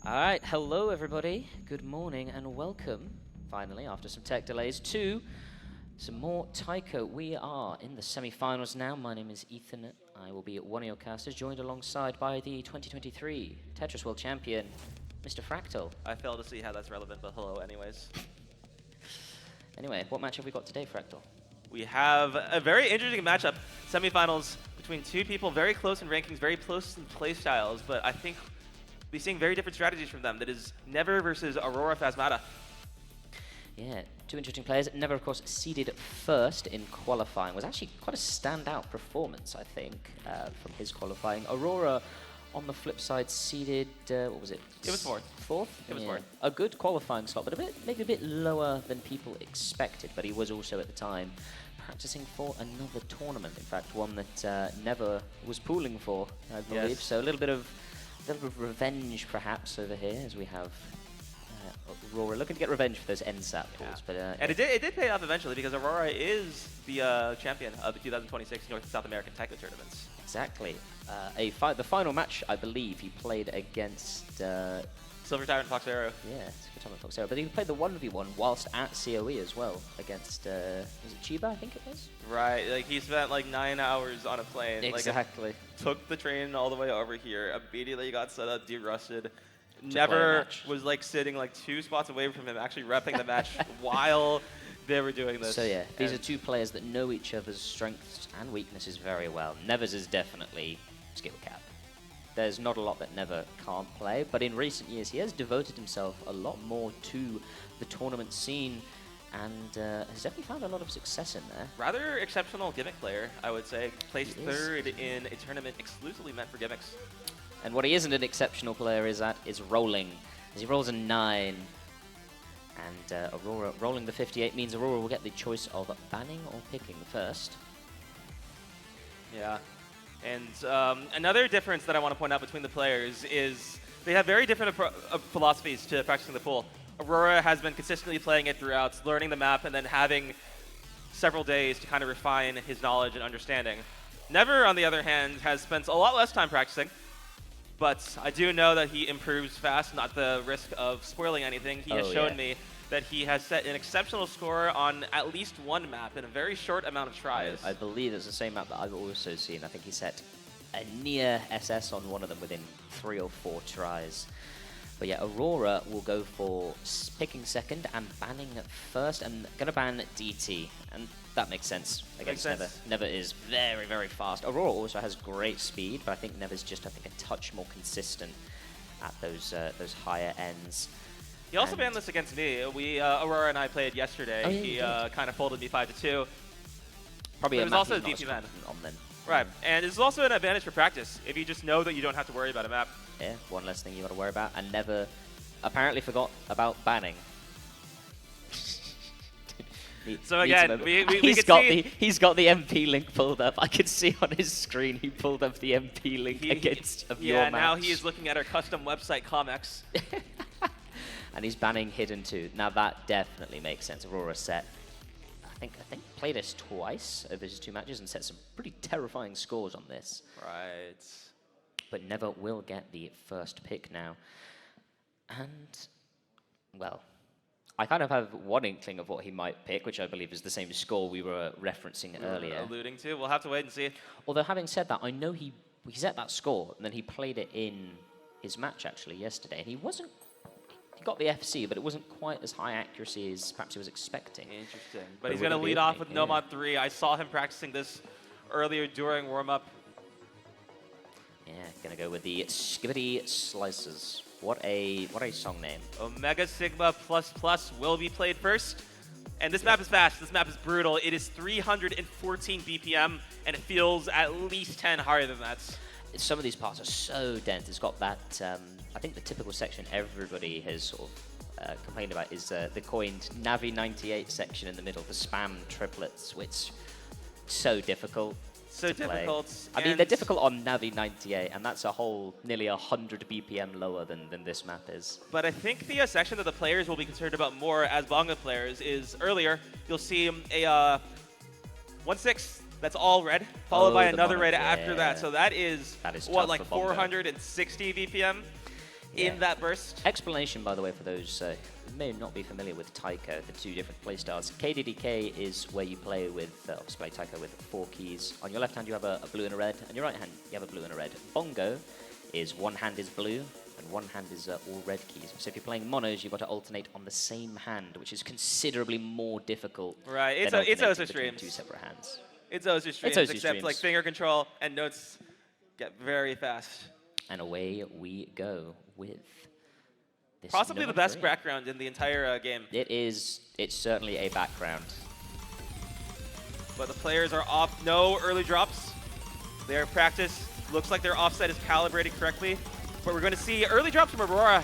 Alright, hello everybody, good morning and welcome, finally, after some tech delays, to some more Taiko. We are in the semi-finals now. My name is Ethan. I will be one of your casters, joined alongside by the 2023 Tetris World Champion, Mr. Fractal. I fail to see how that's relevant, but hello anyways. Anyway, what match have we got today, Fractal? We have a very interesting matchup, semifinals between two people very close in rankings, very close in play styles, but I think we're seeing very different strategies from them. That is Never versus Aurora Phasmata. Yeah, two interesting players. Never, of course, seeded first in qualifying. Was actually quite a standout performance, I think, from his qualifying. Aurora, on the flip side, seeded, what was it? It was fourth. Fourth? It was fourth. A good qualifying slot, but maybe a bit lower than people expected. But he was also, at the time, practicing for another tournament. In fact, one that Never was pooling for, I believe. Yes. So a little bit of revenge, perhaps, over here, as we have Aurora looking to get revenge for those NSAT pools. But, and it did pay off eventually, because Aurora is the champion of the 2026 North and South American Taiko tournaments. Exactly. The final match, I believe, he played against... Silver Tyrant Fox Arrow. Yeah, Silver Fox Arrow. But he played the 1v1 whilst at COE as well, against, was it Chiba, I think it was? Right, like he spent like 9 hours on a plane. Exactly. Like, took the train all the way over here, immediately got set up, derusted. play a Never match. was like sitting like 2 spots away from him, actually repping the match while they were doing this. So yeah, these are two players that know each other's strengths and weaknesses very well. Never's is definitely skill cap. There's not a lot that Never can't play, but in recent years he has devoted himself a lot more to the tournament scene and has definitely found a lot of success in there. Rather exceptional gimmick player, I would say. Placed He is. 3rd in a tournament exclusively meant for gimmicks. And what he isn't an exceptional player is rolling, as he rolls a 9. And Aurora rolling the 58 means Aurora will get the choice of banning or picking first. Yeah. And another difference that I want to point out between the players is they have very different philosophies to practicing the pool. Aurora has been consistently playing it throughout, learning the map, and then having several days to kind of refine his knowledge and understanding. Never, on the other hand, has spent a lot less time practicing, but I do know that he improves fast, not the risk of spoiling anything. He has shown me that he has set an exceptional score on at least one map in a very short amount of tries. I believe it's the same map that I've also seen. I think he set a near SS on one of them within 3 or 4 tries. But yeah, Aurora will go for picking second and banning first, and gonna ban DT, and that makes sense against Never. Never is very, very fast. Aurora also has great speed, but I think Never's just, I think, a touch more consistent at those higher ends. He also banned this against me. Aurora and I played yesterday. Oh, yeah, he kind of folded me 5-2. Probably But a it was map also he's not DP as man. confident on then. Right, and it's also an advantage for practice if you just know that you don't have to worry about a map. Yeah, one less thing you got to worry about, and Never apparently forgot about banning. So again, we he's could see he's got the MP link pulled up. I could see on his screen he pulled up the MP link against your match. Yeah, now he is looking at our custom website comics. And he's banning Hidden 2. Now that definitely makes sense. Aurora set, I think played us twice over his 2 matches and set some pretty terrifying scores on this. Right. But Never will get the first pick now. And, well, I kind of have one inkling of what he might pick, which I believe is the same score we were referencing earlier. Alluding to. We'll have to wait and see. Although having said that, I know he set that score, and then he played it in his match, actually, yesterday. And he got the FC, but it wasn't quite as high accuracy as perhaps he was expecting. Interesting. But he's going to lead off with Nomad 3. I saw him practicing this earlier during warm-up. Yeah, going to go with the Skibbity Slices. What a song name. Omega Sigma ++ will be played first. And this map is fast. This map is brutal. It is 314 BPM, and it feels at least 10 higher than that. Some of these parts are so dense. It's got that, I think the typical section everybody has sort of complained about is the coined Navi 98 section in the middle, the spam triplets, which so difficult. So difficult. I mean, they're difficult on Navi 98, and that's a whole nearly 100 BPM lower than this map is. But I think the section that the players will be concerned about more as Bonga players is earlier, you'll see a 1-6. That's all red, followed by another red after that. So that is what, like 460 BPM? in that burst. Explanation, by the way, for those who may not be familiar with Taiko, the two different playstyles. KDDK is where you play with, obviously play Taiko with 4 keys. On your left hand, you have a blue and a red. On your right hand, you have a blue and a red. Bongo is one hand is blue, and one hand is all red keys. So if you're playing monos, you've got to alternate on the same hand, which is considerably more difficult. Right, it's OSU streams. 2 separate hands. It's OSU streams, except like finger control and notes get very fast. And away we go with this possibly the best background in the entire game. It's certainly a background. But the players are off, no early drops. Their practice looks like their offset is calibrated correctly. But we're going to see early drops from Aurora.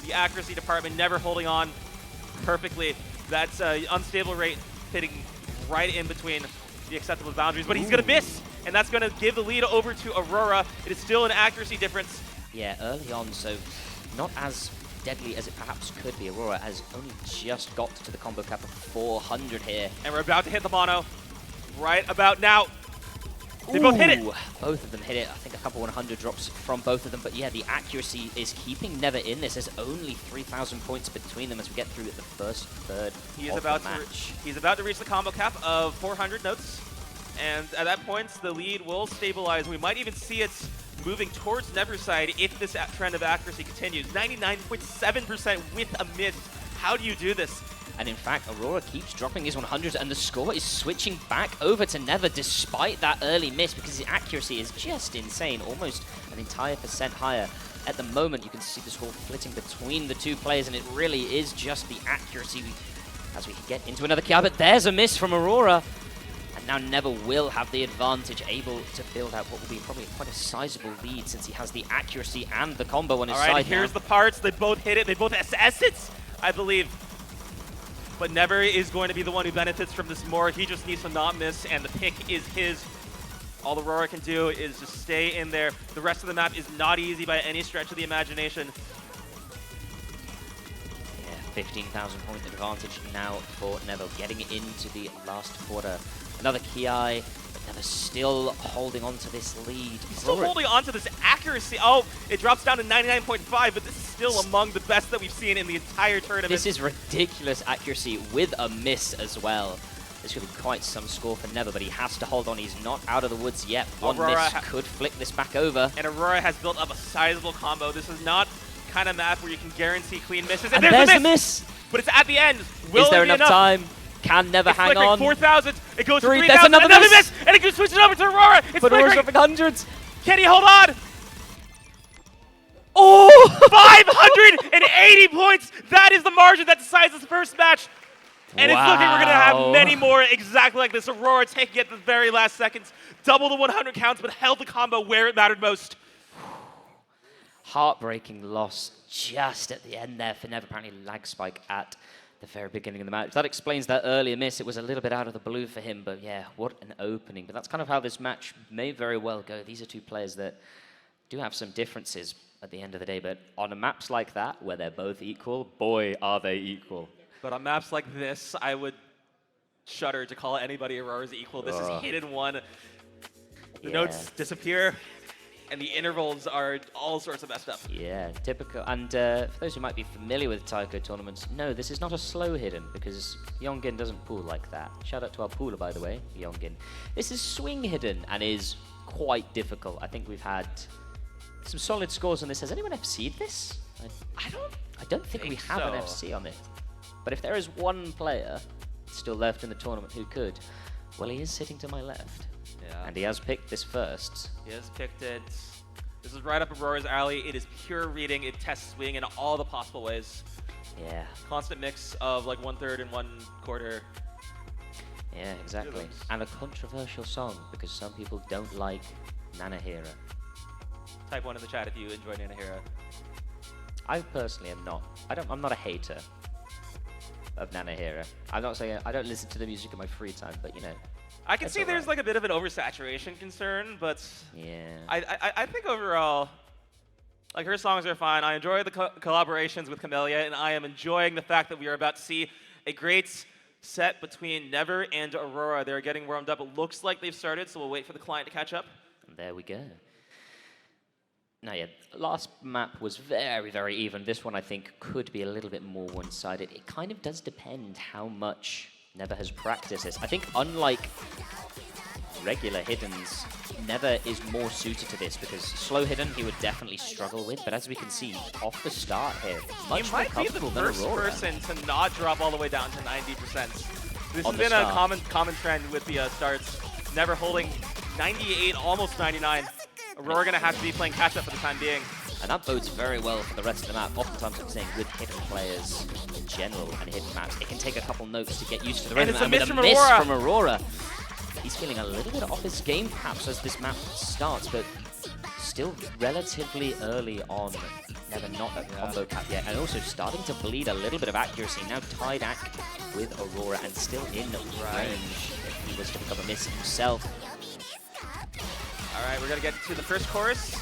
The accuracy department never holding on perfectly. That's an unstable rate hitting right in between the acceptable boundaries. But he's going to miss, and that's going to give the lead over to Aurora. It is still an accuracy difference. Yeah, early on, so not as deadly as it perhaps could be. Aurora has only just got to the combo cap of 400 here. And we're about to hit the mono right about now. They both hit it. Both of them hit it. I think a couple 100 drops from both of them. But yeah, the accuracy is keeping Never in this. There's only 3,000 points between them as we get through the first third of the match. He's about to reach the combo cap of 400 notes. And at that point, the lead will stabilize. We might even see it moving towards Never's side if this trend of accuracy continues. 99.7% with a miss. How do you do this? And in fact, Aurora keeps dropping his 100s, and the score is switching back over to Never despite that early miss, because his accuracy is just insane, almost an entire % higher. At the moment, you can see the score flitting between the two players, and it really is just the accuracy as we get into another KI. But there's a miss from Aurora, and now Never will have the advantage, able to build out what will be probably quite a sizable lead since he has the accuracy and the combo on his side. All right, here's the parts. They both hit it. They both SS it, I believe. But Never is going to be the one who benefits from this more. He just needs to not miss, and the pick is his. All Aurora can do is just stay in there. The rest of the map is not easy by any stretch of the imagination. Yeah, 15,000 point advantage now for Never, getting into the last quarter. Another Ki, but Never still holding on to this lead. Still holding on to this accuracy. Oh, it drops down to 99.5, but this is still among the best that we've seen in the entire tournament. This is ridiculous accuracy with a miss as well. This could be quite some score for Never, but he has to hold on. He's not out of the woods yet. One miss could flick this back over. And Aurora has built up a sizable combo. This is not the kind of map where you can guarantee clean misses. And there's the miss! But it's at the end. Will is there enough time? Can Never hang on? 4,000. It goes to 3,000. There's another miss! And it can switch it over to Aurora. It's but Aurora's dropping hundreds. Can he hold on? Oh! 580 points. That is the margin that decides this first match. And it's looking we're going to have many more exactly like this. Aurora taking it at the very last seconds. Double the 100 counts, but held the combo where it mattered most. Heartbreaking loss just at the end there for Never. Apparently lag spike at the very beginning of the match. That explains that earlier miss. It was a little bit out of the blue for him, but yeah, what an opening. But that's kind of how this match may very well go. These are two players that do have some differences at the end of the day, but on maps like that, where they're both equal, boy, are they equal. But on maps like this, I would shudder to call anybody Aurora's equal. This is hidden one. The notes disappear, and the intervals are all sorts of messed up. Yeah, typical. And for those who might be familiar with Taiko tournaments, no, this is not a slow hidden, because Yongin doesn't pool like that. Shout out to our pooler, by the way, Yongin. This is swing hidden, and is quite difficult. I think we've had some solid scores on this. Has anyone FC'd this? I don't think we have an FC on it. But if there is one player still left in the tournament who could, well, he is sitting to my left. Yeah. And he has picked this first. He has picked it. This is right up Aurora's alley. It is pure reading. It tests swing in all the possible ways. Yeah. Constant mix of like 1/3 and 1/4. Yeah, exactly. And a controversial song, because some people don't like Nanahira. Type 1 in the chat if you enjoy Nanahira. I personally am not. I'm not a hater of Nanahira. I'm not saying I don't listen to the music in my free time, but you know. I can see there's like a bit of an oversaturation concern, but yeah. I think overall, like her songs are fine. I enjoy the collaborations with Camellia, and I am enjoying the fact that we are about to see a great set between Never and Aurora. They're getting warmed up. It looks like they've started, so we'll wait for the client to catch up. And there we go. No, yeah, last map was very, very even. This one, I think, could be a little bit more one-sided. It kind of does depend how much Never has practiced this. I think unlike regular hiddens, Never is more suited to this because slow hidden he would definitely struggle with, but as we can see off the start here, much he more might be the comfortable than first Aurora. person to not drop all the way down to 90%. This On has the been a start. common trend with the starts. Never holding 98, almost 99. Aurora gonna have to be playing catch up for the time being. And that bodes very well for the rest of the map. Oftentimes I'm saying with hidden players in general and hidden maps, it can take a couple notes to get used to the rhythm. And it's a miss from with a Aurora. miss from Aurora. He's feeling a little bit off his game perhaps as this map starts, but still relatively early on. Never not a combo cap yet, and also starting to bleed a little bit of accuracy. Now tied act with Aurora and still in range if he was to become a miss himself. All right, we're gonna get to the first chorus,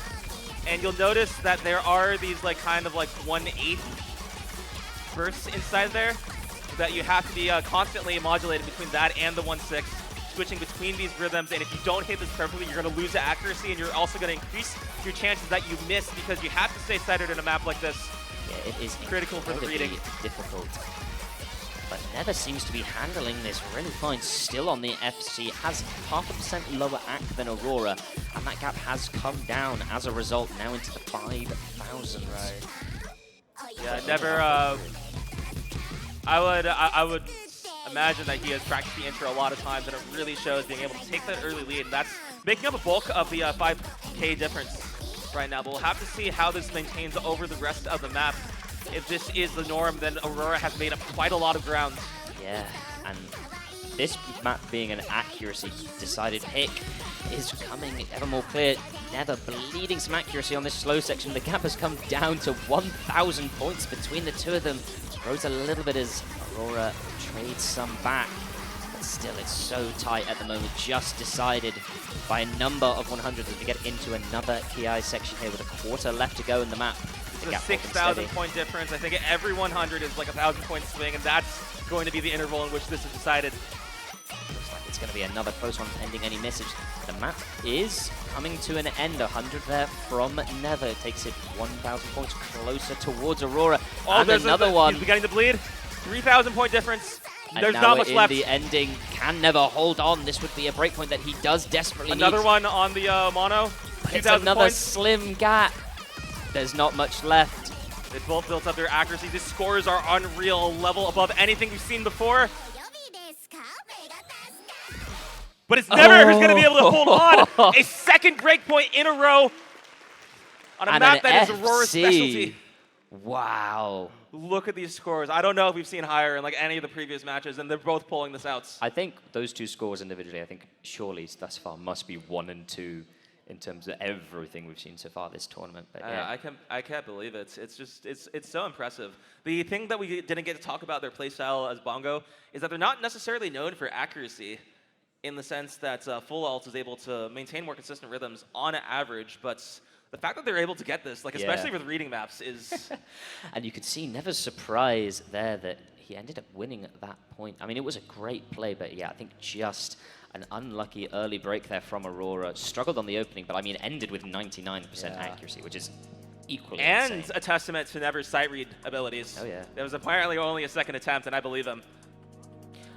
and you'll notice that there are these like kind of like 1/8 bursts inside there that you have to be constantly modulating between that and the 1/6, switching between these rhythms. And if you don't hit this perfectly, you're gonna lose the accuracy, and you're also gonna increase your chances that you miss because you have to stay centered in a map like this. Yeah, it is Critical for the reading. difficult. But Never seems to be handling this really fine. Still on the FC, has 0.5% lower AC than Aurora, and that gap has come down as a result, now into the 5,000. Right. Yeah, Never. I would imagine that he has practiced the intro a lot of times, and it really shows being able to take that early lead. And that's making up a bulk of the 5K difference right now. But we'll have to see how this maintains over the rest of the map. If this is the norm, then Aurora has made up quite a lot of ground. Yeah, and this map being an accuracy decided pick is coming ever more clear. Never bleeding some accuracy on this slow section. The gap has come down to 1,000 points between the two of them. Grows a little bit as Aurora trades some back. But still, it's so tight at the moment. Just decided by a number of 100s as we get into another Ki section here with a quarter left to go in the map. It's a 6,000 point difference. I think every 100 is like a 1,000 point swing, and that's going to be the interval in which this is decided. Looks like it's going to be another close one pending any message. The map is coming to an end. 100 there from Never. Takes it 1,000 points closer towards Aurora. Oh, and there's another one. He's beginning to bleed. 3,000 point difference. And there's now not much in left. the ending. Can Never hold on? This would be a breakpoint that he does desperately Another need. one on the mono. It's 2,000 another points. slim gap. There's not much left. They both built up their accuracy. These scores are unreal, level above anything we've seen before. But it's Never who's going to be able to hold on. A second breakpoint in a row on a And map an that is Aurora's FC. specialty. Wow. Look at these scores. I don't know if we've seen higher in like any of the previous matches, and they're both pulling this out. I think those two scores individually, I think surely thus far must be 1 and 2 in terms of everything we've seen so far this tournament. But yeah. I can't believe it. It's so impressive. The thing that we didn't get to talk about their playstyle as Bongo is that they're not necessarily known for accuracy, in the sense that Full Alt is able to maintain more consistent rhythms on average, but the fact that they're able to get this, like especially with reading maps, is... And you could see Never's surprise there that he ended up winning at that point. I mean, it was a great play, but yeah, I think just an unlucky early break there from Aurora. Struggled on the opening, but I mean, ended with 99% accuracy, which is equally insane. a testament to Never's sight read abilities. Oh, yeah. There was apparently only a second attempt, and I believe him.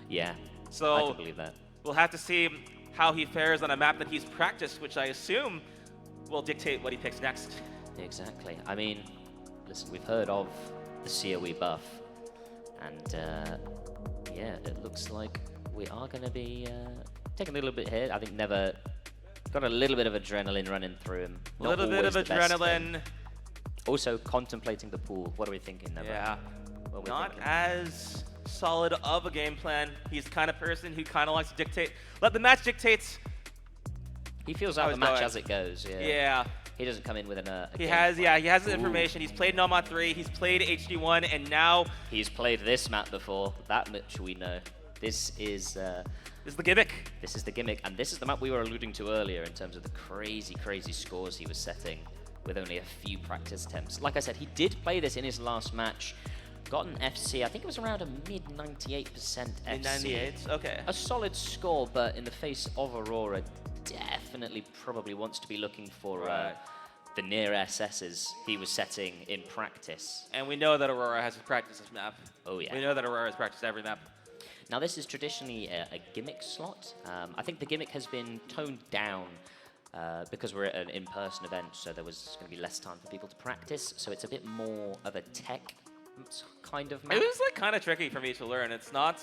Yeah, So I can believe that. we'll have to see how he fares on a map that he's practiced, which I assume will dictate what he picks next. Exactly. I mean, listen, we've heard of the COE buff, and yeah, it looks like we are going to be taking a little bit here. I think Never got a little bit of adrenaline running through him. A little bit of adrenaline. Also contemplating the pool. What are we thinking, Never? Yeah. What are we Not thinking? as solid of a game plan. He's the kind of person who kind of likes to dictate. Let the match dictate. He feels how out the it's match going. as it goes. Yeah. Yeah. He doesn't come in with a He game has, plan. he has the Ooh. information. He's played Nomad 3. He's played HD1, and now He's played this map before. That much we know. This is the gimmick. This is the gimmick, and this is the map we were alluding to earlier in terms of the crazy, crazy scores he was setting with only a few practice attempts. Like I said, he did play this in his last match. Got an FC, I think it was around a mid 98% FC. In 98, okay. A solid score, but in the face of Aurora, definitely probably wants to be looking for Right. the near SSs he was setting in practice. And we know that Aurora has practiced this map. Oh, yeah. We know that Aurora has practiced every map. Now, this is traditionally a gimmick slot. I think the gimmick has been toned down because we're at an in-person event, so there was going to be less time for people to practice. So it's a bit more of a tech kind of map. It was like kind of tricky for me to learn. It's not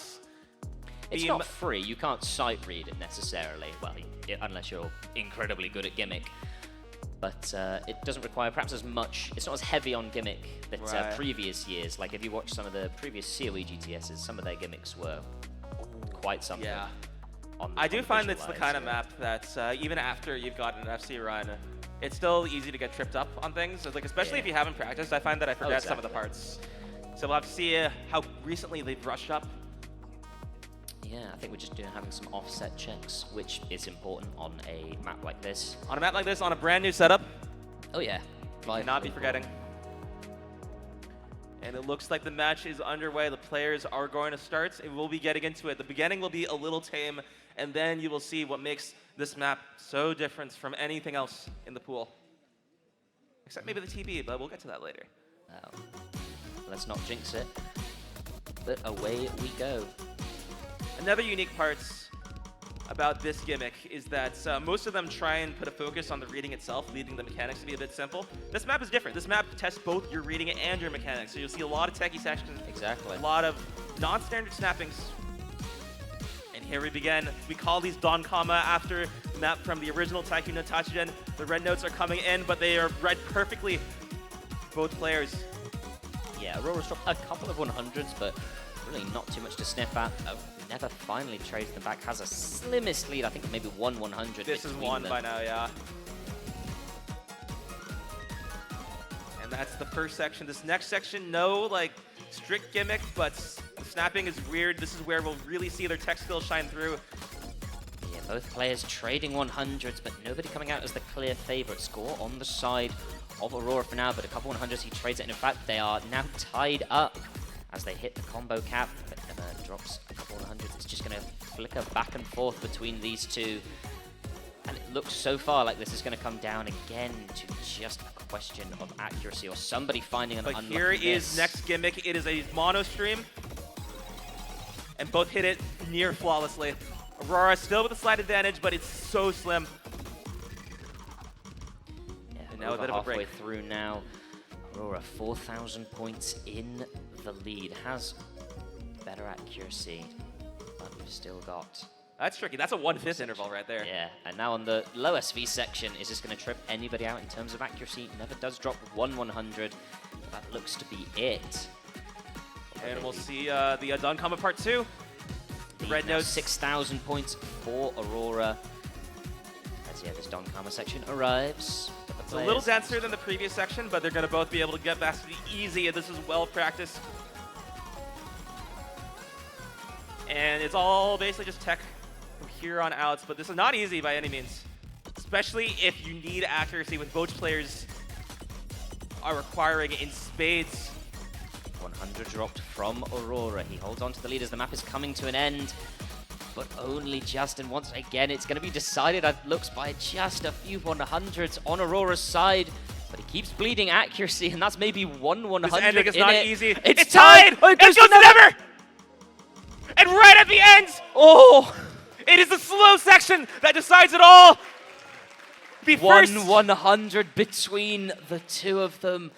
free. You can't sight read it necessarily. Well, unless you're incredibly good at gimmick. But it doesn't require perhaps as much. It's not as heavy on gimmick that previous years. Like if you watch some of the previous COE GTSs, some of their gimmicks were quite something. Yeah. I do find it's the kind of map that even after you've gotten an FC run, it's still easy to get tripped up on things. Like especially if you haven't practiced, I find that I forget some of the parts. So we'll have to see how recently they've brushed up. Yeah, I think we're just having some offset checks, which is important on a map like this. On a map like this, on a brand new setup. Oh yeah. Cannot be forgetting. And it looks like the match is underway. The players are going to start, and we'll be getting into it. The beginning will be a little tame, and then you will see what makes this map so different from anything else in the pool. Except maybe the TB, but we'll get to that later. Let's not jinx it. But away we go. Another unique part about this gimmick is that most of them try and put a focus on the reading itself, leaving the mechanics to be a bit simple. This map is different. This map tests both your reading and your mechanics, so you'll see a lot of techie sections. Exactly. A lot of non-standard snappings. And here we begin. We call these Don Kama after the map from the original Taiko no Tachigen. The red notes are coming in, but they are read perfectly. Both players. Yeah, Aurora's dropped a couple of 100s, but really not too much to sniff at. Never finally trades them back. Has a slimmest lead. I think maybe 100. This is one by now, yeah. And that's the first section. This next section, no like strict gimmick, but the snapping is weird. This is where we'll really see their tech skills shine through. Yeah, both players trading 100s, but nobody coming out as the clear favorite. Score on the side of Aurora for now, but a couple 100s he trades it. And in fact, they are now tied up as they hit the combo cap. But Emma drops a couple 100s. It's just going to flicker back and forth between these two. And it looks so far like this is going to come down again to just a question of accuracy or somebody finding an unlucky But here miss. is next gimmick. It is a mono stream. And both hit it near flawlessly. Aurora still with a slight advantage, but it's so slim. Yeah, and now a bit of a break. halfway through now. Aurora 4,000 points in the lead. Has better accuracy, but we've still got... That's tricky. That's a 1/5 interval right there. Yeah, and now on the low SV section, is this going to trip anybody out in terms of accuracy? Never does drop 1/100. That looks to be it. And we'll see the Don Kama Part 2. The red notes. 6,000 points for Aurora. As yeah, this Don Kama section arrives. It's a little denser than the previous section, but they're going to both be able to get past the easy, and this is well practiced. And it's all basically just tech from here on out, but this is not easy by any means, especially if you need accuracy, with both players are requiring in spades. 100 dropped from Aurora. He holds on to the lead as the map is coming to an end, but only just, and once again it's going to be decided, it looks, by just a few 100s on Aurora's side, but he keeps bleeding accuracy, and that's maybe 1/100. This ending is not easy. It's tied! Oh, it goes to never! And right at the end, oh! It is the slow section that decides it all. The first 1/100 between the two of them,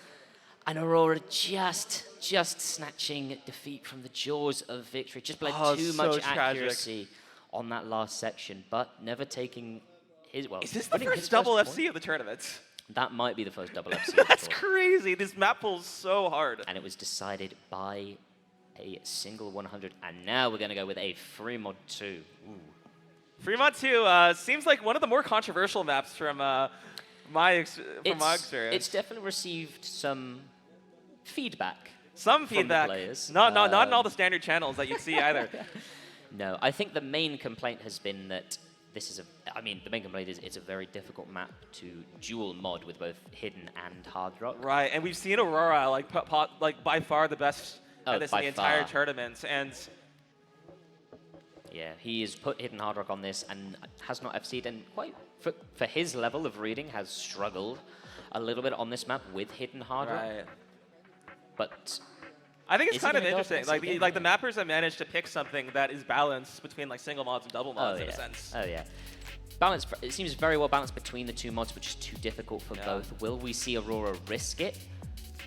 and Aurora just snatching defeat from the jaws of victory. Just bled too much accuracy on that last section, but never taking his, well, is this the first double FC of the tournament? That might be the first double FC. That's crazy. This map pulls so hard. And it was decided by a single 100, and now we're going to go with a free mod 2. Ooh. Fremont 2 seems like one of the more controversial maps from my experience. It's definitely received some feedback. Some feedback. From the players. Not in all the standard channels that you'd see either. No, I think the main complaint has been that this is the main complaint is it's a very difficult map to dual mod with both hidden and hard rock. Right, and we've seen Aurora like by far the best at this in the entire tournament, and yeah, he has put hidden hard rock on this and has not FC'd, and quite for his level of reading has struggled. a little bit on this map with hidden hard rock. Right. But I think it's is he kind of gonna go interesting. for Like this the, again? like the mappers have managed to pick something that is balanced between like single mods and double mods in a sense. Oh yeah. Balance. It seems very well balanced between the two mods, which is too difficult for Yeah. both. Will we see Aurora risk it?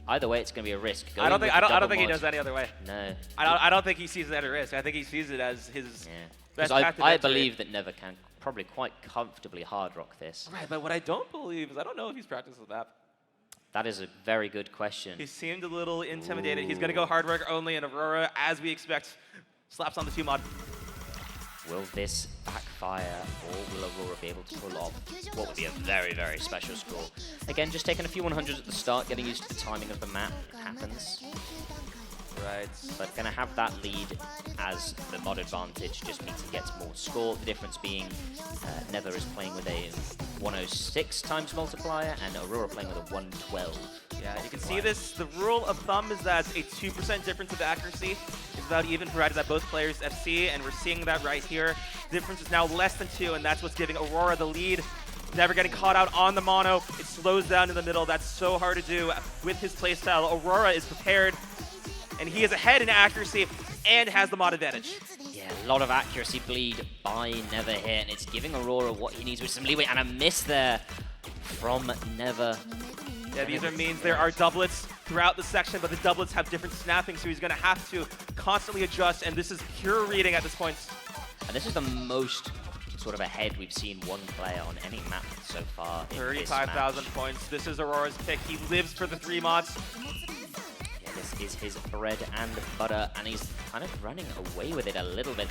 Either way, it's going to be a risk. I don't think. I don't think he does does any other way. No. I don't think he sees it as a risk. I think he sees it as his Yeah. best Because path to I victory. believe that Never can probably quite comfortably hard rock this. Right, but what I don't believe is I don't know if he's practiced with that. That is a very good question. He seemed a little intimidated. He's going to go hard work only, and Aurora, as we expect, slaps on the 2 mod. Will this backfire, or will Aurora be able to pull off what would be a very, very special score? Again, just taking a few 100s at the start, getting used to the timing of the map. It happens. Right. But going to have that lead as the mod advantage just means he gets more score. The difference being Never is playing with a 106 times multiplier and Aurora playing with a 112. Yeah, you can see this. The rule of thumb is that a 2% difference of accuracy is about even, provided that both players FC, and we're seeing that right here. The difference is now less than 2, and that's what's giving Aurora the lead. Never getting caught out on the mono. It slows down in the middle. That's so hard to do with his playstyle. Aurora is prepared, and he is ahead in accuracy and has the mod advantage. Yeah, a lot of accuracy bleed by Never here, and it's giving Aurora what he needs with some leeway, and a miss there from Never. Yeah, these are means there are doublets throughout the section, but the doublets have different snapping, so he's going to have to constantly adjust, and this is pure reading at this point. And this is the most sort of ahead we've seen one player on any map so far. 35,000 points. This is Aurora's pick. He lives for the 3 mods. Yeah, this is his bread and butter, and he's kind of running away with it a little bit.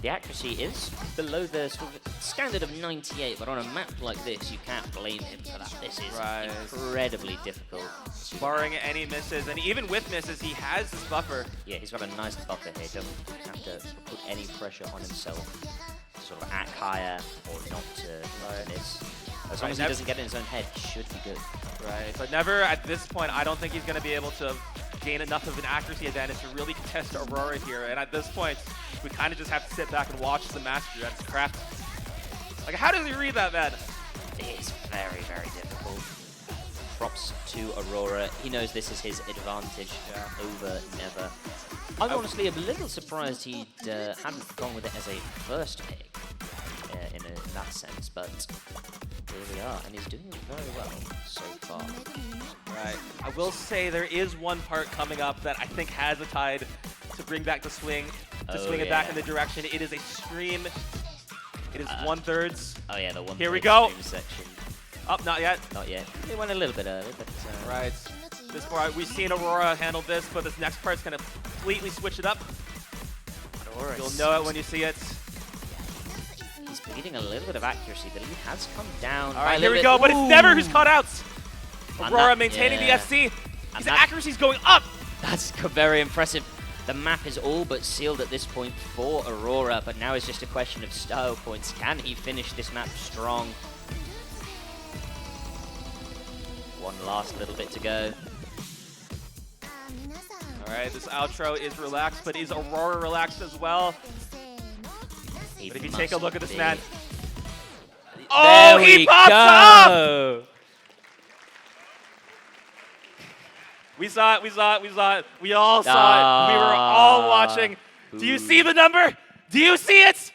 The accuracy is below the sort of standard of 98, but on a map like this, you can't blame him for that. This is incredibly difficult. Barring any misses, and even with misses, he has this buffer. Yeah, he's got a nice buffer here. Doesn't have to put any pressure on himself to sort of act higher or not to miss. As long as he doesn't get in his own head, he should be good. Right, but Never, at this point, I don't think he's going to be able to gain enough of an accuracy advantage to really contest Aurora here. And at this point, we kind of just have to sit back and watch the master at his craft. Like, how does he read that, man? It is very, very difficult. Props to Aurora. He knows this is his advantage over Never. I'm honestly a little surprised he hadn't gone with it as a first pick in that sense, but here we are, and he's doing very well so far. Right. I will say there is one part coming up that I think has a tide to bring back the swing, to swing it back in the direction. It is a stream. It is 1/3. Oh yeah, the 1/3 Here we go. stream section. Up, not yet. Not yet. It went a little bit early, but right. This part, we've seen Aurora handle this, but this next part's gonna completely switch it up. You'll know it when you see it. He's bleeding a little bit of accuracy. The lead has come down. All right, here we go, but it's Never who's caught out. Aurora maintaining the FC. His accuracy's going up. That's very impressive. The map is all but sealed at this point for Aurora, but now it's just a question of style points. Can he finish this map strong? One last little bit to go. All right, this outro is relaxed, but is Aurora relaxed as well? But if you take a look at this man. Oh, he pops up! We saw it, we saw it, we saw it. We all saw it. We were all watching. Do you see the number? Do you see it?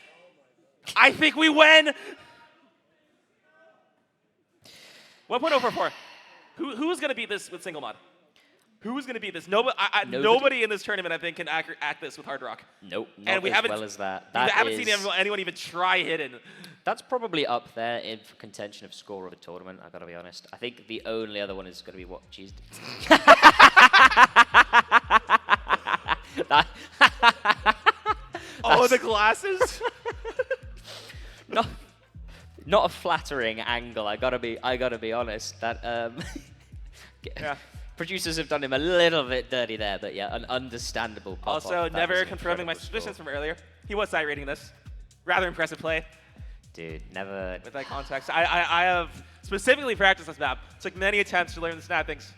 I think we win. 1.044. Who's going to beat this with single mod? Who's going to beat this? Nobody in this tournament, I think, can act this with hard rock. Nope, not and we as haven't, well as that. We haven't seen anyone even try hidden. That's probably up there in contention of score of a tournament, I've got to be honest. I think the only other one is going to be what Cheese did. Oh, the glasses? Not a flattering angle, I gotta be honest. That yeah. Producers have done him a little bit dirty there, but yeah, an understandable pop. Also, Never confirming my suspicions from earlier. He was side rating this. Rather impressive play. Dude, Never. With that context, I have specifically practiced this map. Took many attempts to learn the snappings,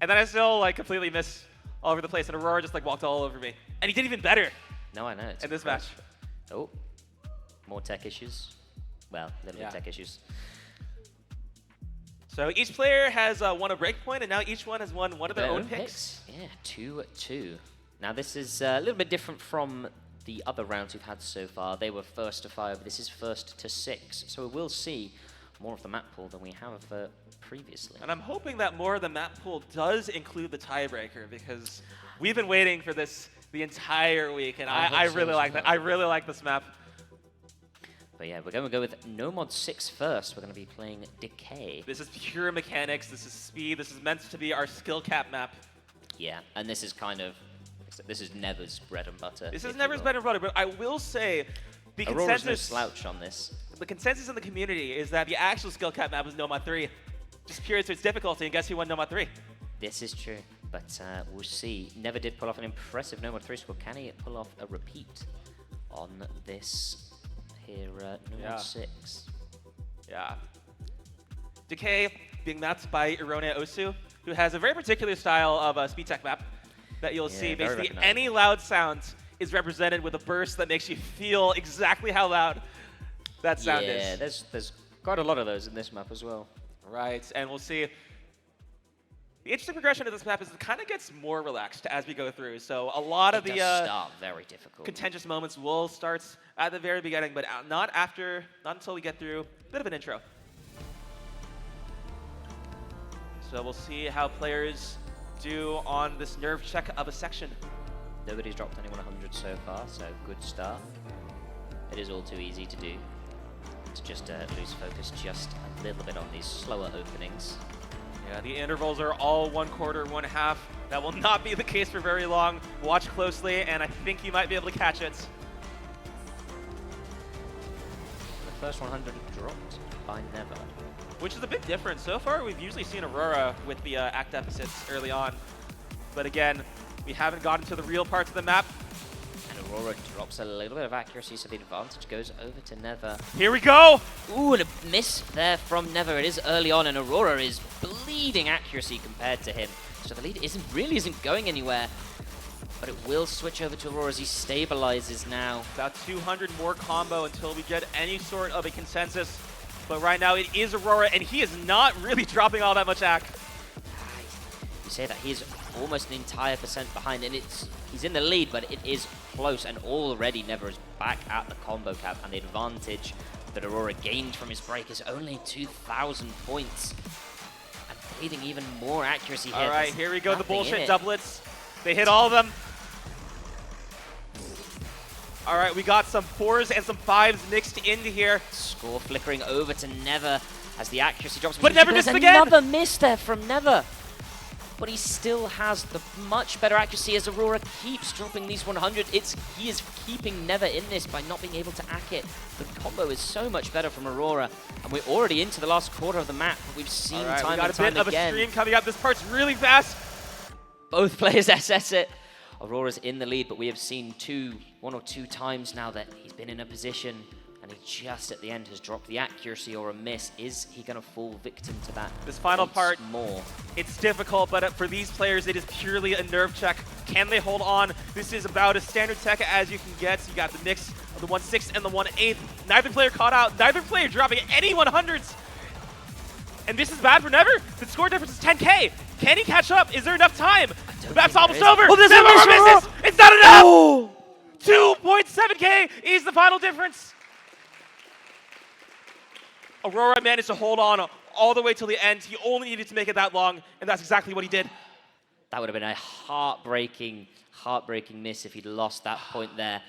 and then I still like completely miss all over the place. And Aurora just like walked all over me, and he did even better. No, I know. In this match. Oh, more tech issues. Well, a little bit tech issues. So each player has won a breakpoint, and now each one has won one of their own picks. Yeah, 2-2. Now this is a little bit different from the other rounds we've had so far. They were first to 5. This is first to 6. So we will see more of the map pool than we have previously. And I'm hoping that more of the map pool does include the tiebreaker, because we've been waiting for this the entire week, and I really like that. I really like this map. But yeah, we're going to go with No Mod 6 first. We're going to be playing Decay. This is pure mechanics. This is speed. This is meant to be our skill cap map. Yeah, and this is kind of, this is Never's bread and butter. This is Never's bread and butter, but I will say the Aurora's consensus, no slouch on this. The consensus in the community is that the actual skill cap map is No Mod 3. Just curious to its difficulty, and guess who won No Mod 3? This is true, but we'll see. Never did pull off an impressive No Mod 3 score. Can he pull off a repeat on this here No Mod 6? Yeah. Decay being mapped by Ironia Osu, who has a very particular style of speed tech map that you'll see. Basically, any loud sound is represented with a burst that makes you feel exactly how loud that sound is. Yeah, there's quite a lot of those in this map as well. Right, and we'll see. The interesting progression of this map is it kind of gets more relaxed as we go through. So a lot of the start very difficult. Contentious moments will start at the very beginning, but not until we get through a bit of an intro. So we'll see how players do on this nerve check of a section. Nobody's dropped anyone 100 so far, so good start. It is all too easy to do. To just lose focus just a little bit on these slower openings. Yeah, the intervals are all 1/4, 1/2. That will not be the case for very long. Watch closely, and I think you might be able to catch it. The first 100 dropped by Never. Which is a big difference. So far, we've usually seen Aurora with the act deficits early on. But again, we haven't gotten to the real parts of the map. And Aurora drops a little bit of accuracy, so the advantage goes over to Never. Here we go! Ooh, and a miss there from Never. It is early on, and Aurora is bleeding accuracy compared to him. So the lead really isn't going anywhere. But it will switch over to Aurora as he stabilizes now. About 200 more combo until we get any sort of a consensus. But right now it is Aurora, and he is not really dropping all that much AC. You say that he is almost an entire percent behind, and he's in the lead, but it is close, and already Never is back at the combo cap, and the advantage that Aurora gained from his break is only 2,000 points. And bleeding even more accuracy here. All right, here we go, the bullshit doublets. They hit all of them. All right, we got some 4s and some 5s mixed into here. Score flickering over to Never as the accuracy drops. But Never missed again! Another miss there from Never. But he still has the much better accuracy as Aurora keeps dropping these 100. He is keeping Never in this by not being able to ack it. The combo is so much better from Aurora, and we're already into the last quarter of the map. We've seen time and time again. We got a bit of a stream coming up. This part's really fast. Both players SS it. Aurora's in the lead, but we have seen one or two times now that he's been in a position and he just at the end has dropped the accuracy or a miss. Is he going to fall victim to that? This final part, more. It's difficult, but for these players, it is purely a nerve check. Can they hold on? This is about as standard tech as you can get. So you got the mix of the 1/6 and the 1/8. Neither player caught out. Neither player dropping any 100s. And this is bad for Never. The score difference is 10K. Can he catch up? Is there enough time? The map's almost over. Oh, there's Never a misses. It's not enough. Oh. 2.7K is the final difference. Aurora managed to hold on all the way till the end. He only needed to make it that long, and that's exactly what he did. That would have been a heartbreaking miss if he'd lost that point there.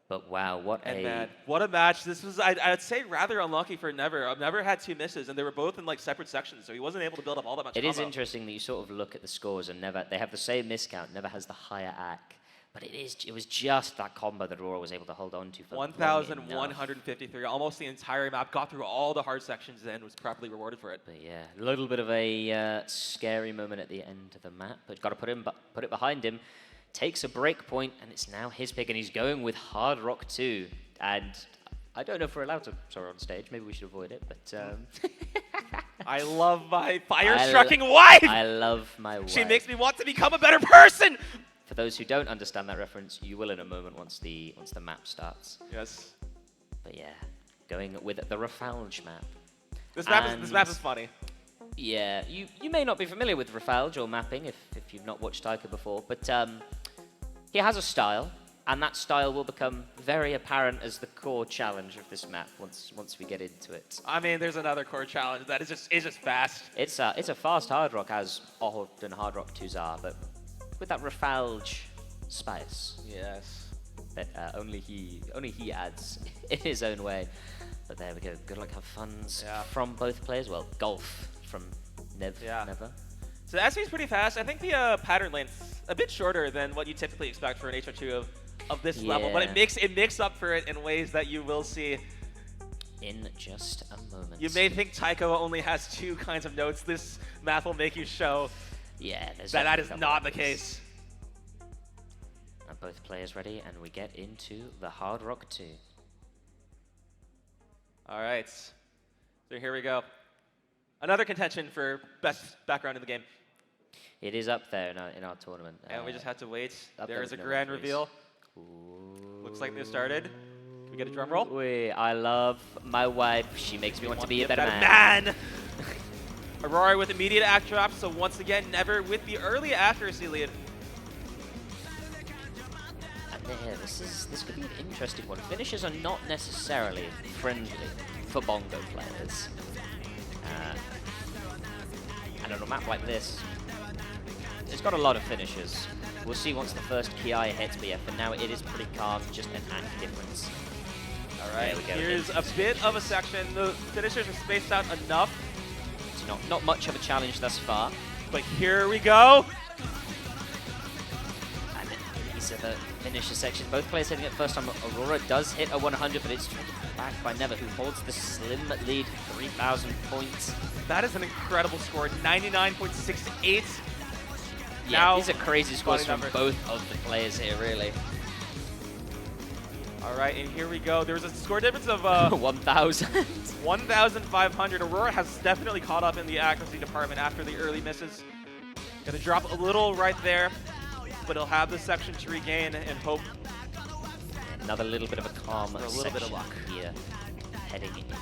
But wow, what a match. This was, I'd say, rather unlucky for Never. I've never had 2 misses, and they were both in like separate sections, so he wasn't able to build up all that much combo. It is interesting that you sort of look at the scores and they have the same miscount. Never has the higher AC. But it was just that combo that Aurora was able to hold on to for 1,153, almost the entire map, got through all the hard sections and was properly rewarded for it. But yeah, a little bit of a scary moment at the end of the map, but got to put it behind him. Takes a break point, and it's now his pick, and he's going with Hard Rock 2. And I don't know if we're allowed to sorry on stage. Maybe we should avoid it, but I love my fire-striking wife! I love my wife. She makes me want to become a better person! For those who don't understand that reference, you will in a moment once the map starts. Yes. But yeah, going with the Rafalge map. This map is funny. Yeah, you may not be familiar with Rafalge or mapping if you've not watched Taiko before, but he has a style, and that style will become very apparent as the core challenge of this map once we get into it. I mean, there's another core challenge that is just fast. It's a fast hard rock, as often hard rock 2s are, but with that Rafalge spice. Yes. That only he adds in his own way. But there we go. Good luck, have funs from both players. Well, golf from Never. So the SV is pretty fast. I think the pattern length's a bit shorter than what you typically expect for an HR2 of this level, but it makes up for it in ways that you will see in just a moment. You may think Taiko only has 2 kinds of notes. This math will make you show that is not the case. And both players ready, and we get into the Hard Rock 2. All right, so here we go. Another contention for best background in the game. It is up there in our tournament. And we just have to wait. There is a grand reveal. Ooh. Looks like they started. Can we get a drum roll? I love my wife. She makes me want to be a better man. Aurora with immediate act drop, so once again, Never with the early accuracy lead. There, this could be an interesting one. Finishes are not necessarily friendly for bongo players. And on a map like this, it's got a lot of finishes. We'll see once the first Ki hits, but yeah, for now it is pretty calm, just an act difference. All right, here's a bit of a section. The finishers are spaced out enough. It's not much of a challenge thus far. But here we go. The finisher section. Both players hitting it first time. Aurora does hit a 100, but it's traded back by Never, who holds the slim lead, 3,000 points. That is an incredible score, 99.68. Yeah, now, these are crazy scores from both of the players here, really. All right, and here we go. There's a score difference of 1,000. 1,500. Aurora has definitely caught up in the accuracy department after the early misses. Gonna drop a little right there, but he'll have the section to regain and hope. Another little bit of a calm for a little bit of luck here, heading into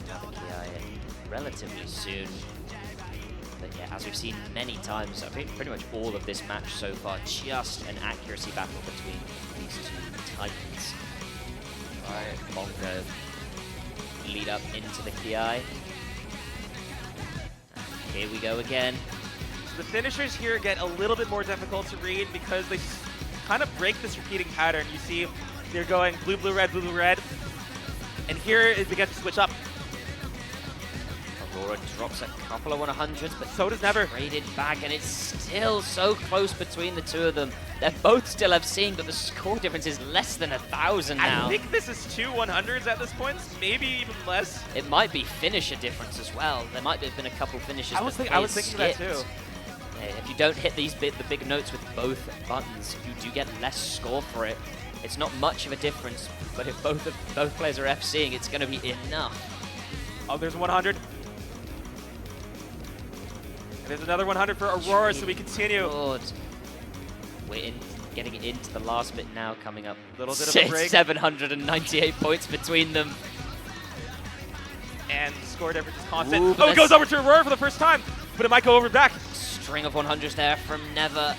another Ki relatively soon. But yeah, as we've seen many times, I think pretty much all of this match so far, just an accuracy battle between these 2 titans. All right, Mongo lead up into the Ki. And here we go again. The finishers here get a little bit more difficult to read because they kind of break this repeating pattern. You see they're going blue, blue, red, blue, blue, red. And here is they get to switch up. Aurora drops a couple of 100s, but so does Never. Traded back, and it's still so close between the 2 of them. They both still have seen, but the score difference is less than 1,000 now. I think this is 2 100s at this point, maybe even less. It might be finisher difference as well. There might have been a couple finishes. I was thinking of that too. If you don't hit the big notes with both buttons, you do get less score for it. It's not much of a difference, but if both players are FCing, it's going to be enough. Oh, there's 100. And there's another 100 for Aurora, so we continue. Lord. We're getting into the last bit now, coming up. A little bit of a break. 798 points between them. And the score difference is constant. Ooh, it goes over to Aurora for the first time, but it might go over back. String of 100s there from Never,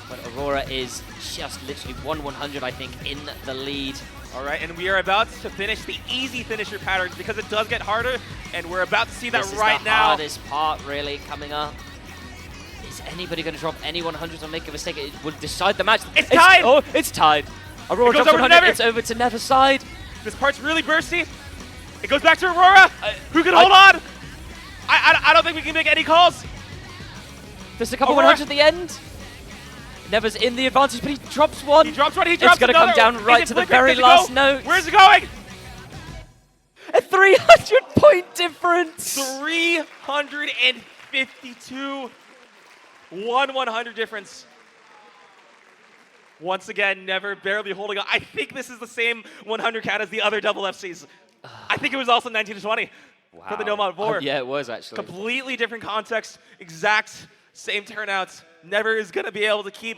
but Aurora is just literally 100, I think, in the lead. All right, and we are about to finish the easy finisher patterns because it does get harder, and we're about to see that right now. This is the hardest part, really, coming up. Is anybody going to drop any 100s or make a mistake? It will decide the match. It's tied! Oh, it's tied. Aurora drops 100, it's over to Never's side. This part's really bursty. It goes back to Aurora. Who can hold on? I don't think we can make any calls. There's a couple 100s at the end. Never's in the advantage, but he drops one. He drops one, he drops another. It's going to come down right to the very last note. Where's it going? A 300-point difference. 352. 100 difference. Once again, Never barely holding on. I think this is the same 100 count as the other double FCs. I think it was also 19 to 20 for the No Mod 4. Yeah, it was actually. Completely different context, exact same turnouts. Never is going to be able to keep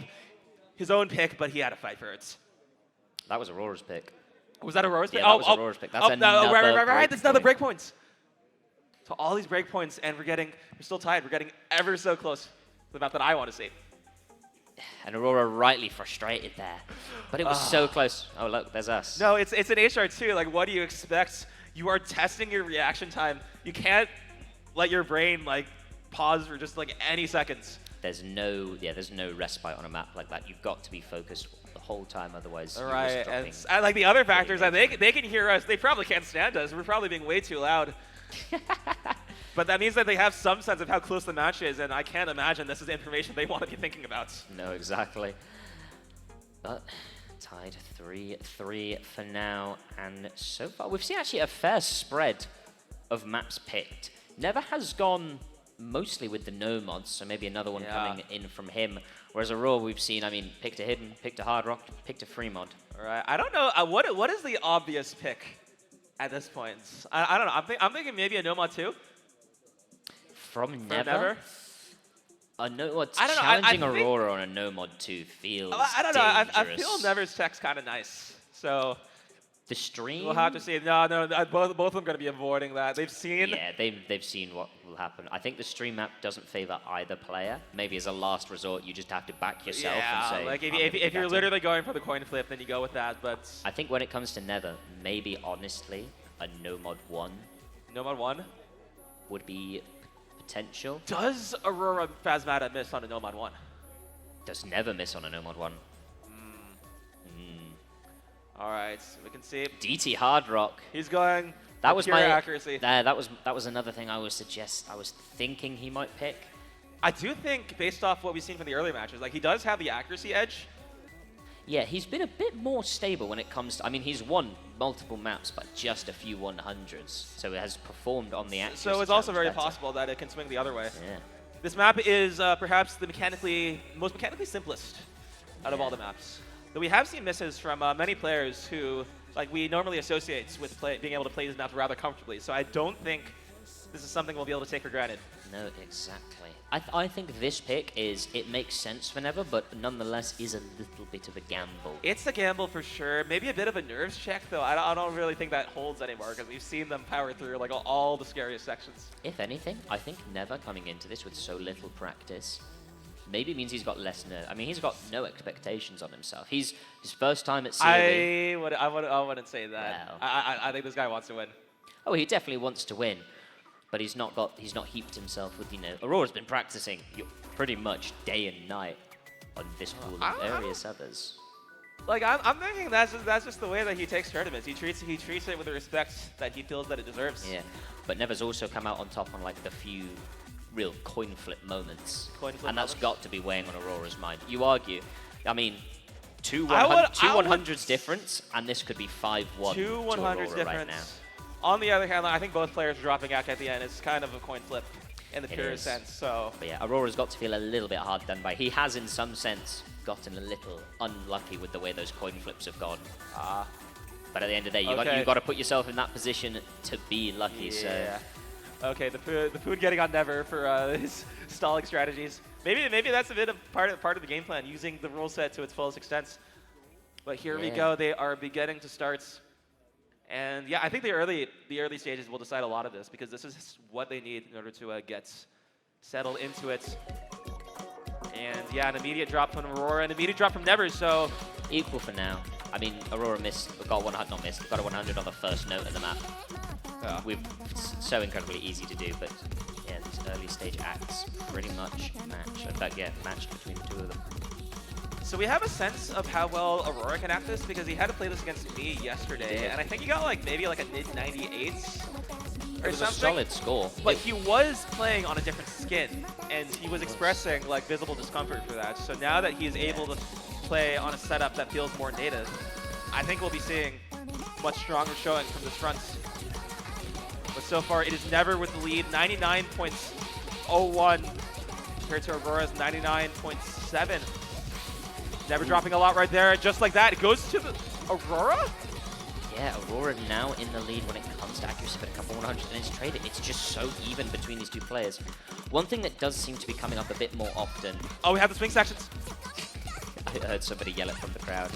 his own pick, but he had to fight for it. That was Aurora's pick. Was that Aurora's pick? Yeah, that was Aurora's pick. That's another right. That's another breakpoints. to all these breakpoints, and we're still tied. We're getting ever so close to the map that I want to see. And Aurora rightly frustrated there. But it was so close. Oh, look, there's us. No, it's an HR2. Like, what do you expect? You are testing your reaction time. You can't let your brain, like, pause for just, like, any seconds. There's no respite on a map like that. You've got to be focused the whole time, otherwise All you're right, just and like the other factors, they can hear us. They probably can't stand us. We're probably being way too loud. But that means that they have some sense of how close the match is, and I can't imagine this is information they want to be thinking about. No, exactly. But tied 3-3 for now, and so far we've seen actually a fair spread of maps picked. Never has gone mostly with the no mods, so maybe another one coming in from him. Whereas Aurora, we've seen, I mean, picked a hidden, picked a hard rock, picked a free mod. All right, I don't know what is the obvious pick at this point. I don't know. I'm thinking maybe a no mod too. From Never? A no mod I don't know, challenging I think, Aurora on a no mod 2 feels I don't know. I dangerous. feel Never's check's kind of nice. So the stream. we'll have to see. No, both of them are going to be avoiding that. They've seen. Yeah, they've seen what will happen. I think the stream map doesn't favor either player. Maybe as a last resort, you just have to back yourself and say. Like if you're literally going for the coin flip, then you go with that. But I think when it comes to Nether, maybe honestly, a no mod 1. No mod 1 would be potential. Does Aurora Phasmata miss on a no mod 1? Does Never miss on a no mod 1. All right, we can see. DT Hard Rock. He's going. That was my accuracy. That was another thing I was thinking he might pick. I do think, based off what we've seen from the early matches, like he does have the accuracy edge. Yeah, he's been a bit more stable when it comes to. I mean, he's won multiple maps, but just a few 100s, so it has performed on the accuracy. So it's also very better. possible that it can swing the other way. Yeah. This map is perhaps the most mechanically simplest out of all the maps. Though we have seen misses from many players who, like, we normally associate with being able to play these maps rather comfortably. So I don't think this is something we'll be able to take for granted. No, exactly. I think this pick it makes sense for Never, but nonetheless is a little bit of a gamble. It's a gamble for sure. Maybe a bit of a nerves check, though. I don't really think that holds anymore because we've seen them power through like all the scariest sections. If anything, I think Never coming into this with so little practice maybe means he's got less nerve. I mean, he's got no expectations on himself. His first time at COEvent. I wouldn't say that. Well, I think this guy wants to win. Oh, he definitely wants to win, but he's not heaped himself with, Aurora's been practicing pretty much day and night on this pool and various others. Like I'm thinking that's just the way that he takes tournaments. He treats it with the respect that he feels that it deserves. Yeah, but Never's also come out on top on like the few real coin flip moments. And that's got to be weighing on Aurora's mind. You argue, I mean, two 100s difference, and this could be 5-1 Two 100s difference. Right now. On the other hand, I think both players are dropping back at the end. It's kind of a coin flip in the purest sense. So. But yeah, Aurora's got to feel a little bit hard done by. He has, in some sense, gotten a little unlucky with the way those coin flips have gone. But at the end of the day, you've got to put yourself in that position to be lucky. Yeah. So. Okay, the food getting on Never for his stalling strategies. Maybe that's a bit of part of the game plan, using the rule set to its fullest extent. But here we go. They are beginning to start. And yeah, I think the early stages will decide a lot of this, because this is what they need in order to get settled into it. And yeah, an immediate drop from Aurora, an immediate drop from Never. So equal for now. I mean, Aurora got a 100 on the first note of the map. It's so incredibly easy to do, but yeah, these early stage acts pretty much match. In fact, yeah, matched between the two of them. So we have a sense of how well Aurora can act this, because he had to play this against me yesterday, and I think he got maybe like a mid-98s or something. A solid score. But he was playing on a different skin, and he was expressing like visible discomfort for that. So now that he is able to play on a setup that feels more native, I think we'll be seeing much stronger showing from this front. But so far, it is Never with the lead, 99.01 compared to Aurora's 99.7. Never dropping a lot right there, just like that. It goes to the Aurora? Yeah, Aurora now in the lead when it comes to accuracy, but a couple 100s in his trade. It's just so even between these two players. One thing that does seem to be coming up a bit more often. Oh, we have the swing sections. I heard somebody yell it from the crowd.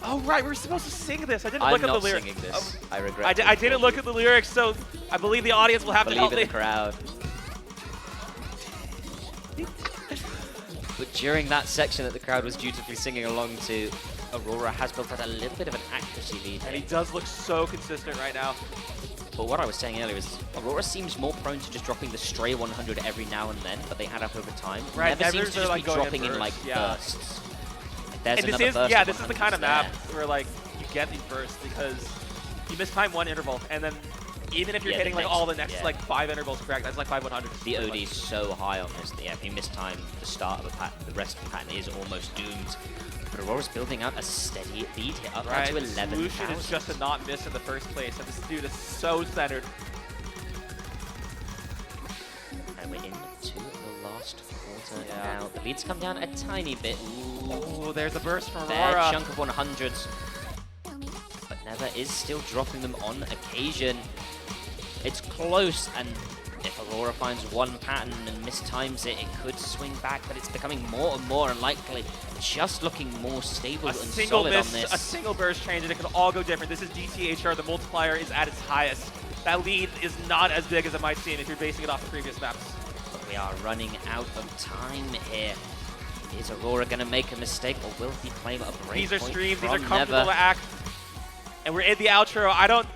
Oh, right, we were supposed to sing this. I didn't I'm look at the not lyrics. singing this. Oh, I regret it. I didn't look at the lyrics, so I believe the audience will have to help Believe in me. the crowd. But during that section that the crowd was dutifully singing along to, Aurora has built out a little bit of an accuracy lead. And he does look so consistent right now. But what I was saying earlier is Aurora seems more prone to just dropping the stray 100 every now and then, but they add up over time. Right, Never seems to just like be going dropping in like bursts. Like, there's And another burst this is the kind of map where like you get these bursts because you miss time one interval, and then even if you're hitting like all the next like 5 intervals correct, that's like 5 100s. The OD is so high on this that if you miss time the start of a pattern, the rest of the pattern is almost doomed. But Aurora's building out a steady lead here, up now to 11,000. The solution is just to not miss in the first place, and this dude is so centered. And we're into the last quarter now. The lead's come down a tiny bit. Oh, there's a burst from Fair Aurora. chunk of 100s. But Never is still dropping them on occasion. It's close, and if Aurora finds one pattern and mistimes it, it could swing back, but it's becoming more and more unlikely. Just looking more stable and solid on this. A single burst change, and it can all go different. This is DTHR. The multiplier is at its highest. That lead is not as big as it might seem if you're basing it off the previous maps. But we are running out of time here. Is Aurora going to make a mistake, or will he claim a break? These are streams. These are from comfortable Never? to act. And we're in the outro. I don't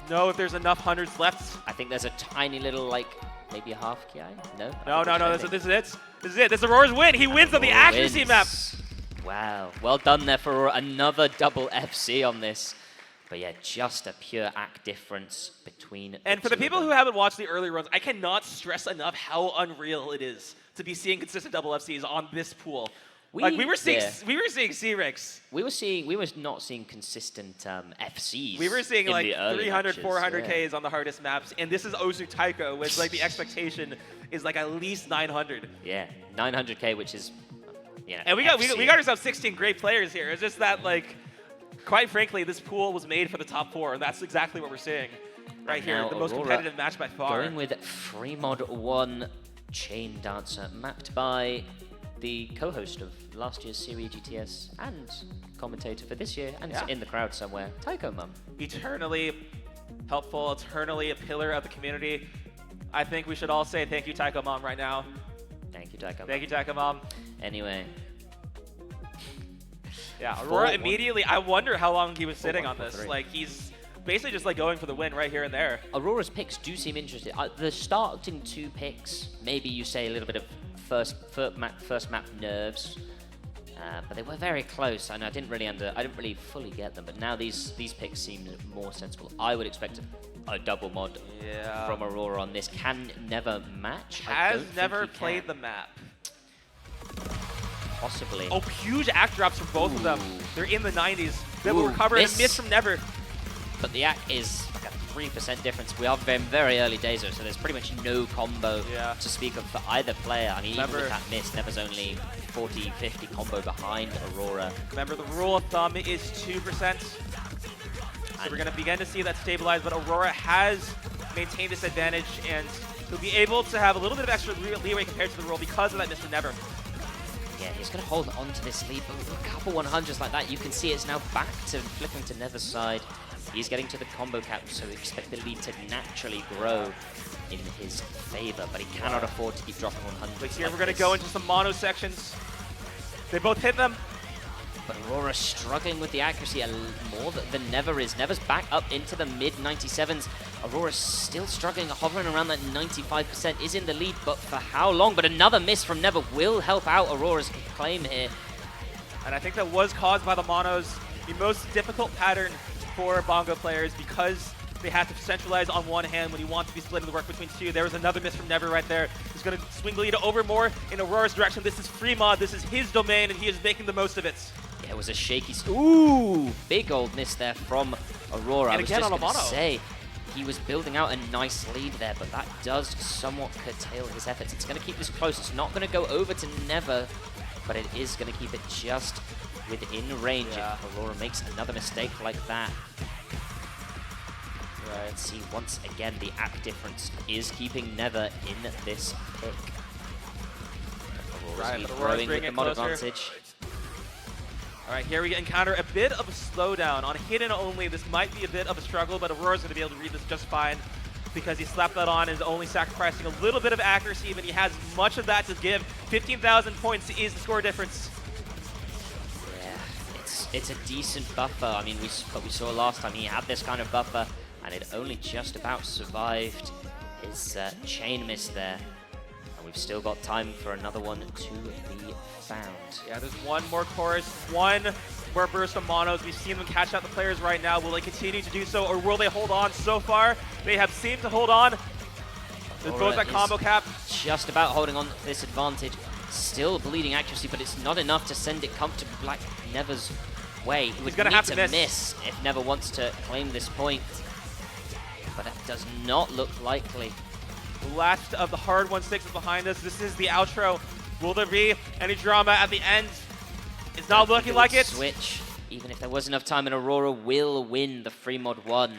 know if there's enough hundreds left. I think there's a tiny little, like, maybe a half ki. No? No. This is it. This is it. This is Aurora's win. He wins on the accuracy map. Wow. Well done there for Aurora. Another double FC on this. But yeah, just a pure act difference between And for the people who haven't watched the early runs, I cannot stress enough how unreal it is to be seeing consistent double FCs on this pool. We were seeing C ranks. We were not seeing consistent FCs. We were seeing like 300, matches, 400Ks on the hardest maps, and this is Osu Taiko, which like the expectation is like at least 900. Yeah, 900K, which is And we got ourselves 16 great players here. It's just that like, quite frankly, this pool was made for the top 4, and that's exactly what we're seeing right here. The most competitive match by far. Going with Fremod 1 Chain Dancer, mapped by the co-host of last year's Series GTS and commentator for this year, and in the crowd somewhere, Taiko Mum. Eternally helpful, eternally a pillar of the community. I think we should all say thank you, Taiko Mom, right now. Thank you, Taiko Mom. Thank you, Taiko Mom. Anyway. Yeah, Aurora immediately, I wonder how long he was sitting on this. Like, he's basically just like going for the win right here and there. Aurora's picks do seem interesting. The starting 2 picks, maybe you say a little bit of first map nerves, but they were very close, and I didn't really fully get them. But now these picks seem more sensible. I would expect a double mod from Aurora on this. Can Never match? Has never played the map. Possibly. Oh, huge act drops from both of them. They're in the 90s. They will recover and miss from Never. But the act is like a 3% difference. We are very early days, so there's pretty much no combo to speak of for either player. I mean, even with that miss, Never's only 40, 50 combo behind Aurora. Remember, the rule of thumb is 2%. So we're going to begin to see that stabilize, but Aurora has maintained this advantage, and he'll be able to have a little bit of extra leeway compared to the rule because of that miss from Never. Yeah, he's going to hold on to this lead, but with a couple 100s like that, you can see it's now back to flipping to Never's side. He's getting to the combo cap, so we expect the lead to naturally grow in his favor, but he cannot afford to keep dropping 100s. But here we're going to go into some mono sections. They both hit them. But Aurora struggling with the accuracy more than Never is. Never's back up into the mid-97s. Aurora's still struggling, hovering around that 95%, is in the lead, but for how long? But another miss from Never will help out Aurora's claim here. And I think that was caused by the monos, the most difficult pattern for Bongo players because they have to centralize on one hand when you want to be splitting the work between 2. There was another miss from Never right there. He's going to swing the lead over more in Aurora's direction. This is Fremod. This is his domain, and he is making the most of it. Yeah, it was a shaky... Ooh! Big old miss there from Aurora. And I was again just on a going to mono. say, he was building out a nice lead there, but that does somewhat curtail his efforts. It's going to keep this close. It's not going to go over to Never, but it is going to keep it just within range if Aurora makes another mistake like that. Let's see, once again, the act difference is keeping Never in this pick. Aurora's growing with the mod advantage. All right, here we encounter a bit of a slowdown. On hidden only, this might be a bit of a struggle, but Aurora's going to be able to read this just fine because he slapped that on and is only sacrificing a little bit of accuracy, but he has much of that to give. 15,000 points is the score difference. Yeah, it's a decent buffer. I mean, what we saw last time, he had this kind of buffer, and it only just about survived his chain miss there. And we've still got time for another one to be found. Yeah, there's one more chorus, one more burst of monos. We've seen them catch out the players right now. Will they continue to do so, or will they hold on? So far, they have seemed to hold on. There goes that combo cap. Just about holding on to this advantage. Still bleeding accuracy, but it's not enough to send it comfortably like Never's way. He would need to miss if Never wants to claim this point. But that does not look likely. The last of the hard 1-6 is behind us. This is the outro. Will there be any drama at the end? It's not looking like it. Switch, even if there was enough time, and Aurora will win the free mod 1.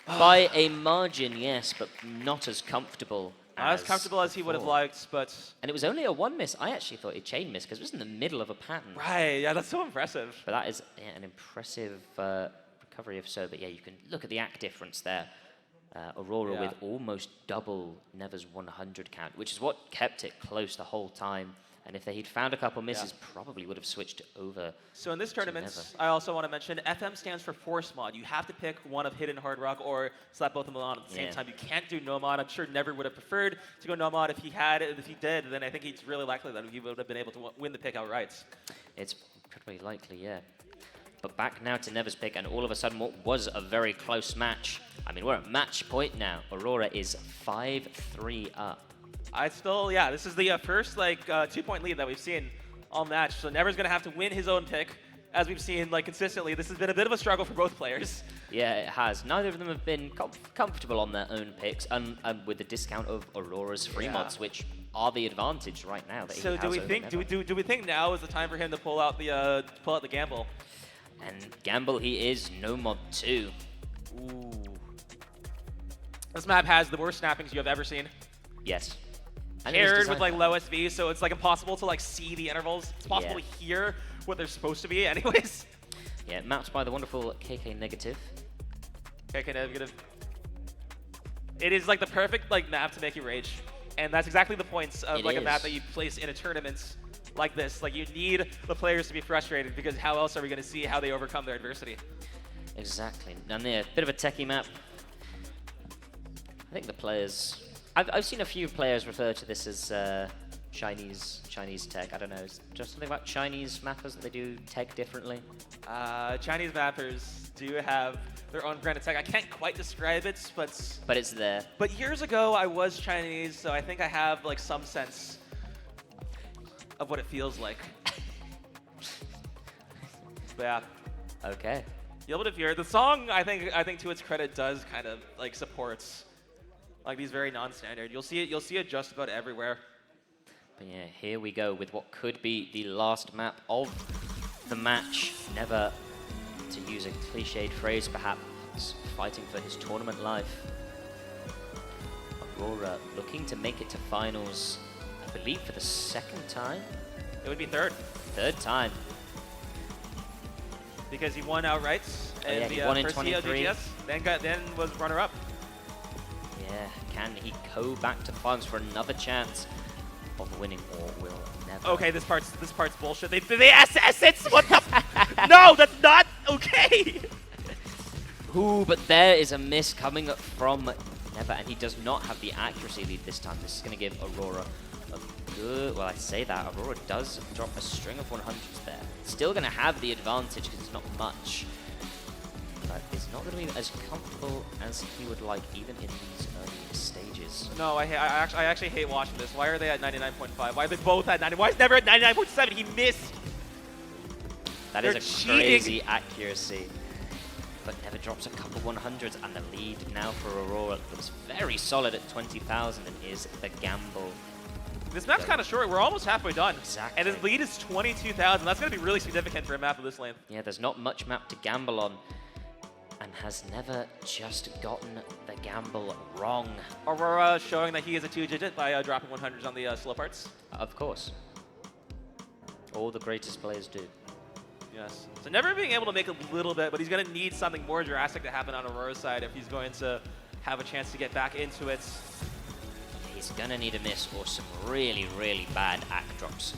By a margin, yes, but not as comfortable. Not as comfortable as he would have liked, but... And it was only a 1 miss. I actually thought it chain missed because it was in the middle of a pattern. Right, yeah, that's so impressive. But that is an impressive recovery if so. But yeah, you can look at the act difference there. Aurora with almost double Never's 100 count, which is what kept it close the whole time. And if he'd found a couple misses, probably would have switched over. So in this tournament, I also want to mention, FM stands for Force Mod. You have to pick one of Hidden Hard Rock or slap both of them on at the same time. You can't do no mod. I'm sure Never would have preferred to go no mod. If he did, then I think it's really likely that he would have been able to win the pick outright. It's incredibly likely, yeah. But back now to Never's pick, and all of a sudden what was a very close match. I mean, we're at match point now. Aurora is 5-3 up. This is the first 2-point lead that we've seen all match. So Never's going to have to win his own pick, as we've seen consistently. This has been a bit of a struggle for both players. Yeah, it has. Neither of them have been comfortable on their own picks, and with the discount of Aurora's free mods, which are the advantage right now. That so do we think now is the time for him to pull out the gamble? And gamble he is, no mod 2. Ooh. This map has the worst snappings you have ever seen. Yes. Paired with low SV, so it's impossible to see the intervals. It's possible to hear what they're supposed to be anyways. Yeah, mapped by the wonderful KK Negative. KK Negative. It is the perfect map to make you rage. And that's exactly the points of a map that you place in a tournament like this. You need the players to be frustrated, because how else are we going to see how they overcome their adversity? Exactly. And yeah, a bit of a techie map. I think the players... I've seen a few players refer to this as Chinese tech. I don't know. Is there something about Chinese mappers that they do tech differently? Chinese mappers do have their own brand of tech. I can't quite describe it, but it's there. But years ago, I was Chinese, so I think I have some sense of what it feels like. But yeah. Okay. You'll be able to hear the song. I think to its credit does kind of supports these very non-standard. You'll see it just about everywhere. But yeah, here we go with what could be the last map of the match. Never, to use a cliched phrase perhaps, fighting for his tournament life. Aurora looking to make it to finals, I believe for the second time? It would be third. Third time. Because he won outright in he won in first 23. COGS, then was runner-up. Yeah, can he go back to finals for another chance of winning, or will Never? Okay, this part's bullshit. They SS it. What the? No, that's not okay. Ooh, but there is a miss coming from Never, and he does not have the accuracy lead this time. This is going to give Aurora a good... Well, I say that. Aurora does drop a string of 100s there. Still going to have the advantage because it's not much. But it's not going to be as comfortable as he would like, even in these early stages. No, I actually hate watching this. Why are they at 99.5? Why are they both at 90? Why is Never at 99.7? He missed. They're cheating. Crazy accuracy. But Never drops a couple 100s, and the lead now for Aurora looks very solid at 20,000 and is the gamble. This map's kind of short. We're almost halfway done. Exactly. And his lead is 22,000. That's going to be really significant for a map of this length. Yeah, there's not much map to gamble on. And has Never just gotten the gamble wrong. Aurora showing that he is a 2-digit by dropping 100s on the slow parts. Of course. All the greatest players do. Yes. So never being able to make a little bit, but he's going to need something more drastic to happen on Aurora's side if he's going to have a chance to get back into it. He's going to need a miss or some really, really bad act drops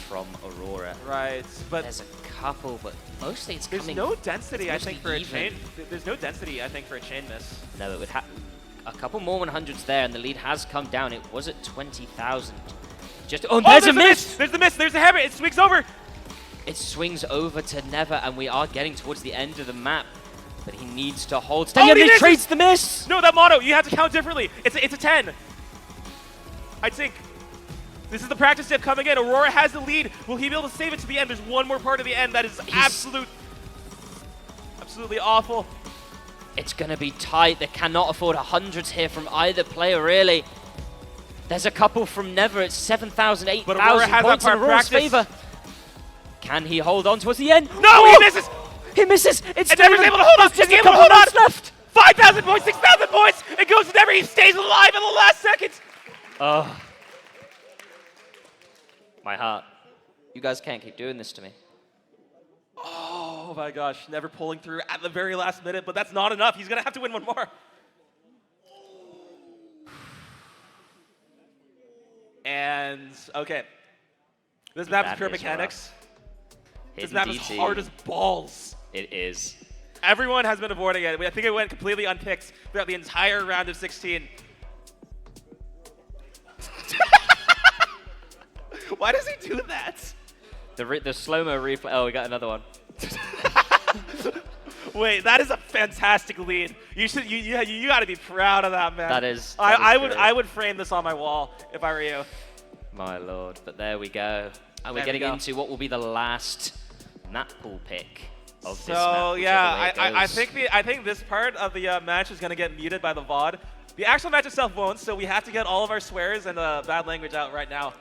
from Aurora. Right, but there's a couple, but mostly it's there's coming. no density, I think, for a even. chain. There's no density, I think, for a chain miss. No, it would have a couple more 100s there, and the lead has come down. It was at 20,000. Just there's a miss. There's the miss. There's the hammer. It swings over. It swings over to Never, and we are getting towards the end of the map. But he needs to hold steady, and he trades the miss! No, that mono, you have to count differently. It's a 10. I think this is the practice tip coming in. Aurora has the lead. Will he be able to save it to the end? There's one more part of the end that is absolutely awful. It's going to be tight. They cannot afford 100s here from either player, really. There's a couple from Never. It's 7,000, 8,000 points in Aurora's favor. Can he hold on towards the end? No, he misses! He misses! It's Never's able to hold on! just a couple minutes left! 5,000 points, 6,000 points! It goes to Never, he stays alive in the last seconds! Oh. My heart. You guys can't keep doing this to me. Oh my gosh, Never pulling through at the very last minute, but that's not enough. He's gonna have to win one more. And, okay. This map is pure mechanics. This map is hard as balls. It is. Everyone has been avoiding it. I think it went completely unpicked throughout the entire round of 16. Why does he do that? The slow-mo replay. Oh, we got another one. Wait, that is a fantastic lead. You should, you got to be proud of that, man. That is. I would frame this on my wall if I were you. My lord, but there we go. And we're getting into what will be the last map pool pick of this map. So yeah, I think this part of the match is gonna get muted by the VOD. The actual match itself won't, so we have to get all of our swears and bad language out right now.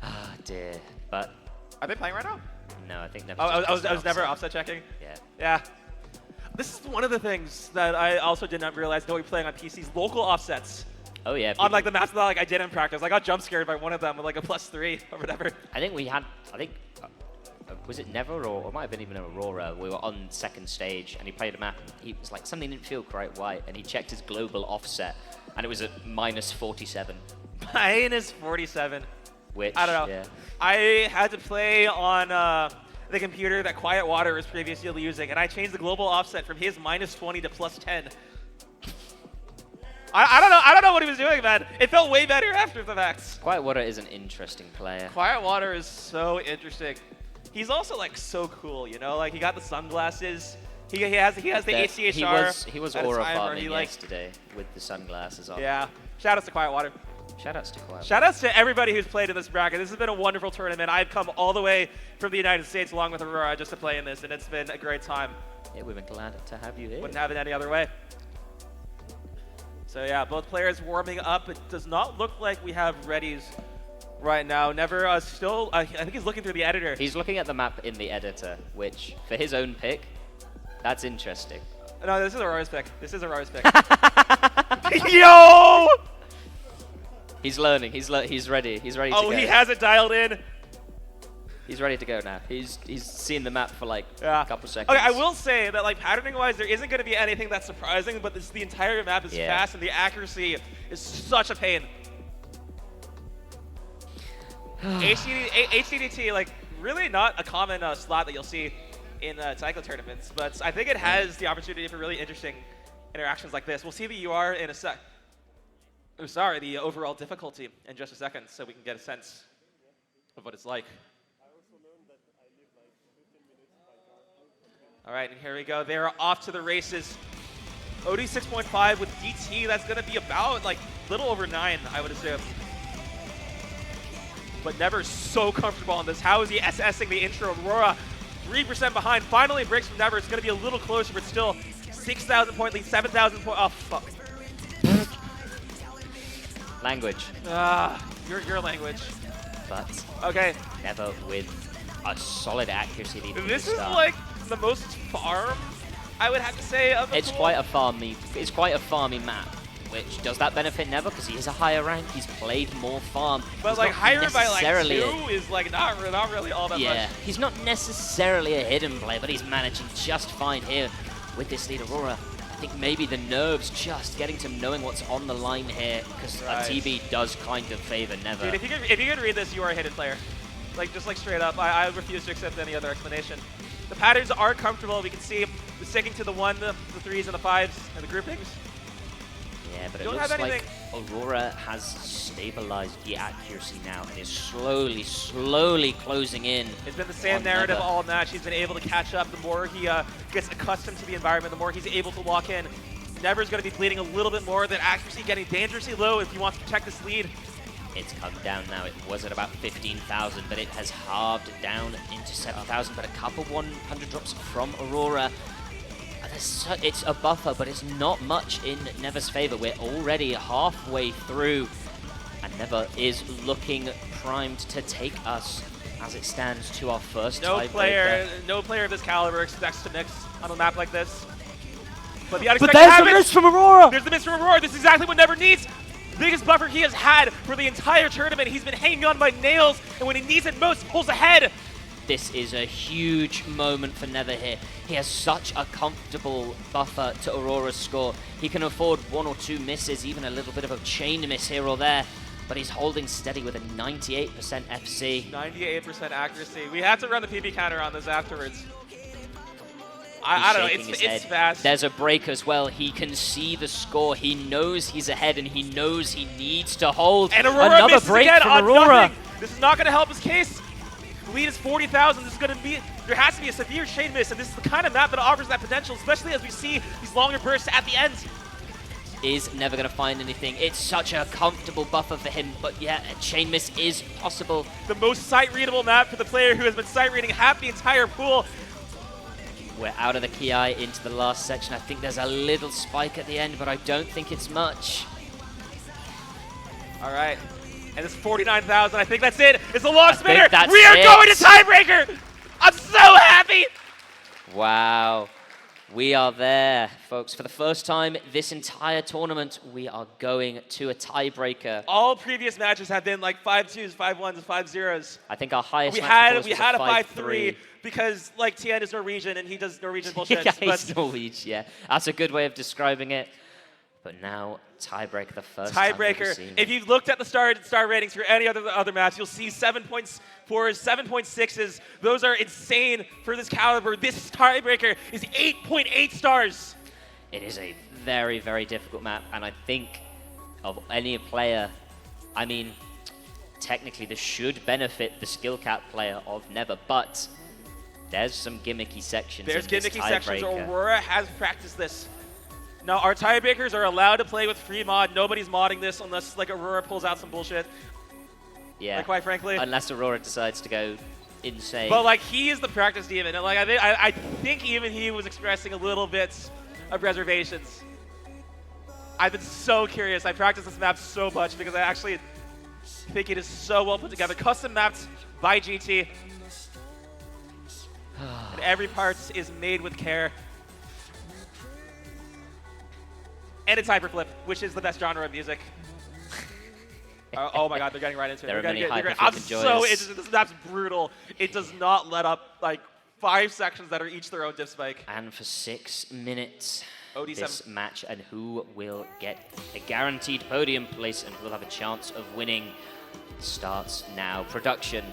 Oh dear, but are they playing right now? No, I think never. I was never offset checking. Yeah. Yeah. This is one of the things that I also did not realize going playing on PC's local offsets. Oh yeah. On like the maps that like I did in practice, I got jump scared by one of them with like a +3 or whatever. I think we had. Was it Never or it might have been even Aurora? We were on second stage and he played a map. And he was like something didn't feel quite right, and he checked his global offset, and it was at -47. -47. Which I don't know. Yeah. I had to play on the computer that Quiet Water was previously using, and I changed the global offset from his -20 to +10. I don't know what he was doing, man. It felt way better after the fact. Quiet Water is an interesting player. Quiet Water is so interesting. He's also like so cool, you know. Like he got the sunglasses. He has the HCHR. He was aura farming yesterday with the sunglasses on. Yeah. Shoutouts to Quiet Water. Shoutouts to Quiet. Shoutouts to everybody who's played in this bracket. This has been a wonderful tournament. I've come all the way from the United States along with Aurora just to play in this, and it's been a great time. Yeah, we've been glad to have you here. Wouldn't have it any other way. So yeah, both players warming up. It does not look like we have readies right now. Never still, I think he's looking through the editor. He's looking at the map in the editor, which, for his own pick, that's interesting. No, this is Aurora's pick. This is Aurora's pick. Yo! He's learning. He's ready. He's ready to go. Oh, he has it dialed in. He's ready to go now. He's seen the map for like a couple seconds. Okay, I will say that like patterning-wise, there isn't going to be anything that's surprising, but the entire map is fast and the accuracy is such a pain. HCDT, like really not a common slot that you'll see in Taiko tournaments, but I think it has the opportunity for really interesting interactions like this. We'll see the UR in a sec. Oh, sorry, the overall difficulty in just a second, so we can get a sense of what it's like. All right, and here we go. They are off to the races. OD 6.5 with DT. That's going to be about like little over 9, I would assume. But Never so comfortable on this. How is he SSing the intro? Aurora 3% behind. Finally breaks from Never. It's going to be a little closer, but still 6,000 point lead, 7,000 point. Oh, fuck. Language. Your language. But okay. Never with a solid accuracy lead. This is like the most farm, I would have to say, of the It's pool. quite a farmy. It's quite a farmy map. which does that benefit Never? Because he is a higher rank, he's played more farm. But he's like higher by like 2 is like not really all that much. Yeah, he's not necessarily a hidden play, but he's managing just fine here with this lead. Aurora, I think maybe the nerves just getting to knowing what's on the line here, because TB does kind of favor Never. Dude, if you could read this, you are a hidden player. Like, just like straight up, I refuse to accept any other explanation. The patterns are comfortable. We can see the sticking to the 1, the 3s, and the 5s, and the groupings. Yeah, but it Don't looks have like Aurora has stabilized the accuracy now and is slowly closing in. It's been the same narrative all match. He's been able to catch up. The more he gets accustomed to the environment, the more he's able to lock in. Never's going to be bleeding a little bit more. That accuracy getting dangerously low if he wants to protect this lead. It's come down now. It was at about 15,000, but it has halved down into 7,000. But a couple 100 drops from Aurora. It's a buffer, but it's not much in Never's favor. We're already halfway through, and Never is looking primed to take us as it stands to our first tiebreaker. No player of this caliber expects to mix on a map like this. But there's the miss from Aurora! There's the miss from Aurora. This is exactly what Never needs. Biggest buffer he has had for the entire tournament. He's been hanging on by nails, and when he needs it most, pulls ahead. This is a huge moment for Never here. He has such a comfortable buffer to Aurora's score. He can afford 1 or 2 misses, even a little bit of a chain miss here or there, but he's holding steady with a 98% FC. 98% accuracy. We have to run the PB counter on this afterwards. I don't know, it's fast. There's a break as well. He can see the score. He knows he's ahead, and he knows he needs to hold. And Aurora another break again from on Aurora. Nothing. This is not going to help his case. The lead is 40,000. This is going to be, there has to be a severe chain miss, and this is the kind of map that offers that potential, especially as we see these longer bursts at the end. Is Never going to find anything. It's such a comfortable buffer for him, but yeah, a chain miss is possible. The most sight-readable map for the player who has been sight-reading half the entire pool. We're out of the Ki into the last section. I think there's a little spike at the end, but I don't think it's much. All right. And it's 49,000. I think that's it. It's a long spinner. We are it. going to tiebreaker. I'm so happy. Wow. We are there, folks. For the first time this entire tournament, we are going to a tiebreaker. All previous matches have been like 5-2s, 5-1s, and 5-0s. I think our highest we match had a 5-3 because like Tien is Norwegian and he does Norwegian bullshit. Yeah, he's Norwegian, yeah. That's a good way of describing it. But now, tiebreaker, the first tiebreaker. If you've looked at the star ratings for any other match, you'll see 7.4s, 7.6s. Those are insane for this caliber. This tiebreaker is 8.8 stars. It is a very, very difficult map, and I think of any player, I mean, technically this should benefit the skill cap player of Never, but there's some gimmicky sections. There's gimmicky sections. Aurora has practiced this. Now, our tiebreakers are allowed to play with free mod. Nobody's modding this unless, like, Aurora pulls out some bullshit. Yeah. Like, quite frankly. Unless Aurora decides to go insane. But, like, he is the practice demon. And, like, I think even he was expressing a little bit of reservations. I've been so curious. I practiced this map so much because I actually think it is so well put together. Custom mapped by GT. And every part is made with care. And it's hyperflip, which is the best genre of music. Oh my god, they're getting right into it. There are many hyperflip I'm enjoyers. so interested. This map's brutal. It does not let up like 5 sections that are each their own diff spike. And for 6 minutes, OD7. This match, and who will get a guaranteed podium place and who will have a chance of winning starts now. Production.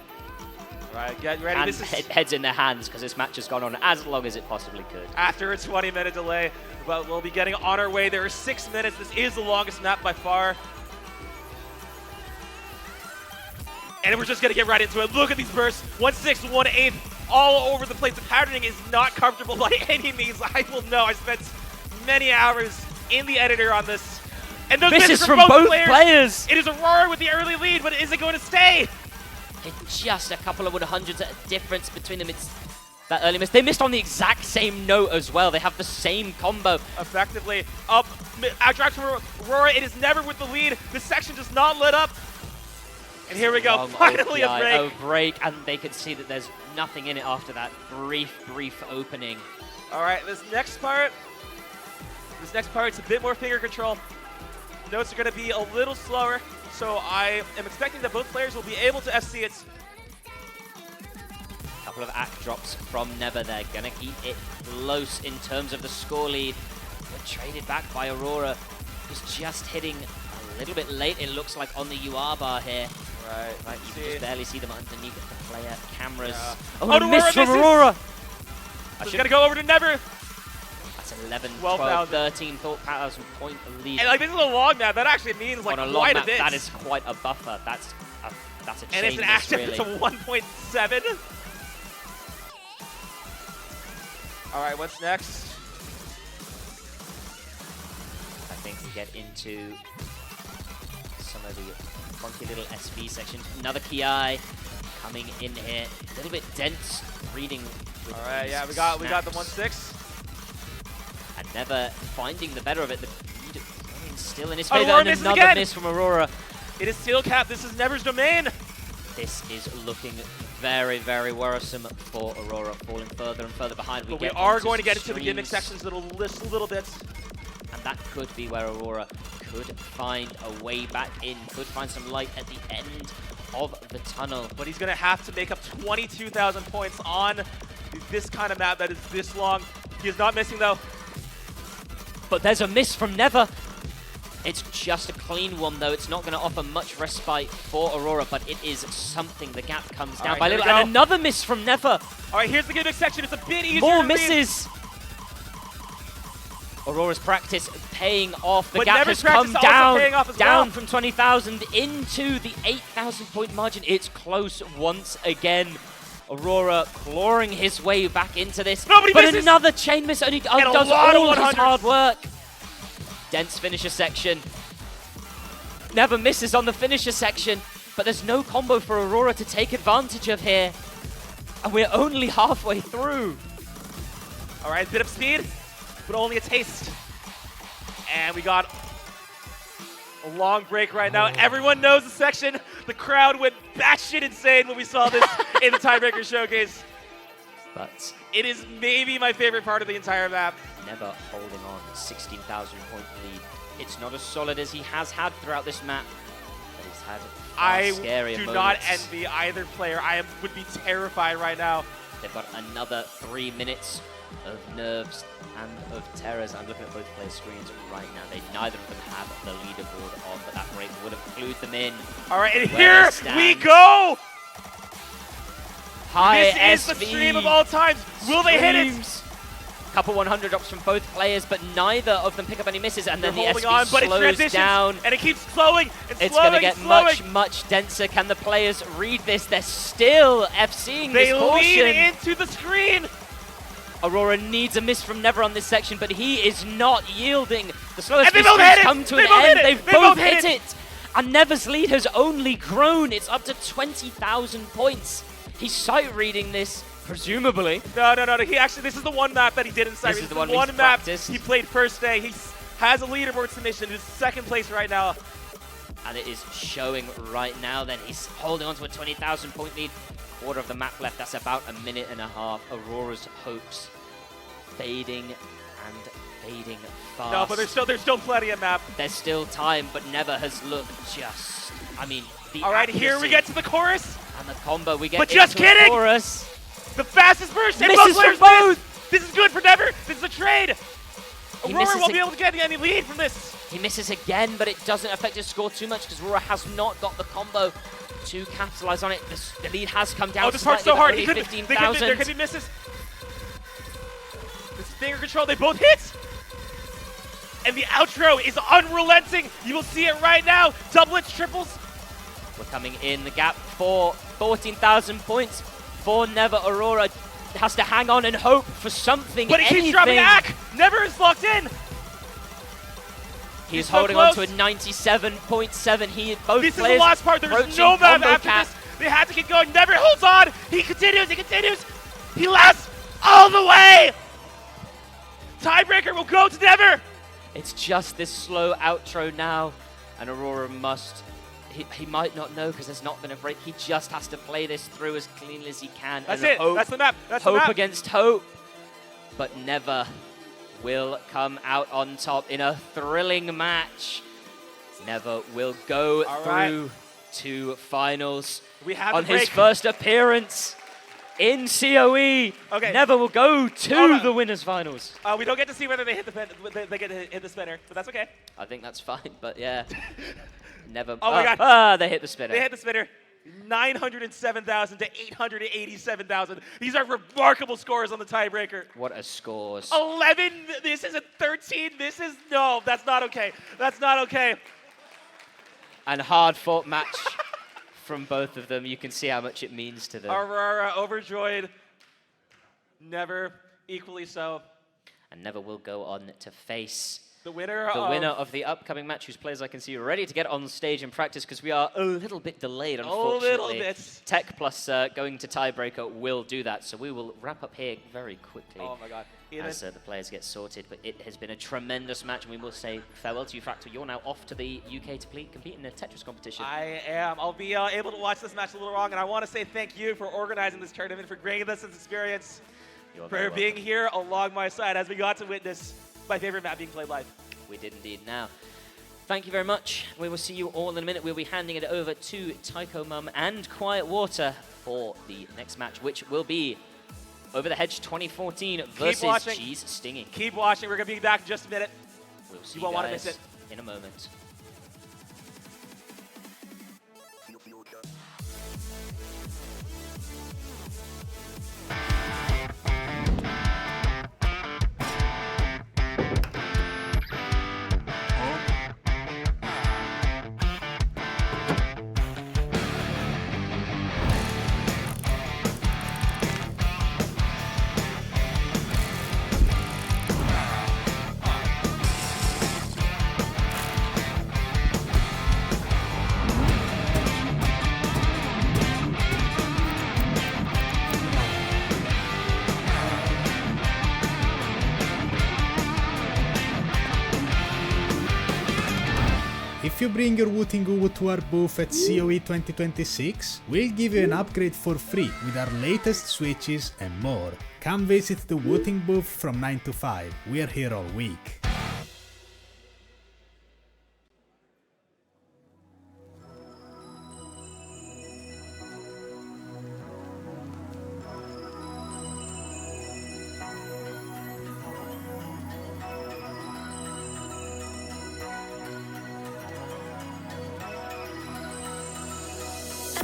All right, get ready. And heads in their hands because this match has gone on as long as it possibly could. After a 20-minute delay, but we'll be getting on our way. There are 6 minutes. This is the longest map by far. And we're just going to get right into it. Look at these bursts. 1/6, 1/8, all over the place. The patterning is not comfortable by any means. I will know. I spent many hours in the editor on this. And those misses from both players. It is Aurora with the early lead, but is it going to stay? It's just a couple of 100s difference between them. It's that early miss. They missed on the exact same note as well. They have the same combo. Effectively. Outdraft from Aurora. It is Never with the lead. This section does not let up. And here we go. Finally a break. A break, and they can see that there's nothing in it after that brief opening. All right, this next part's a bit more finger control. Notes are going to be a little slower, so I am expecting that both players will be able to FC it. Couple of act drops from Never. They're gonna keep it close in terms of the score lead. But traded back by Aurora, who's just hitting a little bit late, it looks like, on the UR bar here. Right, Like, you can just barely see them underneath the player cameras. Yeah. Oh, Oh, a miss from misses! Aurora! So it's going to go over to Never. That's 11, 12,000. 12, 13,000 point lead. And like, this is a long map. That actually means like on a long quite map, a bit. that is quite a buffer. That's a chain and it's an miss, active, really. it's a 1.7. All right, what's next? I think we get into some of the funky little SV sections. Another Ki coming in here. A little bit dense reading. All right, yeah, we got the 1-6. And Never finding the better of it. The lead still in his Aurora favor. And misses another again. miss from Aurora. It is steel cap. This is Never's domain. This is looking very, very worrisome for Aurora, falling further and further behind. But we are going to get into the gimmick sections little bits. And that could be where Aurora could find a way back in, could find some light at the end of the tunnel. But he's going to have to make up 22,000 points on this kind of map that is this long. He is not missing, though. But there's a miss from Never. It's just a clean one, though. It's not going to offer much respite for Aurora, but it is something. The gap comes down by a little. And another miss from Never. All right, here's the gimmick section. It's a bit easier More to misses. Aurora's practice paying off. The But gap Never's has come practice also paying off as down well. from 20,000 into the 8,000 point margin. It's close once again. Aurora clawing his way back into this. Nobody but misses. another chain miss, and he does a lot all of his 100s. hard work. Dense finisher section. Never misses on the finisher section, but there's no combo for Aurora to take advantage of here. And we're only halfway through. All right, bit of speed, but only a taste. And we got a long break right now. Everyone knows the section. The crowd went batshit insane when we saw this in the tiebreaker showcase. But it is maybe my favorite part of the entire map. Never holding on, 16,000 point lead. It's not as solid as he has had throughout this map, but he's had scarier moments. I do not envy either player. I would be terrified right now. They've got another 3 minutes of nerves and of terrors. I'm looking at both players' screens right now. Neither of them have the leaderboard on, but that break would have clued them in. All right, and here we go! High This is SV the stream of all times. Will they hit it? Couple 100 drops from both players, but neither of them pick up any misses, and then the SV on, but slows down. And it keeps slowing and it's slowing. It's going to get much, much denser. Can the players read this? They're still FCing this portion. They lean into the screen. Aurora needs a miss from Never on this section, but he is not yielding. The slowest and has come to an end. They've both hit it. And Never's lead has only grown. It's up to 20,000 points. He's sight reading this. Presumably. No. He actually, this is the one map that he did in sight. This is the one map practiced. he played first day. He has a leaderboard submission. He's second place right now. And it is showing right now. Then he's holding on to a 20,000 point lead. Quarter of the map left. That's about a minute and a half. Aurora's hopes fading and fading fast. No, but there's still plenty of map. There's still time, but Never has looked just. I mean, the all right, here we get to the chorus. And the combo we get. But just kidding. The chorus. The fastest burst, and misses both players both. This is good for Never. This is a trade. He Aurora won't be able to get any lead from this. He misses again, but it doesn't affect his score too much because Aurora has not got the combo to capitalize on it. The lead has come down. Oh, this part's so hard. There could be misses. This finger control, they both hit. And the outro is unrelenting. You will see it right now. Doublets, triples. We're coming in the gap for 14,000 points for Never. Aurora has to hang on and hope for something. But he keeps dropping back. Never is locked in. He's holding on to a 97.7. Both this players. This is the last part. There's no map after this. They have to keep going. Never holds on. He continues. He lasts all the way. Tiebreaker will go to Never. It's just this slow outro now, and Aurora must. He might not know because there's not been a break. He just has to play this through as cleanly as he can. That's it. That's the map. That's the map. Hope against hope. But Never will come out on top in a thrilling match. Never will go All through right. to finals. We have on the break. his first appearance in COE. Okay. Never will go to the winners finals. We don't get to see whether they hit the they get to hit the spinner, but that's okay. I think that's fine, but yeah. Never. Oh my God. They hit the spinner. They hit the spinner. 907,000 to 887,000. These are remarkable scores on the tiebreaker. What a scores. 11. This is a 13. This is no. That's not okay. That's not okay. And hard-fought match from both of them. You can see how much it means to them. Aurora overjoyed. Never equally so. And Never will go on to face the winner of the upcoming match, whose players I can see are ready to get on stage and practice because we are a little bit delayed, unfortunately. A little bit. Tech plus going to tiebreaker will do that, so we will wrap up here very quickly. Oh my God. As the players get sorted, but it has been a tremendous match, and we will say farewell to you, Fractal. You're now off to the UK to compete in the Tetris competition. I am. I'll be able to watch this match a little wrong, and I want to say thank you for organizing this tournament, for bringing us this experience, for being here along my side as we got to witness my favorite map being played live. We did indeed. Now, thank you very much. We will see you all in a minute. We'll be handing it over to Taiko Mum and Quiet Water for the next match, which will be Over the Hedge 2014 versus Cheese Stinging. Keep watching. We're going to be back in just a minute. We'll see you won't want to miss it in a moment. If you bring your Wooting Uwu to our booth at COE 2026, we'll give you an upgrade for free with our latest switches and more. Come visit the Wooting booth from 9 to 5. We're here all week.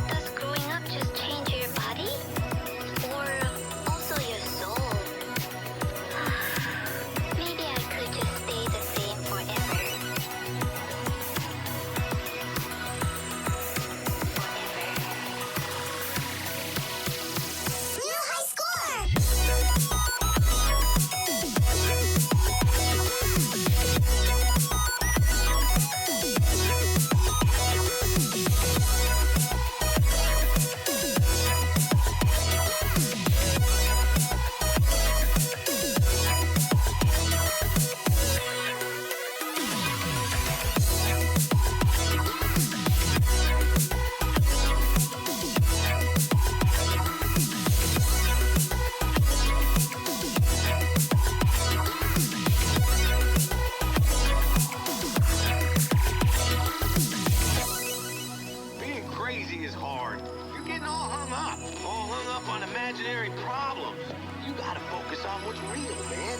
Does growing up just change your body? Or also your soul? Maybe I could just stay the same forever. New high Being crazy is hard. You're getting all hung up on imaginary problems. You gotta focus on what's real, man.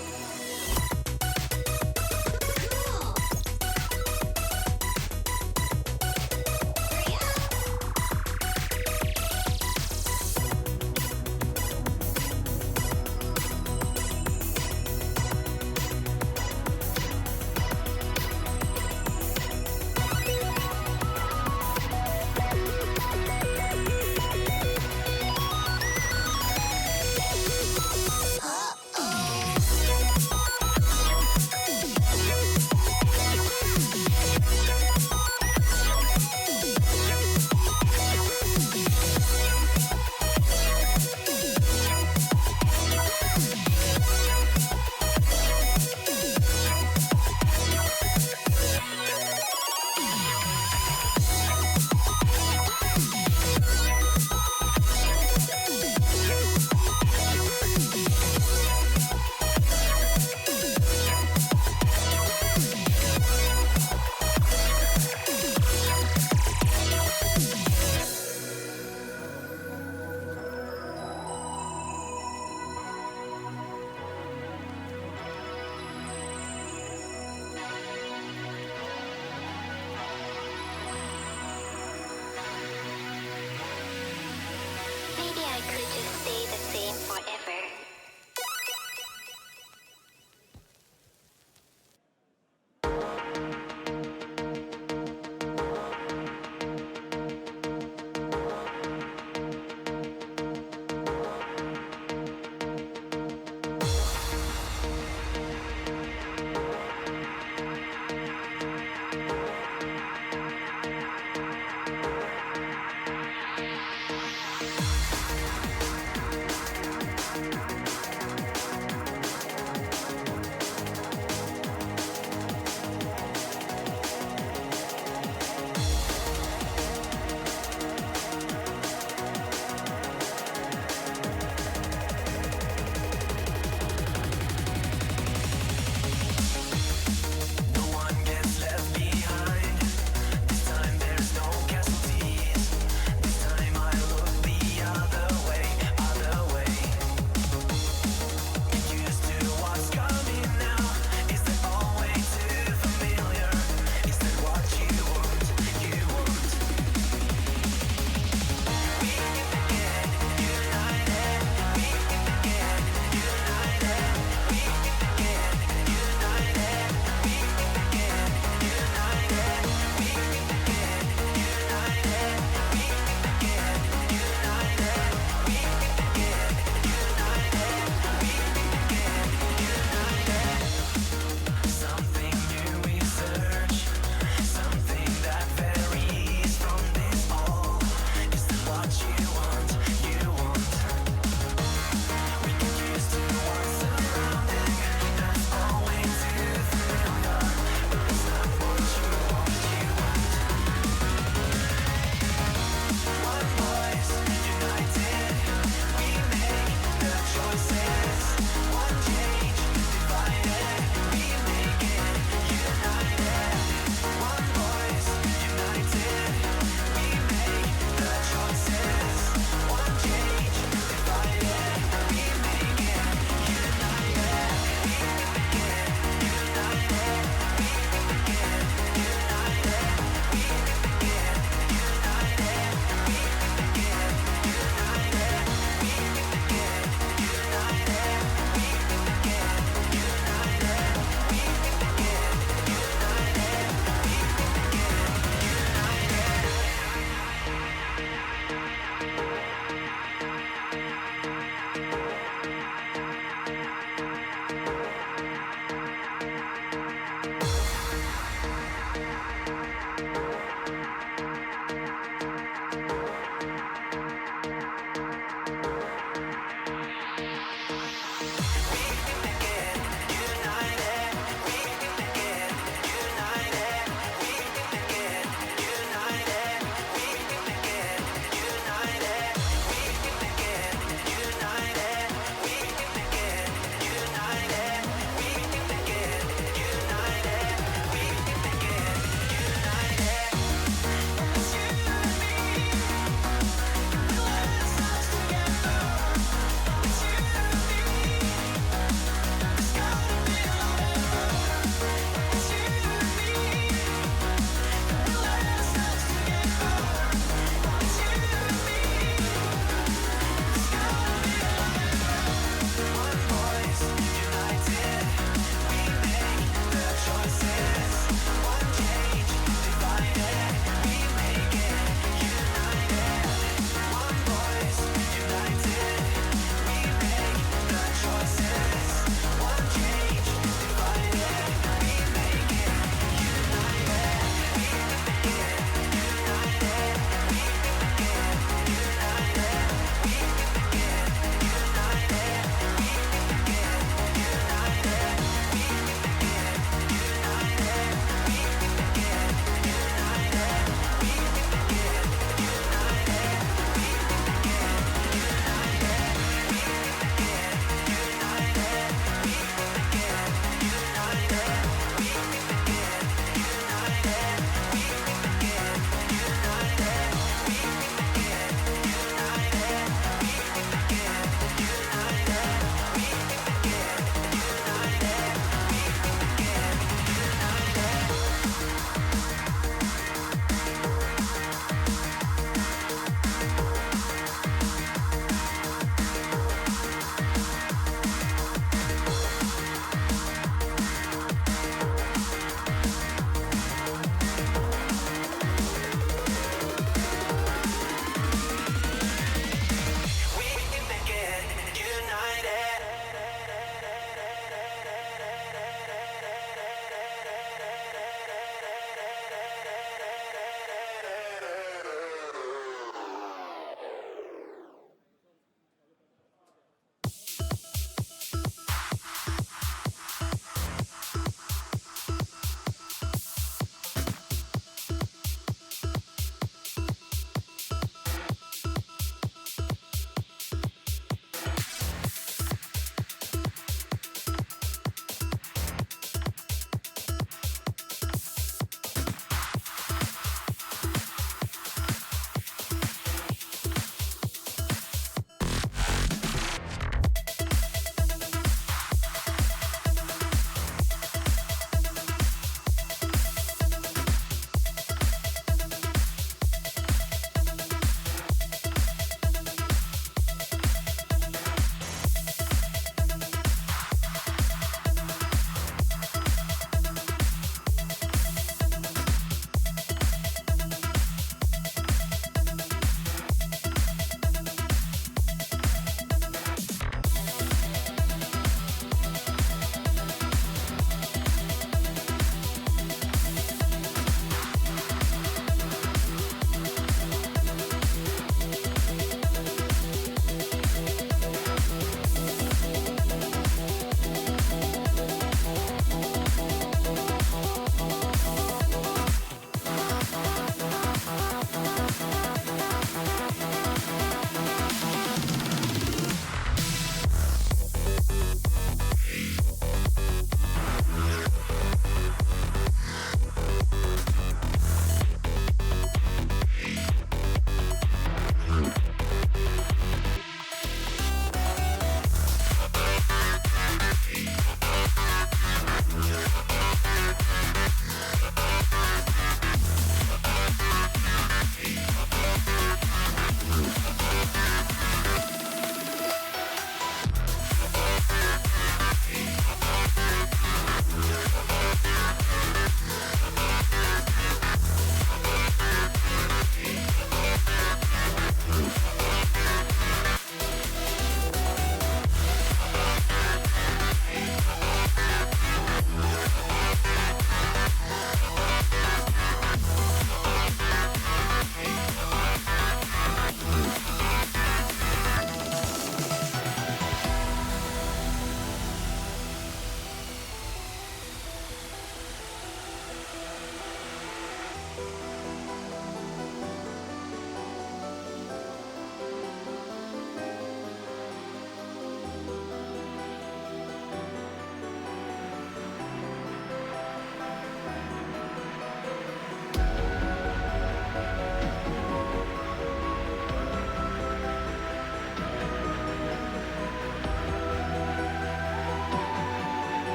I could just stay the same forever.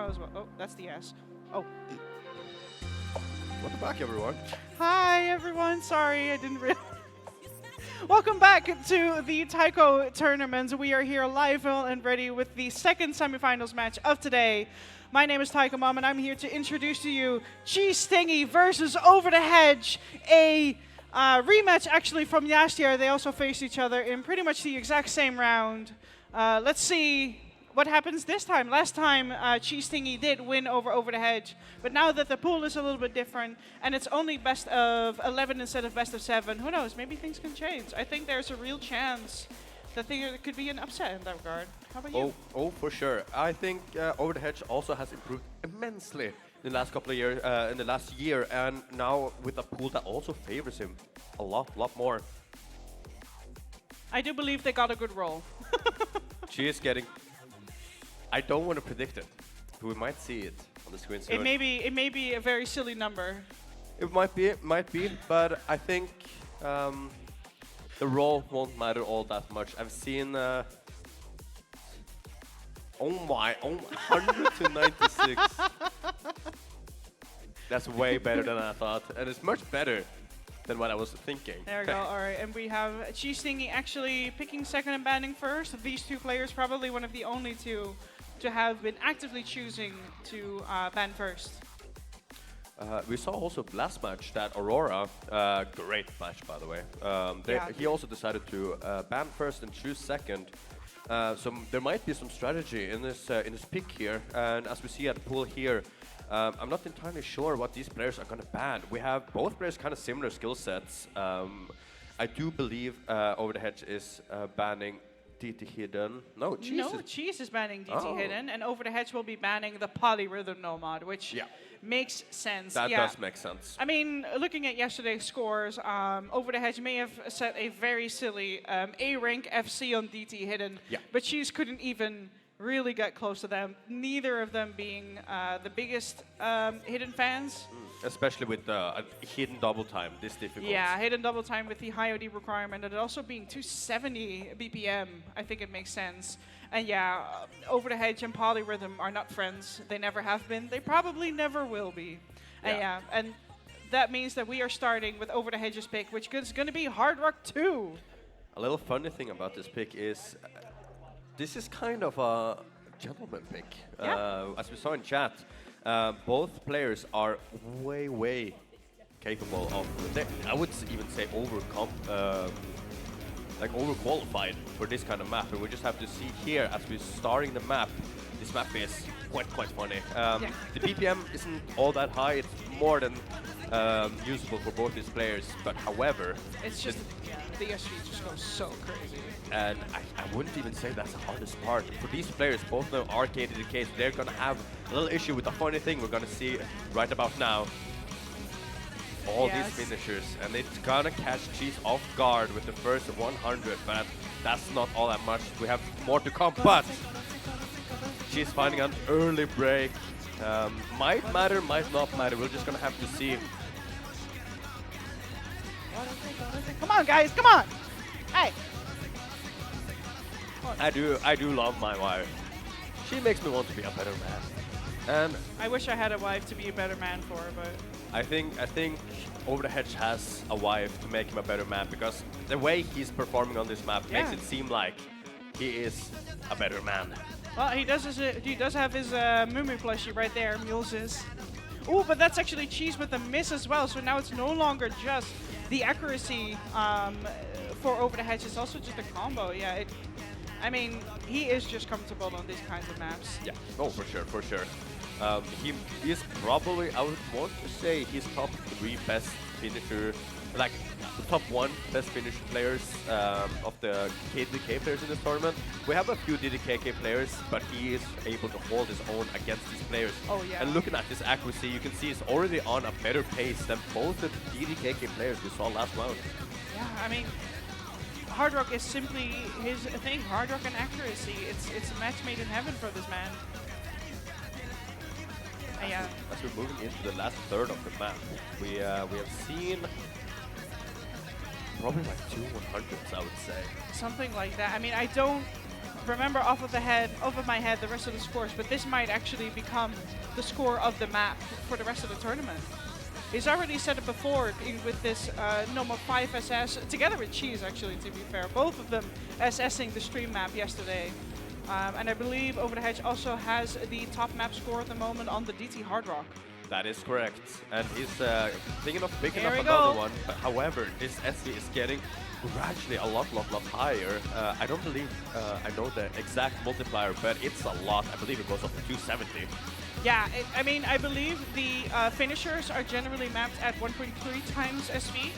as well. Oh, that's the S. Oh. Welcome back, everyone. Hi, everyone. Sorry, I didn't realize. Welcome back to the Taiko tournament. We are here live and ready with the second semifinals match of today. My name is Taiko Mom, and I'm here to introduce to you Cheese Stingy versus Over the Hedge, a rematch actually from last year. They also faced each other in pretty much the exact same round. Let's see what happens this time. Last time, Cheese Stingy did win over the Hedge, but now that the pool is a little bit different and it's only best of 11 instead of best of 7, who knows? Maybe things can change. I think there's a real chance that there could be an upset in that regard. How about you? Oh, for sure. I think Over the Hedge also has improved immensely in the last couple of years, in the last year, and now with a pool that also favors him a lot more. I do believe they got a good roll. She is getting. I don't want to predict it, but we might see it on the screen soon. It may be a very silly number. It might be, but I think the roll won't matter all that much. I've seen. Oh my, 100 to 96. That's way better than I thought, and it's much better than what I was thinking. There we go. All right, and we have Cheese Stingy actually picking second and banning first. These two players probably one of the only two to have been actively choosing to ban first. We saw also last match that Aurora, great match by the way. He also decided to ban first and choose second. So there might be some strategy in this pick here, and as we see at the pool here, I'm not entirely sure what these players are going to ban. We have both players kind of similar skill sets. I do believe Over the Hedge is banning DT Hidden. No, Cheese is banning DT Hidden, and Over the Hedge will be banning the Polyrhythm Nomad, which makes sense. That does make sense. I mean, looking at yesterday's scores, Over the Hedge may have set a very silly A-rank FC on DT Hidden, but Cheese couldn't even really get close to them, neither of them being the biggest Hidden fans. Especially with Hidden double time, this difficult. Yeah, Hidden double time with the high OD requirement, and it also being 270 BPM, I think it makes sense. And yeah, Over the Hedge and Polyrhythm are not friends. They never have been. They probably never will be. And that means that we are starting with Over the Hedge's pick, which is going to be Hard Rock 2. A little funny thing about this pick is this is kind of a gentleman pick. As we saw in chat, both players are way capable of, I would even say overqualified for this kind of map. And we just have to see here as we're starting the map. This map is quite funny. The BPM isn't all that high. It's more than useful for both these players. But however, it's just the SV just goes so crazy. And I wouldn't even say that's the hardest part. For these players, both know arcade the case. They're gonna have a little issue with the funny thing we're gonna see right about now. All these finishers, and it's gonna catch Cheese off guard with the first 100, but that's not all that much. We have more to come, but Cheese finding an early break. Might matter, might not matter. We're just gonna have to see. Come on, guys, come on! Hey! I do love my wife. She makes me want to be a better man. And I wish I had a wife to be a better man for, but I think Over the Hedge has a wife to make him a better man, because the way he's performing on this map makes it seem like he is a better man. Well, he does have his Mumu plushie right there, Mules'. Ooh, but that's actually Cheese with a miss as well, so now it's no longer just the accuracy for Over the Hedge, it's also just a combo. Yeah, I mean, he is just comfortable on these kinds of maps. Yeah, oh, for sure. He is probably, I would want to say, he's top 3 best finisher, like the top 1 best finisher players of the KDK players in this tournament. We have a few DDKK players, but he is able to hold his own against these players. Oh yeah. And looking at this accuracy, you can see he's already on a better pace than both the DDKK players we saw last round. Yeah, I mean, Hard Rock is simply his thing. Hard Rock and accuracy. It's a match made in heaven for this man. As we're moving into the last third of the map, we have seen probably like 2 100s, I would say. Something like that. I mean, I don't remember off of my head, the rest of the scores, but this might actually become the score of the map for the rest of the tournament. He's already said it before with this Noma 5 SS, together with Cheese actually, to be fair. Both of them SSing the stream map yesterday. And I believe Over the Hedge also has the top map score at the moment on the DT Hard Rock. That is correct. And he's thinking of picking Here up we another go. one. But however, this SC is getting gradually a lot higher. I don't believe I know the exact multiplier, but it's a lot. I believe it goes up to 270. Yeah, I mean, I believe the finishers are generally mapped at 1.3 times SV,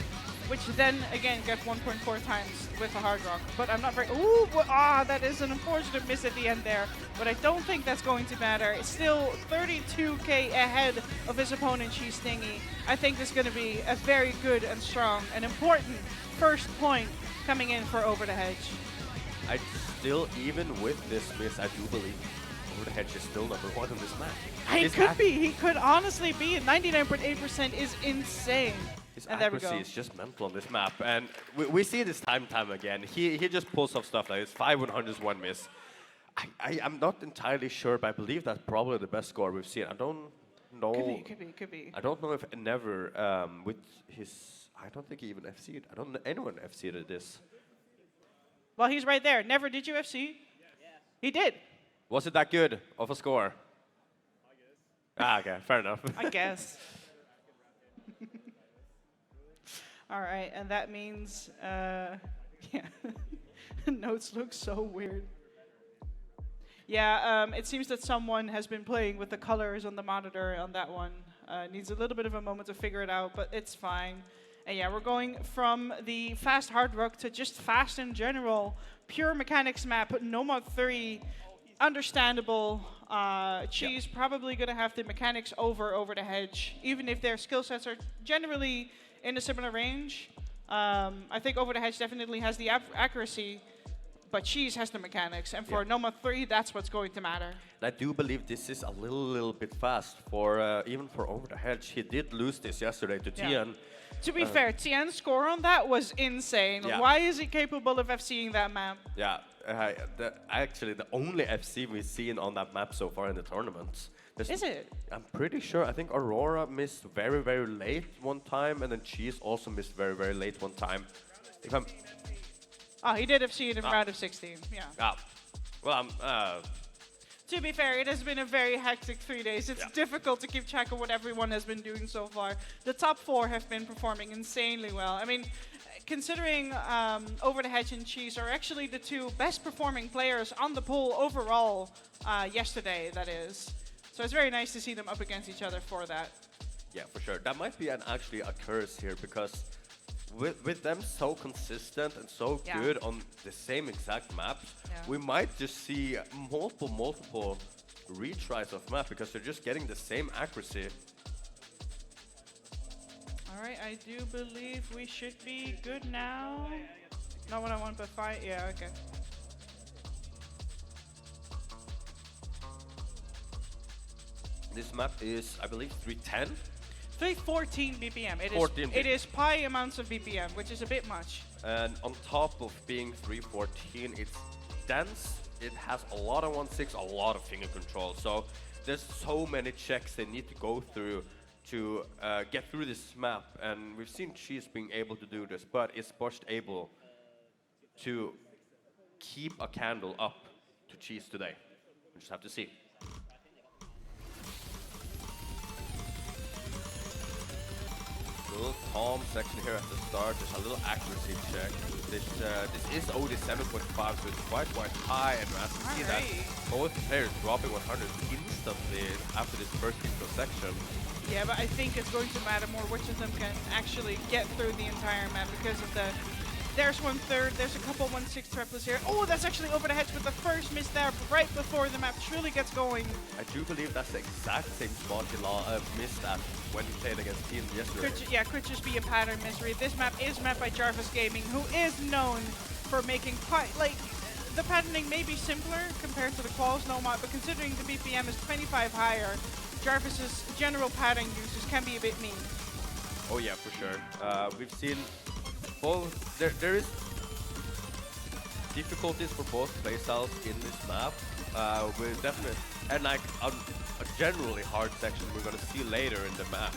which then again get 1.4 times with a Hard Rock. But I'm not very. Ooh, that is an unfortunate miss at the end there. But I don't think that's going to matter. It's still 32k ahead of his opponent, Cheese Stingy. I think this is going to be a very good and strong and important first point coming in for Over the Hedge. I still, even with this miss, I do believe Over the Hedge is still #1 in this match. He could be. He could honestly be. 99.8% is insane. His And there we accuracy go. is just mental on this map, and we see this time and time again. He just pulls off stuff like this. 5 100s, 1 miss. I'm not entirely sure, but I believe that's probably the best score we've seen. I don't know. Could be. I don't know if Never with his. I don't think he even FC'd. I don't know anyone FC'd this. Well, he's right there. Never did you FC? Yeah. He did. Was it that good of a score? Okay, fair enough. I guess. All right, and that means, yeah, notes look so weird. Yeah, it seems that someone has been playing with the colors on the monitor on that one. Needs a little bit of a moment to figure it out, but it's fine. And yeah, we're going from the fast hard rock to just fast in general. Pure mechanics map, Noma 3, understandable. Cheese probably going to have the mechanics over the hedge, even if their skill sets are generally in a similar range. I think Over the Hedge definitely has the accuracy, but Cheese has the mechanics. And for Noma 3, that's what's going to matter. I do believe this is a little bit fast for even for Over the Hedge. He did lose this yesterday to Tian. To be fair, Tian's score on that was insane. Yeah. Why is he capable of FCing that map? Yeah, actually the only FC we've seen on that map so far in the tournament. Is it? I'm pretty sure. I think Aurora missed very late one time, and then Cheese also missed very late one time. If I'm He did FC it in round of 16, yeah. Well, To be fair, it has been a very hectic 3 days. It's difficult to keep track of what everyone has been doing so far. The top 4 have been performing insanely well. I mean, considering Over the Hedge and Cheese are actually the 2 best performing players on the pool overall yesterday, that is. So it's very nice to see them up against each other for that. yeah, for sure. That might be actually a curse here, because with them so consistent and so good on the same exact maps, we might just see multiple retries of map, because they're just getting the same accuracy. All right, I do believe we should be good now. Not what I want, but 5. Yeah, okay. This map is, I believe, 310. 314 BPM. 14 It is pi amounts of BPM, which is a bit much. And on top of being 314, it's dense. It has a lot of 1/6, a lot of finger control. So there's so many checks they need to go through to get through this map. And we've seen Cheese being able to do this, but is Bosch able to keep a candle up to Cheese today? We just have to see. Little calm section here at the start. There's a little accuracy check. This is OD 7.5, so it's quite high, and as you see that both players dropping 100 instantly after this first intro section. Yeah, but I think it's going to matter more which of them can actually get through the entire map, because of the... There's 1/3, there's a couple 1/6 triplets here. Oh, that's actually Over the Hedge with the first miss there right before the map truly gets going. I do believe that's the exact same spot he missed at when he played against Team yesterday. Could just be a pattern misery. This map is mapped by Jarvis Gaming, who is known for making quite, like, the patterning may be simpler compared to the Qualls Noma, but considering the BPM is 25 higher, Jarvis's general pattern uses can be a bit mean. Oh yeah, for sure. We've seen both. There is difficulties for both playstyles in this map. We're definitely, and like a generally hard section we're gonna see later in the map.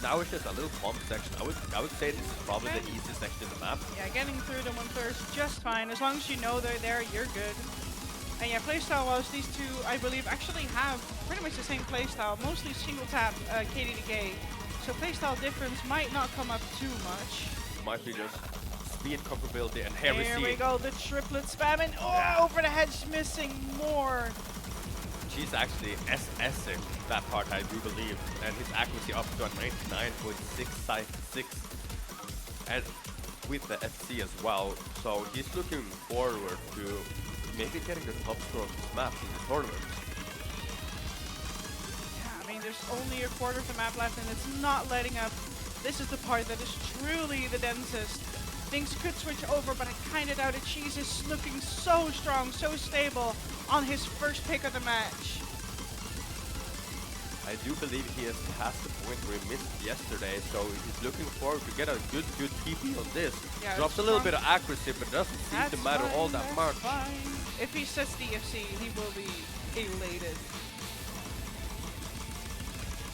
Now it's just a little pump section. I would say this is probably the easiest section in the map. Yeah, getting through them on thirst just fine. As long as you know they're there, you're good. And yeah, playstyle-wise, these two, I believe, actually have pretty much the same playstyle. Mostly single tap KD to K. So playstyle difference might not come up too much. Might be just speed comparability, and here we go, the triplet spamming. Oh, over the hedge, missing more. She's actually SSing that part, I do believe, and his accuracy up to a 99.666, and with the FC as well. So he's looking forward to maybe getting the top score of this map in the tournament. Yeah, I mean, there's only a quarter of the map left, and it's not letting up. This is the part that is truly the densest. Things could switch over, but I kind of doubt it. Cheese is looking so strong, so stable on his first pick of the match. I do believe he has passed the point where he missed yesterday, so he's looking forward to get a good TP on this. Yeah, drops a little bit of accuracy, but doesn't seem to matter all that much. Fine. If he sets the FC, he will be elated.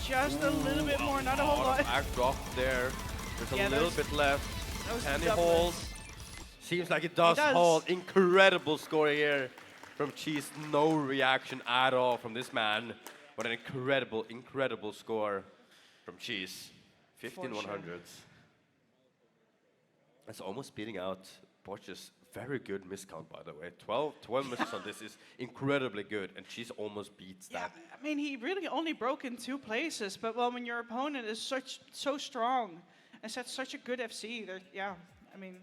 Just a little bit more, not a whole lot. Act drop there. There's a little bit left. Can he hold? Seems like it does hold. Incredible score here from Cheese. No reaction at all from this man. What an incredible score from Cheese. 15/100s. That's almost beating out Botch's very good miscount, by the way. 12 misses on this is incredibly good, and Cheese almost beats that. I mean, he really only broke in 2 places, but well, when your opponent is so strong and sets such a good FC, yeah, I mean,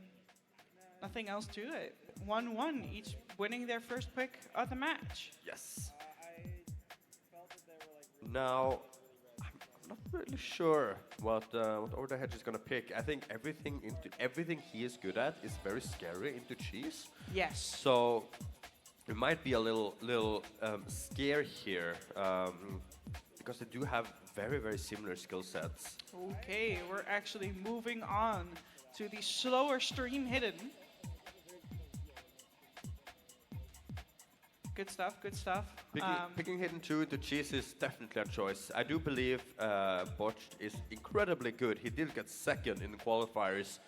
nothing else to it. 1-1, each winning their first pick of the match. Yes. Now, I'm not really sure what Overhead is gonna pick. I think everything he is good at is very scary into Cheese. Yes. So it might be a little scare here because they do have very similar skill sets. Okay, we're actually moving on to the slower stream hidden. Good stuff, good stuff. Picking Hidden 2 to Cheese is definitely a choice. I do believe Botched is incredibly good. He did get second in the qualifiers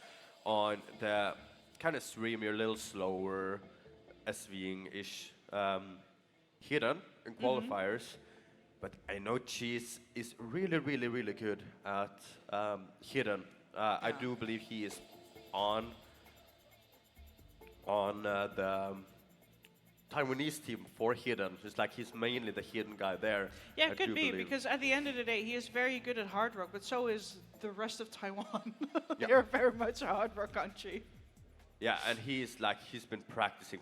on the kind of streamier, a little slower, SVing-ish Hidden in qualifiers. But I know Cheese is really good at Hidden. I do believe he is on the Taiwanese team for Hidden. It's like he's mainly the Hidden guy there. Yeah, it could be, because at the end of the day, he is very good at hard rock, but so is the rest of Taiwan. They're very much a hard rock country. Yeah, and he's been practicing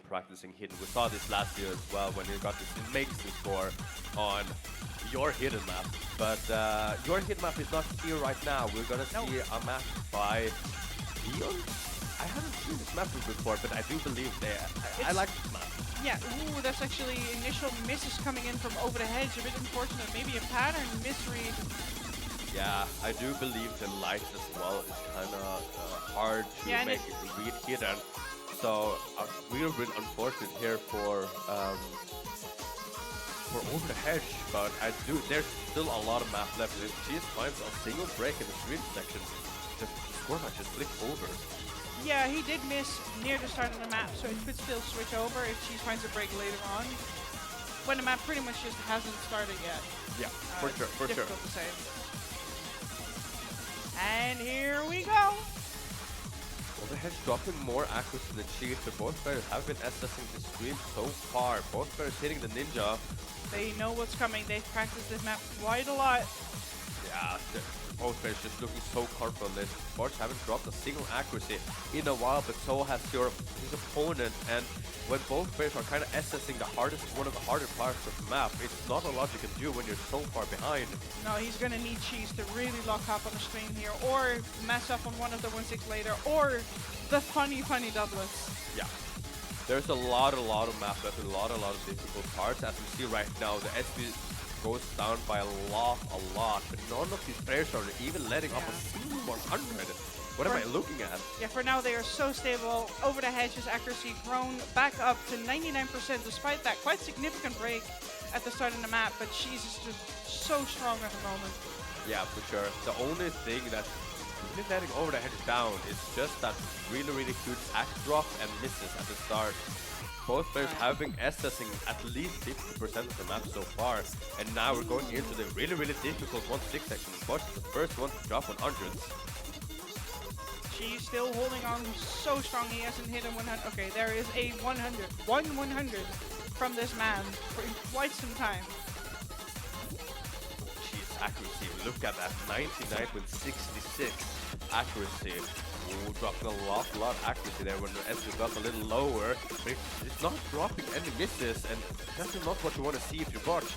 Hidden. We saw this last year as well when he got this amazing score on your Hidden map. But your Hidden map is not here right now. We're gonna see a map by Dion. I haven't seen this map before, but I do believe I like this map. Yeah, ooh, that's actually initial misses coming in from over the hedge. A bit unfortunate, maybe a pattern misread. Yeah, I do believe the light as well is kind of hard to make it read Hidden. So we're really unfortunate here for over the hedge, but there's still a lot of map left. If Cheese finds a single break in the stream section, the score might just flip over. Yeah, he did miss near the start of the map, so it could still switch over if Cheese finds a break later on. When the map pretty much just hasn't started yet. Yeah, for sure. Difficult to say. And here we go. Overhead dropping more accuracy than Cheese, but both players have been assessing the stream so far. Both players hitting the ninja. They know what's coming. They've practiced this map quite a lot. Yeah, both players just looking so confident on this. Botch haven't dropped a single accuracy in a while, but so has his opponent. And when both players are kind of assessing one of the harder parts of the map, it's not a lot you can do when you're so far behind. No, he's going to need Cheese to really lock up on the stream here, or mess up on one of the 1-6 later, or the funny doublets. Yeah. There's a lot of map left, a lot of difficult parts. As we see right now, the SP goes down by a lot, but none of these players are even letting up a single 100. What am I looking at? Yeah, for now they are so stable. Over the hedges accuracy grown back up to 99% despite that quite significant break at the start of the map, but she's just so strong at the moment. Yeah, for sure. The only thing that really letting over the hedge down is just that really, really huge axe drop and misses at the start. Both players have been assessing at least 50% of the map so far, and now we're going into the really, really difficult 1-6 section. Bosch is the first one to drop 100s. She's still holding on so strong. He hasn't hit a 100. Okay, there is a 100. 100 from this man for quite some time. Jeez, accuracy. Look at that. 99.66 accuracy. Ooh, dropping a lot of accuracy there when the SU got a little lower. But it's not dropping any misses, and that's not what you want to see if you botch.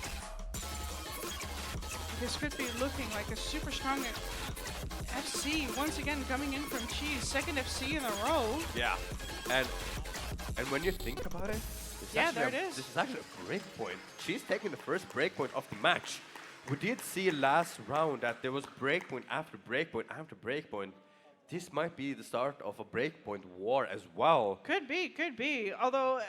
This could be looking like a super strong FC once again coming in from Cheese. Second FC in a row. Yeah, and when you think about it, there it is. This is actually a break point. She's taking the first break point of the match. We did see last round that there was break point after break point after break point. This might be the start of a breakpoint war as well. Could be. Although,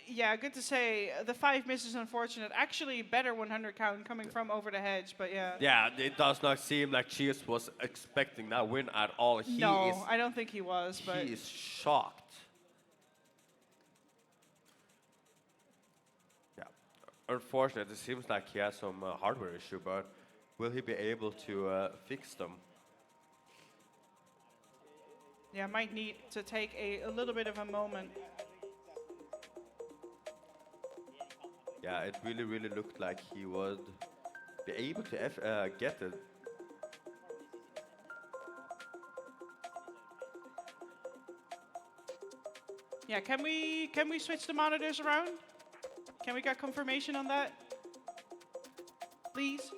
yeah, good to say, the 5 misses unfortunate. Actually, better 100 count coming from over the hedge, but yeah. Yeah, it does not seem like Cheers was expecting that win at all. No, I don't think he was, but... He is shocked. Yeah, unfortunately, it seems like he has some hardware issue, but will he be able to fix them? Yeah, might need to take a little bit of a moment. Yeah, it really, really looked like he would be able to get it. Yeah, can we switch the monitors around? Can we get confirmation on that? Please?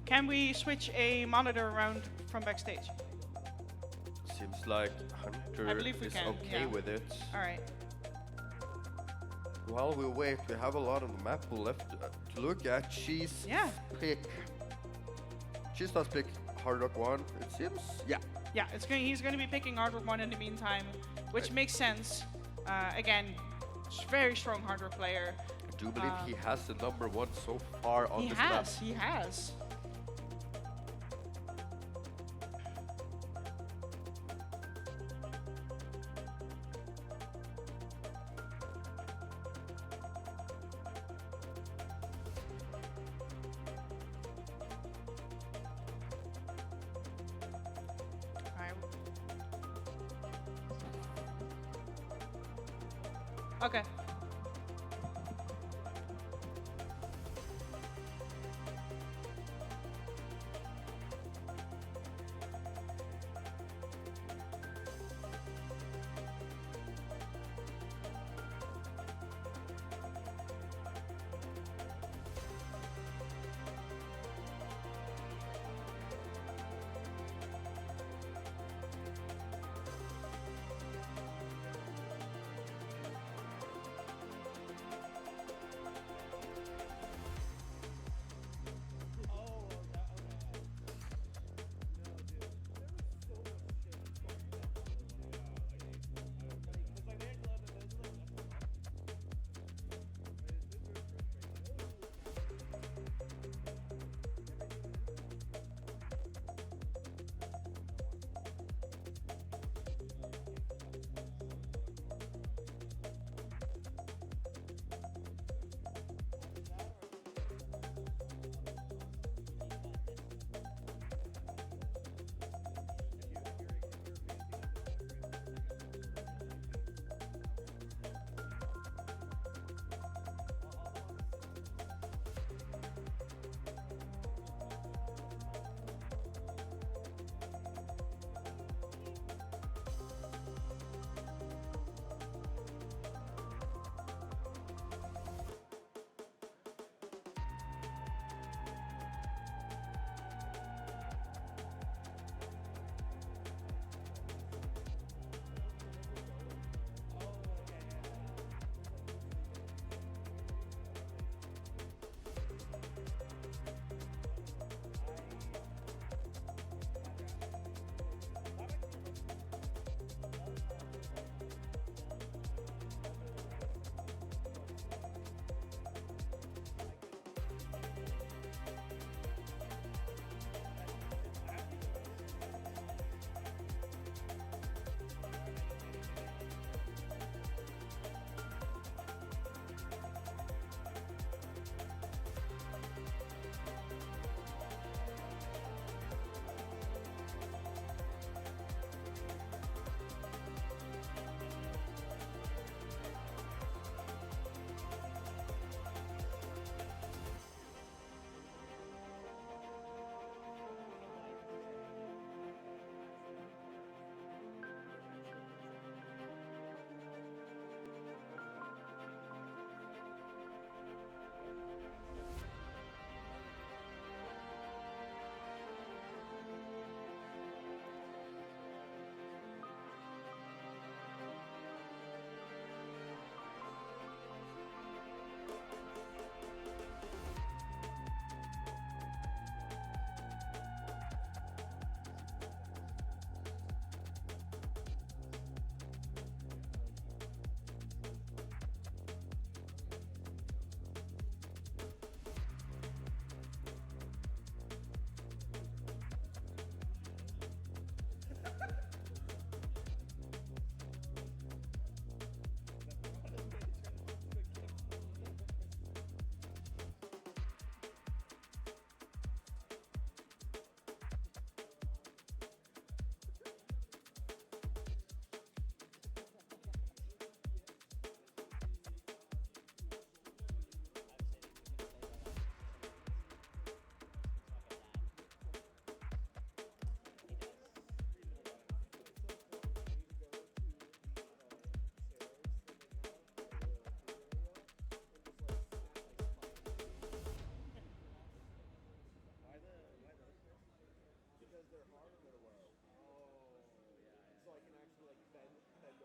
Can we switch a monitor around from backstage? Seems like Hunter is okay with it. All right. While we wait, we have a lot on the map left to look at. She's pick. She's not pick Hard Rock 1, it seems. Yeah. Yeah, he's going to be picking Hard Rock 1 in the meantime, which makes sense. Again, very strong Hard Rock player. I do believe he has the #1 so far on this map. He has. Okay.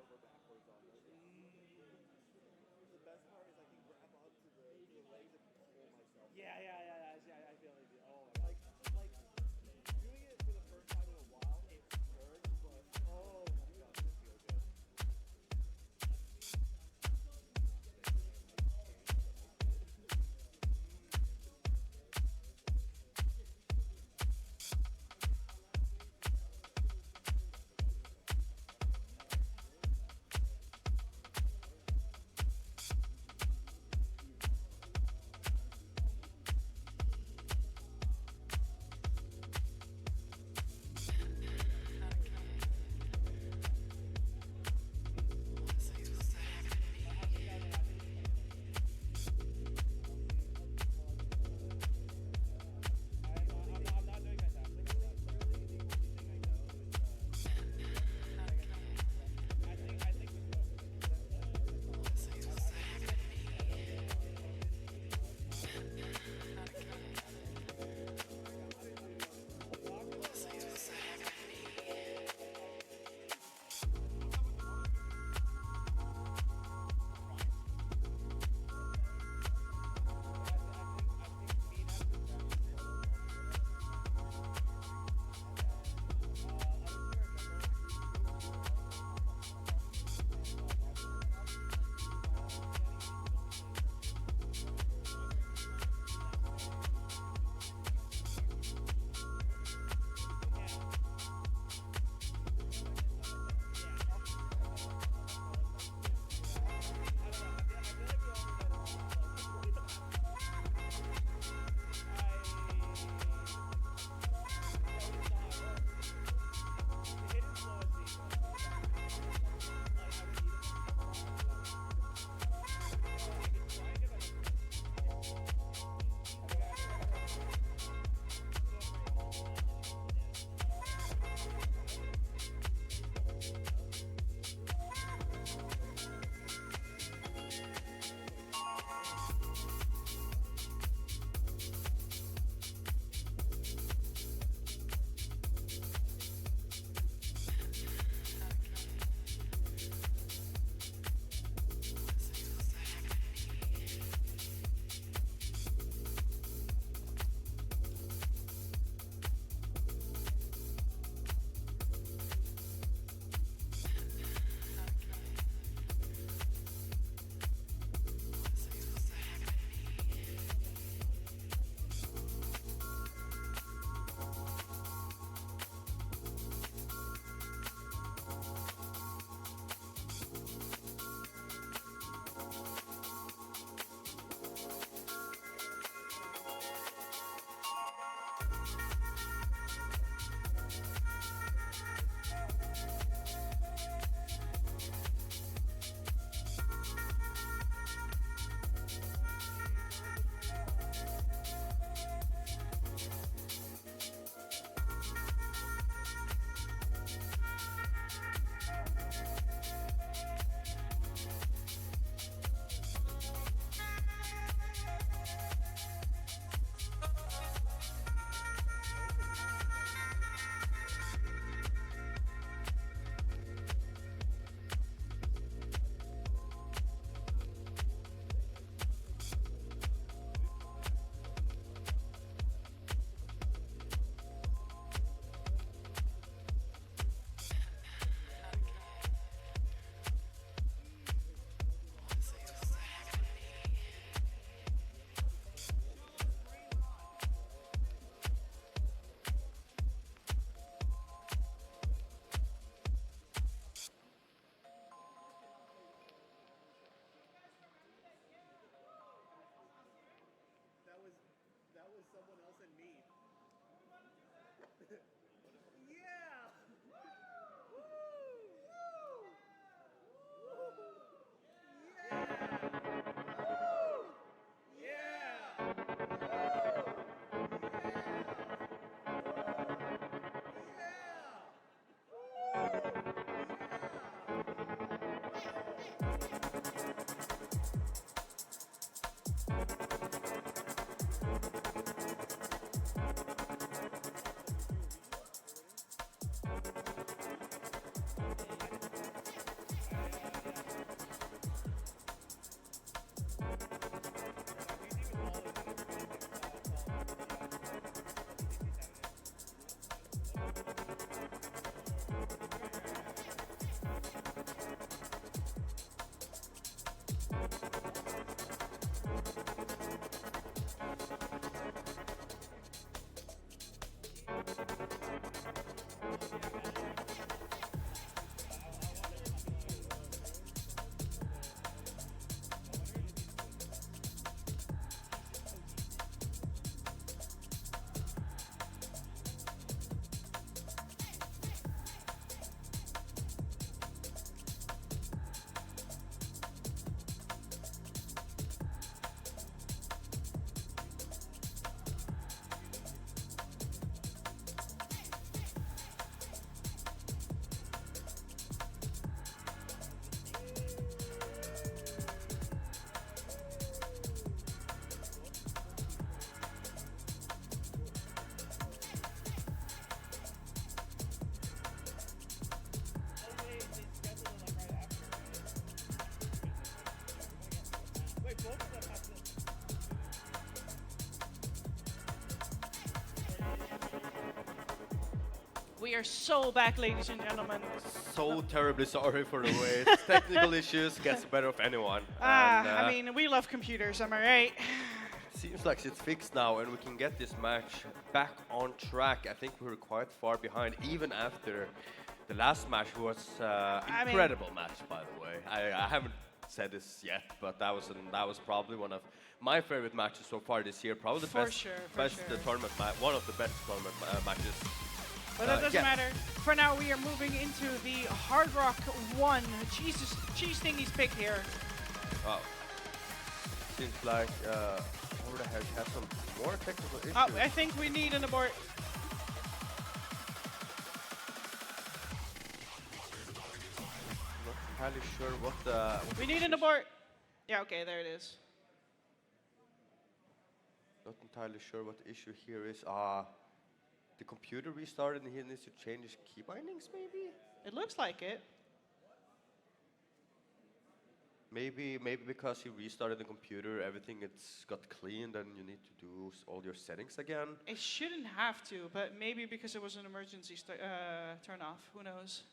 The best part is I can grab onto the legs and pull myself. Yeah, I feel it. Oh my god. Like doing it for the first time in a while, it hurts, but oh my god, it feels good. That was someone else and me. Yeah! Woo! Woo! Woo! Yeah! Woo! Yeah! we are so back, ladies and gentlemen. So terribly sorry for the wait. Technical issues gets the better of anyone. I mean, we love computers, am I right? Seems like it's fixed now and we can get this match back on track. I think we were quite far behind even after the last match was incredible match, by the way. I haven't said this yet, but that was probably one of my favorite matches so far this year. Probably the best tournament match, one of the best tournament matches. But that doesn't matter. For now, we are moving into the Hard Rock 1. Jesus, Cheese Thingy's pick here. Wow. Seems like Over the Hedge has some more technical issues. Oh, I think we need an abort. Not entirely sure what the... We need an abort. Yeah, okay, there it is. Not entirely sure what the issue here is. The computer restarted and he needs to change his key bindings, maybe? It looks like it. Maybe because he restarted the computer, everything got cleaned and you need to do all your settings again. It shouldn't have to, but maybe because it was an emergency turn off. Who knows?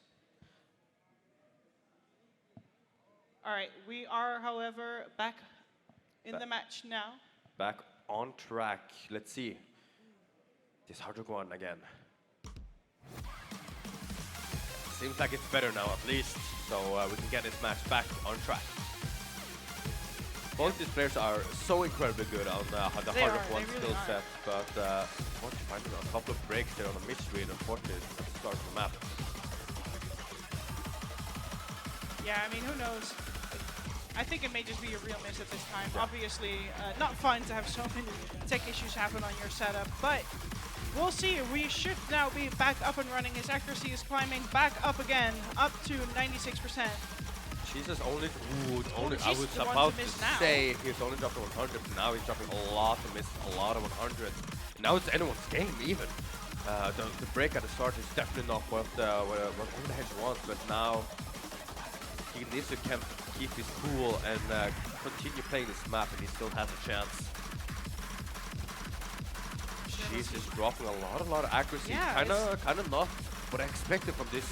All right, we are, however, back in the match now. Back on track. Let's see. This hard rock one again. Seems like it's better now, at least, so we can get this match back on track. Both these players are so incredibly good on the hard rock one skill set, but finding a couple of breaks there on the mid-read, unfortunately, at the start of the map. Yeah, I mean, who knows? I think it may just be a real miss at this time. Yeah. Obviously, not fun to have so many tech issues happen on your setup, but we'll see. We should now be back up and running. His accuracy is climbing back up again, up to 96%. Jesus, I was about to say he's only dropping 100, now he's dropping a lot and missed a lot of 100. Now it's anyone's game, even. The break at the start is definitely not what Over the Hedge wants, but now he needs to keep his cool and continue playing this map, and he still has a chance. She's just dropping a lot of accuracy. Yeah, kind of not what I expected from this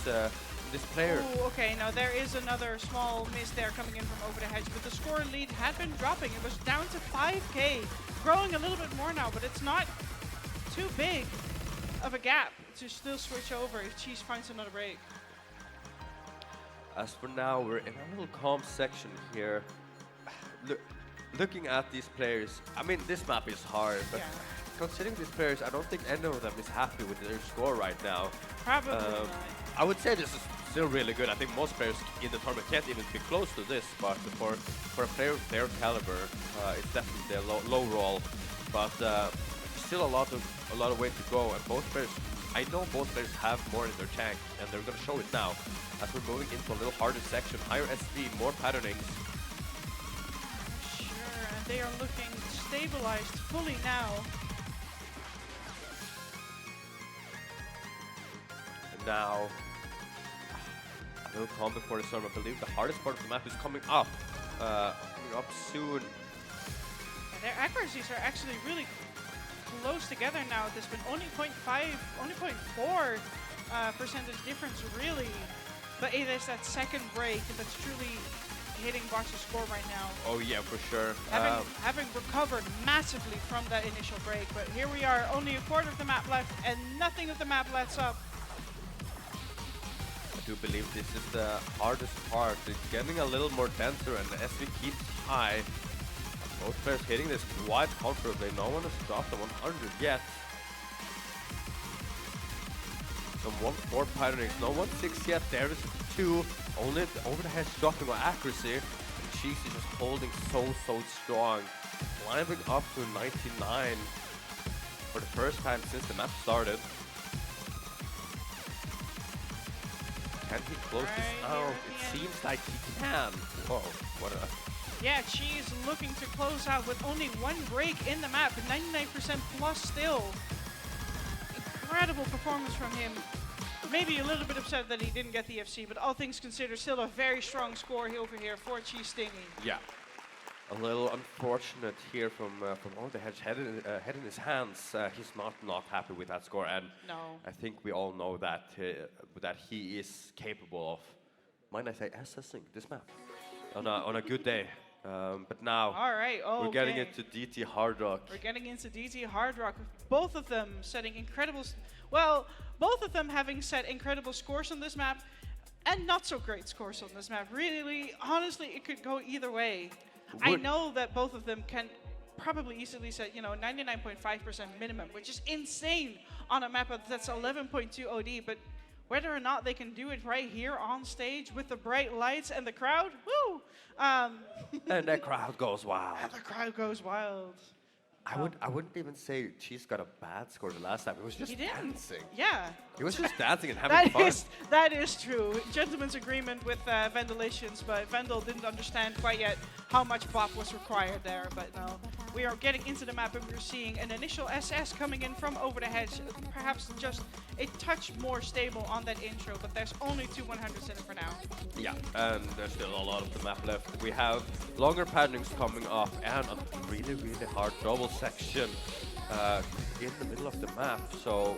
player. Ooh, okay, now there is another small miss there coming in from Over the Hedge, but the score lead had been dropping. It was down to 5K, growing a little bit more now, but it's not too big of a gap to still switch over if Cheese finds another break. As for now, we're in a little calm section here. Looking at these players, I mean, this map is hard, but considering these players, I don't think any of them is happy with their score right now. Probably not. I would say this is still really good. I think most players in the tournament can't even be close to this, but for a player of their caliber, it's definitely a low roll. But still a lot of way to go, and both players, I know both players have more in their tank, and they're going to show it now. As we're moving into a little harder section, higher SP, more patterning. Sure, and they are looking stabilized fully now. And now, a little calm before the storm. I believe the hardest part of the map is coming up soon. And their accuracies are actually really close together now at this point. Only 0.5, only 0.4 percentage difference, really. But it is that second break that's truly hitting Box's score right now. Oh yeah, for sure. Having recovered massively from that initial break, but here we are, only a quarter of the map left, and nothing of the map lets up. I do believe this is the hardest part. It's getting a little more denser, and the SV keeps high. Both players hitting this quite comfortably. No one has dropped the 100 yet. Some 1-4 patterning, no 1-6 yet. There is 2. Only Over the Hedge dropping on accuracy. And Cheese is just holding so strong. Climbing up to 99 for the first time since the map started. Can he close this out? It seems like he can. Whoa, what a... Yeah, Cheese looking to close out with only 1 break in the map, 99% plus still. Incredible performance from him. Maybe a little bit upset that he didn't get the FC, but all things considered, still a very strong score over here for Cheese Thingy. Yeah. A little unfortunate here from all the head in his hands. He's not happy with that score, and No. I think we all know that that he is capable of, might I say, assessing this map on a good day. But now All right. we're getting okay. into DT Hard Rock. We're getting into DT Hard Rock. Both of them setting incredible. Well, both of them having set incredible scores on this map, and not so great scores on this map. Really, honestly, it could go either way. I know that both of them can probably easily set, 99.5% minimum, which is insane on a map that's 11.2 OD. But whether or not they can do it right here on stage with the bright lights and the crowd, woo! And the crowd goes wild. And the crowd goes wild. I wouldn't even say Cheese got a bad score the last time. He was just He didn't. dancing. Yeah. He was just dancing and having fun. That is true. Gentleman's agreement with Vandalations, but Vandal didn't understand quite yet how much bop was required there. But no, we are getting into the map and we're seeing an initial SS coming in from over the hedge. Perhaps just a touch more stable on that intro, but there's only 2 100s in it for now. Yeah, and there's still a lot of the map left. We have longer patterns coming up and a really hard double section in the middle of the map. So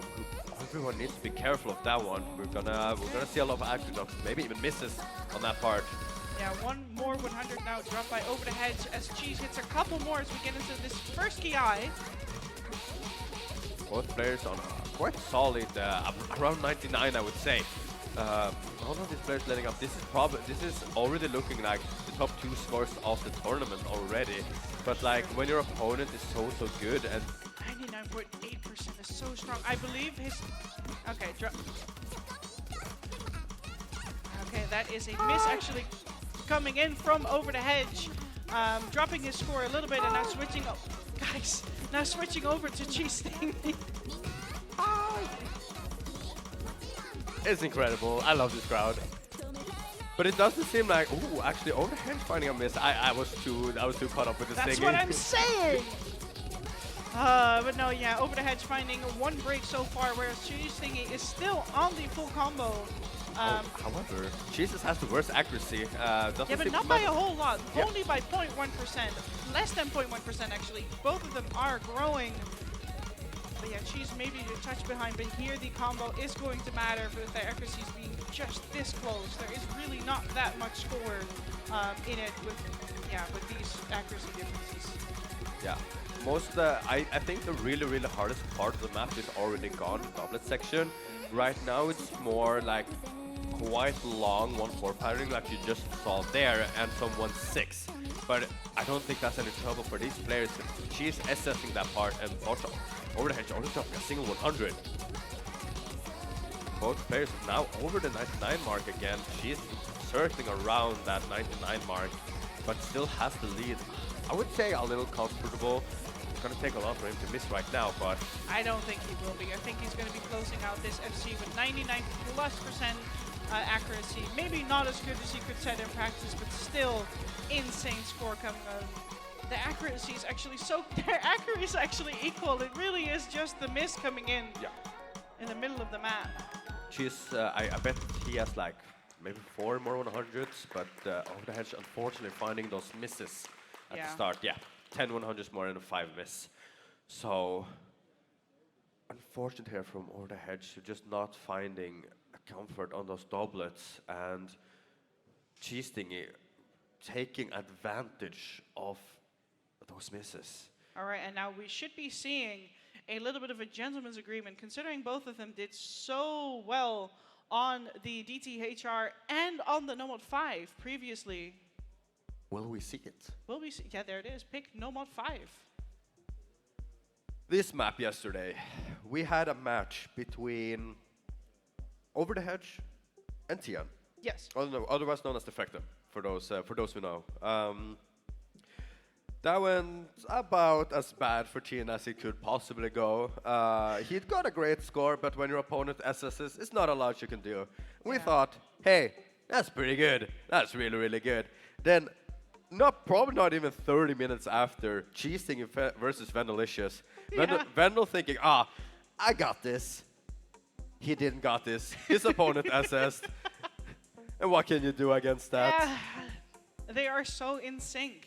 everyone needs to be careful of that one. We're gonna see a lot of action, maybe even misses on that part. Yeah, one more 100 now dropped by over the hedge as Cheese hits a couple more as we get into this first KI. Both players on quite solid, around 99, I would say. All of these players letting up. This is already looking like the top 2 scores of the tournament already. But like when your opponent is so good and 99.8% is so strong. I believe his. Okay, okay, that is a miss actually coming in from over the hedge, dropping his score a little bit and now switching. Guys, now switching over to Cheese Thingy. It's incredible. I love this crowd. But it doesn't seem like, ooh, actually overhead finding a miss. I was too caught up with the singing. That's what I'm saying. But no, yeah, over the hedge finding one break so far, whereas Cheese Thingy is still on the full combo. However, Jesus has the worst accuracy. Yeah, but not by a whole lot. Yep. Only by 0.1%. Less than 0.1% actually. Both of them are growing. But yeah, Cheese maybe a touch behind, but here the combo is going to matter with the accuracies being just this close. There is really not that much score in it with these accuracy differences. Yeah. I think the really hardest part of the map is already gone, the doublet section. Right now it's more like quite long 1-4 pattern like you just saw there and some 1-6. But I don't think that's any trouble for these players. She's assessing that part and also over the hedge only dropping a single 100. Both players now over the 99 mark again. She's circling around that 99 mark, but still has the lead. I would say a little comfortable. It's going to take a lot for him to miss right now, but I don't think he will be. I think he's going to be closing out this FC with 99+% accuracy. Maybe not as good as he could set in practice, but still insane score coming out. The accuracy is actually their accuracy is actually equal. It really is just the miss coming in the middle of the map. I bet he has like maybe 4 more 100s, but over the hedge unfortunately finding those misses at the start. Yeah, 10 100s more and a 5 miss. So unfortunate here from over the hedge, just not finding a comfort on those doublets and Cheese Thingy taking advantage of those misses. All right, and now we should be seeing a little bit of a gentleman's agreement, considering both of them did so well on the DTHR and on the Nomad 5 previously. Will we see it? Will we see? Yeah, there it is. Pick Nomad 5. This map yesterday, we had a match between Over the Hedge and Tian. Yes. Otherwise known as Defector, for those who know. That went about as bad for Tian as it could possibly go. He'd got a great score, but when your opponent SSs, it's not a lot you can do. We thought, hey, that's pretty good. That's really good. Then, probably not even 30 minutes after, Cheese Thingy versus Vandalicious. Vandal thinking, I got this. He didn't got this. His opponent SS'd. And what can you do against that? They are so in sync.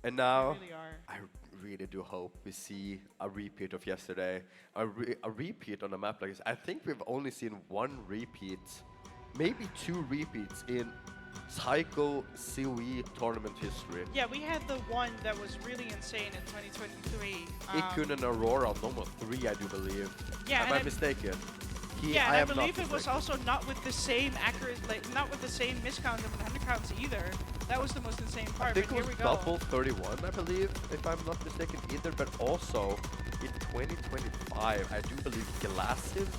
And now, They really are. I really do hope we see a repeat of yesterday. A repeat on a map like this. I think we've only seen one repeat, maybe two repeats in Taiko COE tournament history. Yeah, we had the one that was really insane in 2023. Ikun and Aurora, number 3, I do believe. Yeah, Am I mistaken? Yeah, and I believe it was mistaken. also not with the same not with the same miscount of 100 counts either. That was the most insane part. I think but it here was we go. double 31, I believe, if I'm not mistaken either. But also in 2025, I do believe Glassive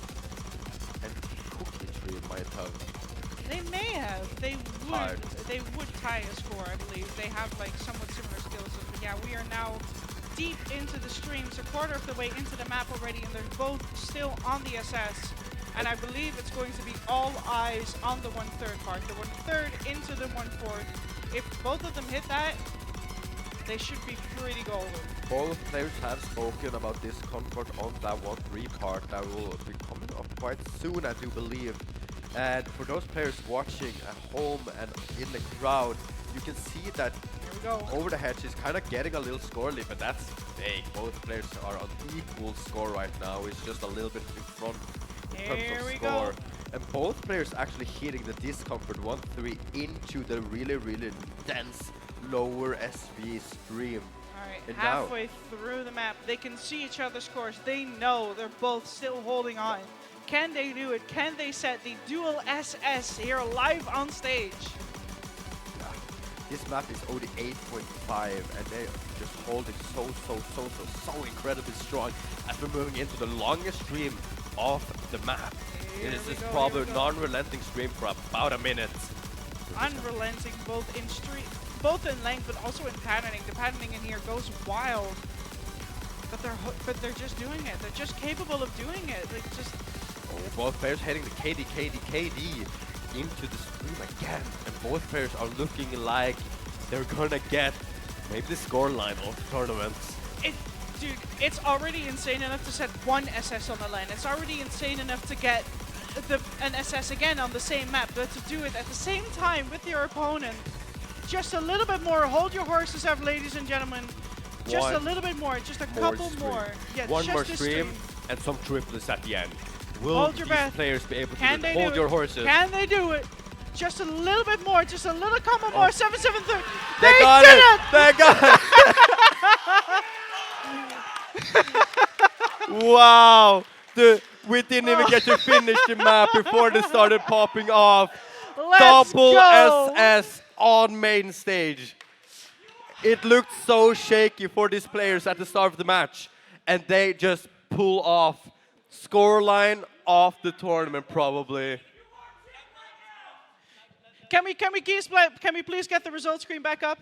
and Cookie Tree might have. They may have. They would. Tied. They would tie a score, I believe. They have like somewhat similar skills. But yeah, we are now deep into the streams, a quarter of the way into the map already, and they're both still on the SS. And I believe it's going to be all eyes on the 1/3 part. The 1/3 into the 1/4. If both of them hit that, they should be pretty golden. Both players have spoken about this comfort on that 1-3 part that will be coming up quite soon, I do believe. And for those players watching at home and in the crowd, you can see that Here we go. over the hedge is kind of getting a little score lead, but that's fake. Both players are on equal score right now. It's just a little bit in front in terms Here of we score. go. And both players actually hitting the discomfort 1-3 into the really, really dense lower SV stream. Alright, And halfway through the map, they can see each other's scores. They know they're both still holding on. Can they do it? Can they set the dual SS here live on stage? This map is only 8.5 and they are just holding so incredibly strong as we're moving into the longest stream of the map. Here This we is go, probably here a we go. non-relenting stream for about a minute. Unrelenting both in length but also in patterning. The patterning in here goes wild. But they're just doing it. They're just capable of doing it. Like just Both players heading the KD into the stream again. And both players are looking like they're gonna get maybe the scoreline of the tournament. Dude, it's already insane enough to set one SS on the lane. It's already insane enough to get an SS again on the same map, but to do it at the same time with your opponent. Just a little bit more. Hold your horses up, ladies and gentlemen. Just a little bit more. Just a couple more. Yeah, One just more this stream and some triplets at the end. Will Hold your these breath. players be able Can to they hold do your it? horses? Can they do it? Just a little bit more. Just a little couple more. 7-7-3. They got did it! They got it! Wow! We didn't even get to finish the map before they started popping off. Let's Double go. SS on main stage. It looked so shaky for these players at the start of the match, and they just pull off scoreline of the tournament probably. Can we please get the result screen back up?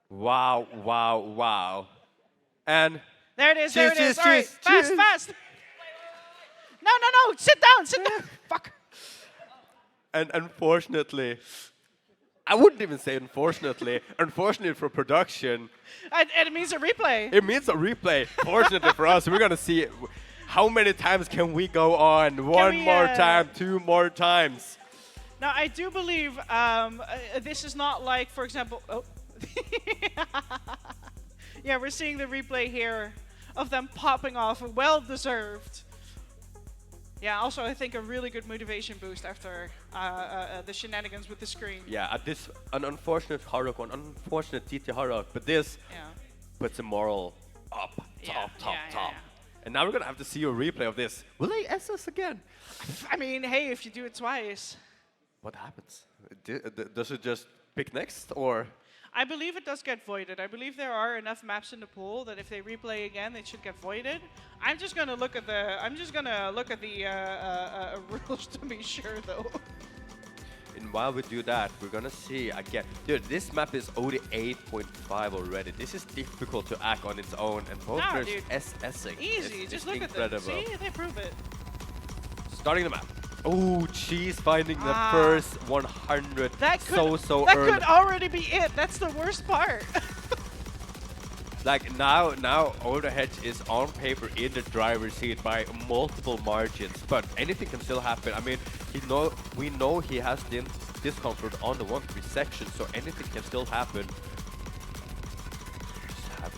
Wow, wow, wow. And There it is, there it Cheers, is. All right, cheers, fast, cheers. fast. No, sit down. Fuck. And unfortunately, I wouldn't even say unfortunately, unfortunately for production, And it means a replay. it means a replay. Fortunately for us, we're gonna see how many times can we go on. One we, more time, 2 more times. Now, I do believe this is not like, for example, yeah, we're seeing the replay here of them popping off, well-deserved. Yeah, also I think a really good motivation boost after the shenanigans with the screen. Yeah, an unfortunate Harrock, an unfortunate TT Harrock, but this puts the moral up, top. And now we're gonna have to see a replay of this. Will they SS again? I mean, hey, if you do it twice. What happens? Does it just pick next, or? I believe it does get voided. I believe there are enough maps in the pool that if they replay again, they should get voided. I'm just gonna look at the rules to be sure, though. And while we do that, we're gonna see again. Dude, this map is only 8.5 already. This is difficult to act on its own, and both players SSing. Easy, It's just look incredible. at them. See, they prove it. Starting the map. Oh, Cheese finding the first 100 That so that early. could already be it. That's the worst part. Like now Overhedge is on paper in the driver's seat by multiple margins, but anything can still happen. I mean, we know he has the discomfort on the 1-3 section, so anything can still happen.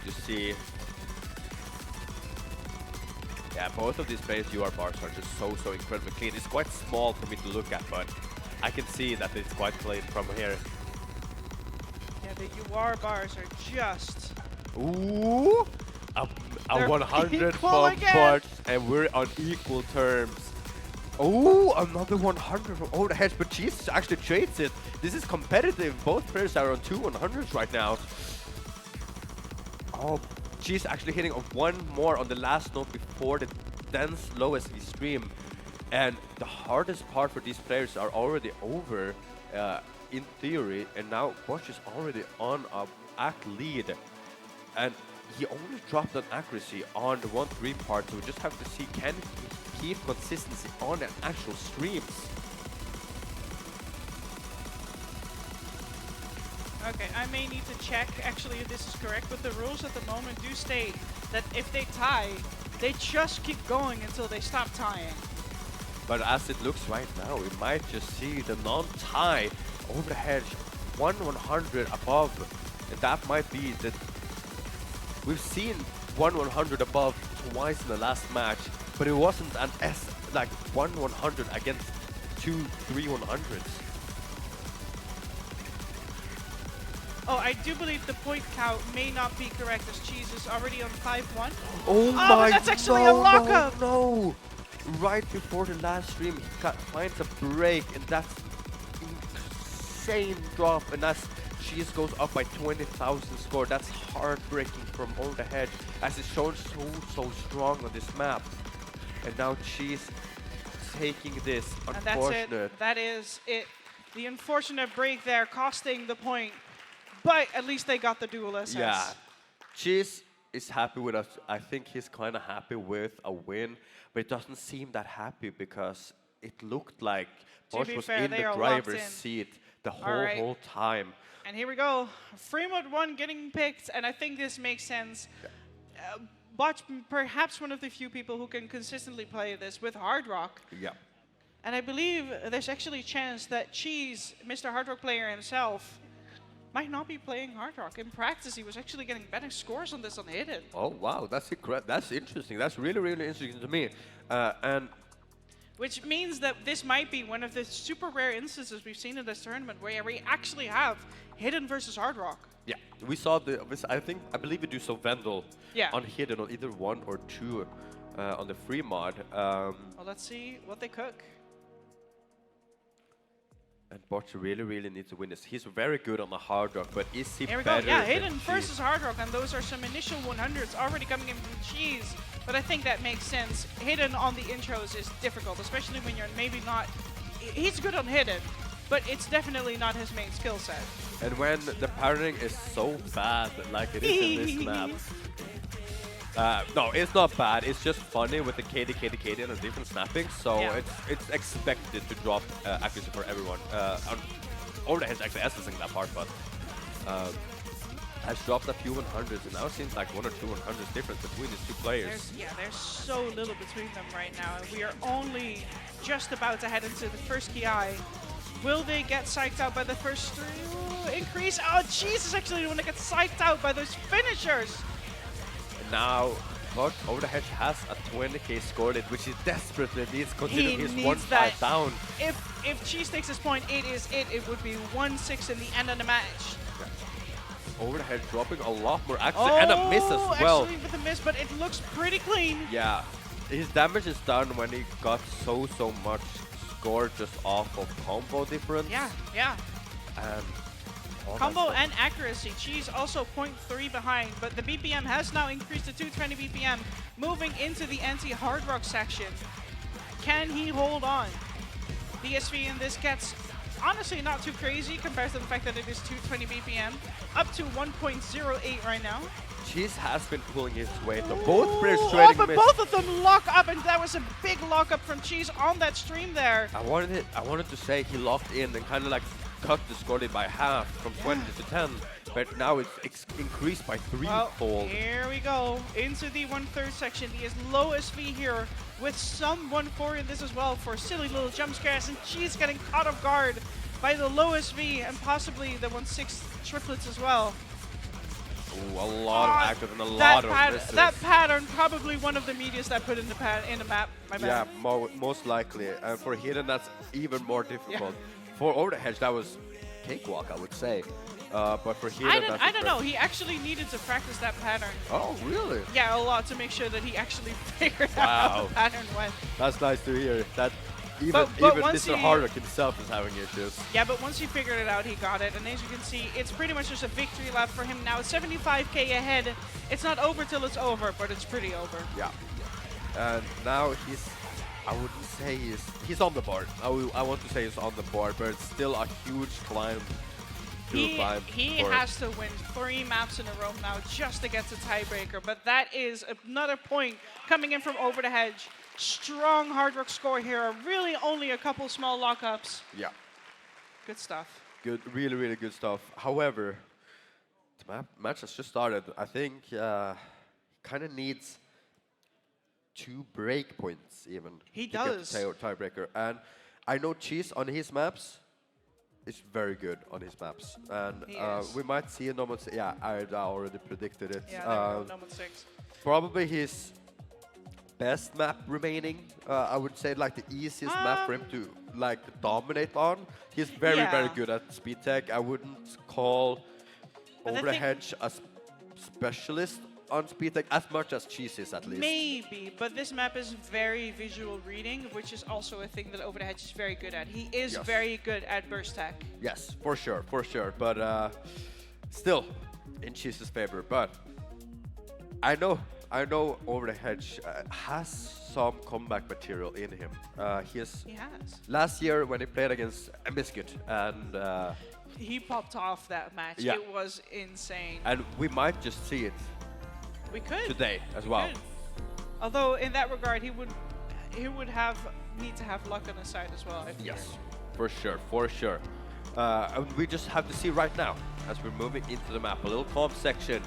to see. Yeah, both of these players' UR bars are just so incredibly clean. It's quite small for me to look at, but I can see that it's quite clean from here. Yeah, the UR bars are just... Ooh! A They're 100 equal from again. Bart, and we're on equal terms. Oh, another 100 from Overhead, but Cheese actually trades it. This is competitive. Both players are on 2 100s right now. Oh, Cheese actually hitting one more on the last note before the dense lowest stream. And the hardest part for these players are already over in theory, and now Bosch is already on a act lead. And he only dropped on accuracy on the 1-3 part, so we just have to see can he keep consistency on the actual streams. Okay, I may need to check actually if this is correct, but the rules at the moment do state that if they tie, they just keep going until they stop tying. But as it looks right now, we might just see the non-tie over the hedge, 100 above, and that might be the... We've seen 100 above twice in the last match, but it wasn't an like 100 against 2-3 100s. Oh, I do believe the point count may not be correct as Cheese is already on 5-1. Oh my but that's actually a lockup! No! Right before the last stream, he finds a break, and that's insane drop, and that's Cheese goes up by 20,000 score. That's heartbreaking from over the hedge, as it's shown so strong on this map. And now Cheese taking this, unfortunate. And that's it. That is it. The unfortunate break there costing the point, but at least they got the dual SS. Yeah, Cheese is happy with us. I think he's kind of happy with a win, but it doesn't seem that happy because it looked like Bosch was in the driver's seat the whole time. And here we go, Fremont 1 getting picked, and I think this makes sense. Yeah. Bosch, perhaps one of the few people who can consistently play this with Hard Rock. Yeah. And I believe there's actually a chance that Cheese, Mr. Hard Rock player himself, might not be playing Hard Rock. In practice, he was actually getting better scores on this on Hidden. Oh wow, that's interesting. That's really interesting to me. And which means that this might be one of the super rare instances we've seen in this tournament where we actually have Hidden versus Hard Rock. yeah, we saw I believe we do so Vendel on Hidden on either 1 or 2 on the free mod. Well, let's see what they cook. And Bosch really needs to win this. He's very good on the Hard Rock, but is he Here we better go. Yeah, than Hidden Cheese? versus Hard Rock, and those are some initial 100s already coming in from Cheese. But I think that makes sense. Hidden on the intros is difficult, especially when you're maybe not... He's good on Hidden, but it's definitely not his main skill set. And when the parrying is so bad, like it is in this map. No, it's not bad. It's just funny with the KD and the different snapping. So it's expected to drop accuracy for everyone. Overhead is actually assessing that part, but has dropped a few 100s, and now it seems like 1 or 2 100s difference between these two players. There's so little between them right now, and we are only just about to head into the first KI. Will they get psyched out by the first increase? Oh, Cheese is actually the one that gets psyched out by those finishers. And now, Bosch Overhead has a 20k score lead, which he desperately needs, considering he's 1-5 down. If Cheese takes this point, it would be 1-6 in the end of the match. Overhead dropping a lot more accuracy and a miss as well. Actually with a miss, but it looks pretty clean. Yeah, his damage is done when he got so much score just off of combo difference. Yeah. And combo and accuracy. Cheese also 0.3 behind, but the BPM has now increased to 220 BPM, moving into the anti-Hard Rock section. Can he hold on? DSV in this gets honestly not too crazy compared to the fact that it is 220 BPM, up to 1.08 right now. Cheese has been pulling his weight. Both players trading but miss. both of them lock up, and that was a big lock up from Cheese on that stream there. I wanted to say he locked in and kind of like cut the score lead by half from 20 to 10, but now it's increased by threefold. Here we go into the 1/3 section. He is low SV here with some 1-4 in this as well for silly little jump scares, and Cheese getting caught off guard by the low SV and possibly the 1/6 triplets as well. Ooh, a lot of active and a that lot of misses. That pattern, probably one of the meatiest I put in the map. My bad. Yeah, most likely. And for hidden, that's even more difficult. For over the hedge, that was cakewalk, I would say. But for hidden, I don't know. He actually needed to practice that pattern. Oh, really? Yeah, a lot to make sure that he actually figured out how the pattern went. That's nice to hear. That but even once Mr. Hardrock himself is having issues. Yeah, but once he figured it out, he got it. And as you can see, it's pretty much just a victory lap for him now. 75k ahead. It's not over till it's over, but it's pretty over. Yeah. And now I wouldn't say he's on the board. I want to say he's on the board, but it's still a huge climb. He has to win 3 maps in a row now just to get to tiebreaker. But that is another point coming in from over the hedge. Strong Hard Rock score here. Really only a couple small lockups. Yeah. Good stuff. Good, really, really good stuff. However, the match has just started. I think kind of needs 2 break points even. He to does. Get the tiebreaker. And I know Cheese on his maps is very good on his maps. And we might see a Nomad 6. Yeah, I already predicted it. Yeah, Nomad 6. Probably his best map remaining. I would say like the easiest map for him to like dominate on. He's very, very good at speed tech. I wouldn't call Over the Hedge a specialist on speed tech as much as Cheese is, at least. Maybe, but this map is very visual reading, which is also a thing that Over the Hedge is very good at. He is very good at burst tech. Yes, for sure, for sure. But still, in Cheese's favor. But I know Over the Hedge has some comeback material in him. He has. Last year when he played against a Biscuit, and he popped off that match. Yeah. It was insane. And we might just see it. We could today as well. Although in that regard, he would need to have luck on his side as well. Yes, for sure, for sure. And we just have to see right now as we're moving into the map. A little comp section.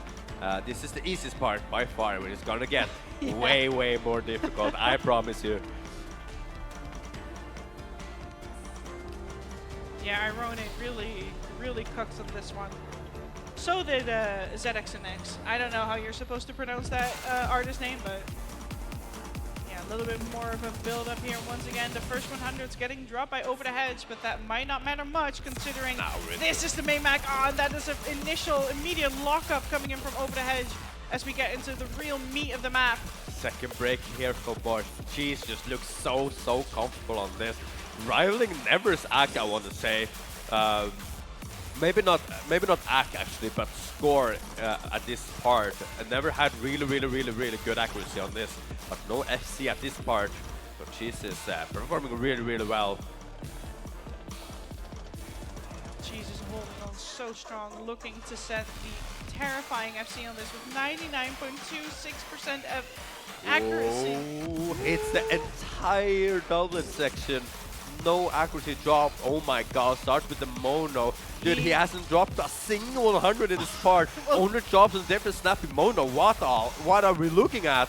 This is the easiest part by far, but it's gonna get way, way more difficult. I promise you. Yeah, Irone really cooks on this one. So did ZXNX. I don't know how you're supposed to pronounce that artist name, but yeah, a little bit more of a build up here. Once again, the first 100's getting dropped by Over the Hedge, but that might not matter much considering this is the main map on. That is an immediate lockup coming in from Over the Hedge as we get into the real meat of the map. Second break here for Bosch. Cheese just looks so comfortable on this. Rivaling Never's Ack, I want to say. Maybe not Ack actually, but score at this part. And Never had really good accuracy on this, but no FC at this part. But Cheese is performing really well. Cheese is holding on so strong, looking to set the terrifying FC on this with 99.26% of accuracy. Oh, hits the entire doublet section. No accuracy drop. Oh my god, starts with the mono. Dude, he hasn't dropped a single 100 in this part. Only drops on different snappy mono. What are we looking at?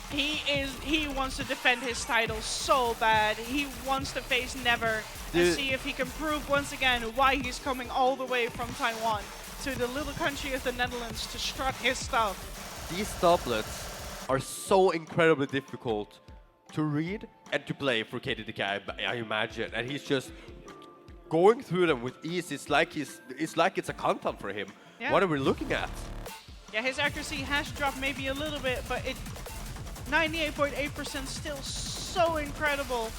He wants to defend his title so bad. He wants to face Never and see if he can prove once again why he's coming all the way from Taiwan to the little country of the Netherlands to strut his stuff. These doublets are so incredibly difficult to read and to play for KDDK, I imagine, and he's just going through them with ease. It's like it's a content for him. Yeah. What are we looking at? Yeah, his accuracy has dropped maybe a little bit, but 98.8% still so incredible.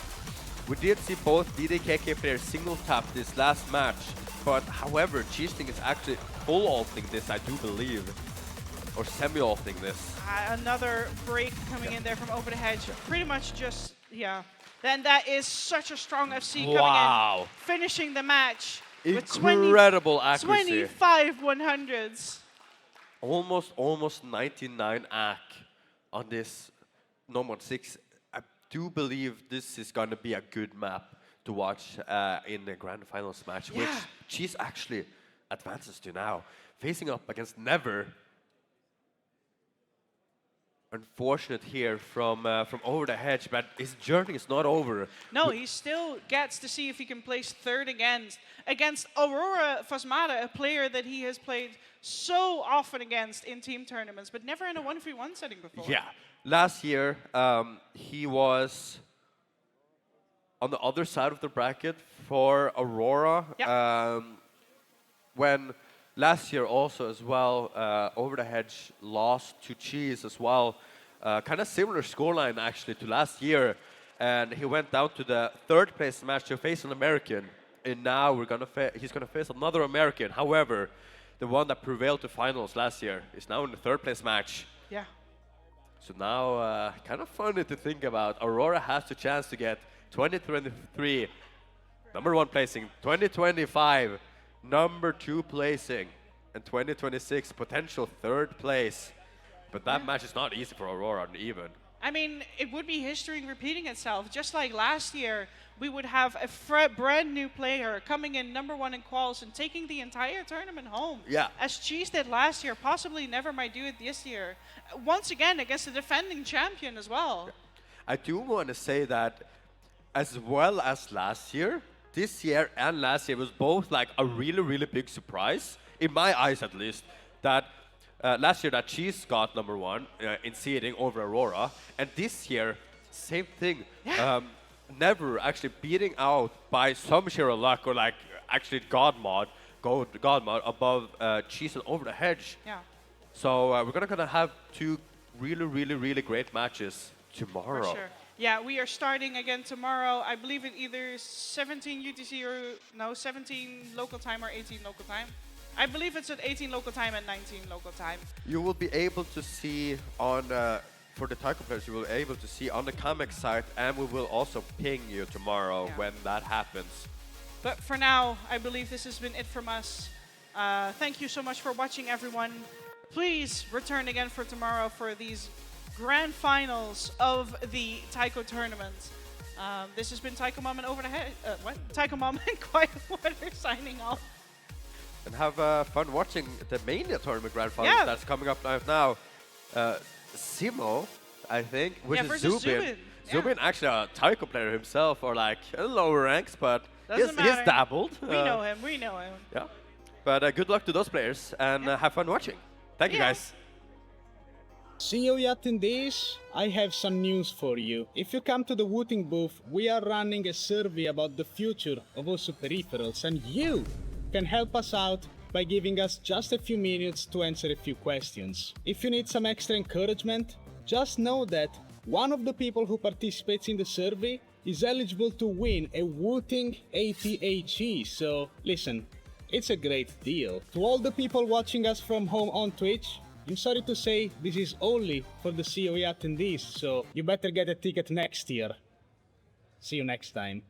We did see both DDKK players single tap this last match, but however, Cheesting is actually full ulting this, I do believe, or semi-ulting this. Another break coming in there from Over the Hedge. Pretty much just, yeah. Then that is such a strong FC coming in, finishing the match. Incredible accuracy. 25 100s. Almost 99 ACK on this Nomad 6. I do believe this is going to be a good map to watch in the Grand Finals match, which Cheese actually advances to now. Facing up against Never. unfortunate here from over the hedge, but his journey is not over. No, he still gets to see if he can place third against Aurora Fasmata, a player that he has played so often against in team tournaments, but never in a 1v1 setting before. Yeah, last year he was on the other side of the bracket for Aurora. Yeah. When last year also as well, Over the Hedge lost to Cheese as well. Kind of similar scoreline actually to last year. And he went down to the third place match to face an American. And now he's gonna face another American. However, the one that prevailed to finals last year is now in the third place match. Yeah. So now, kind of funny to think about. Aurora has the chance to get 2023 number 1 placing, 2025 number 2 placing, and 2026 potential 3rd place. But that match is not easy for Aurora even. I mean, it would be history repeating itself. Just like last year, we would have a brand new player coming in number 1 in quals and taking the entire tournament home. Yeah. As Cheese did last year, possibly never might do it this year. Once again, against the defending champion as well. I do want to say that as well as last year, this year and last year was both like a really, really big surprise, in my eyes at least, that last year that Cheese got number 1 in seeding over Aurora, and this year, same thing. Yeah. Never actually beating out by some sheer luck or like actually God mod above Cheese and Over the Hedge. Yeah. So we're gonna have 2 really, really, really great matches tomorrow. For sure. Yeah, we are starting again tomorrow. I believe it either 17 UTC or no, 17 local time or 18 local time. I believe it's at 18 local time and 19 local time. You will be able to see on, for the Taiko players, you will be able to see on the comic site, and we will also ping you tomorrow when that happens. But for now, I believe this has been it from us. Thank you so much for watching, everyone. Please return again for tomorrow for these grand finals of the Taiko tournament. This has been Taiko Mom and Over the Head. Taiko Mom and Quiet Water signing off. And have fun watching the Mania tournament grand finals that's coming up now. Simo, I think, versus Zubin. Zubin actually a Taiko player himself, or like lower ranks, but he's dabbled. We know him. Yeah. But good luck to those players, and have fun watching. Thank you, guys. COE attendees, I have some news for you. If you come to the voting booth, we are running a survey about the future of OSU peripherals, and you can help us out by giving us just a few minutes to answer a few questions. If you need some extra encouragement, just know that one of the people who participates in the survey is eligible to win a Wooting ATHE, so listen, it's a great deal. To all the people watching us from home on Twitch, I'm sorry to say this is only for the COE attendees, so you better get a ticket next year. See you next time.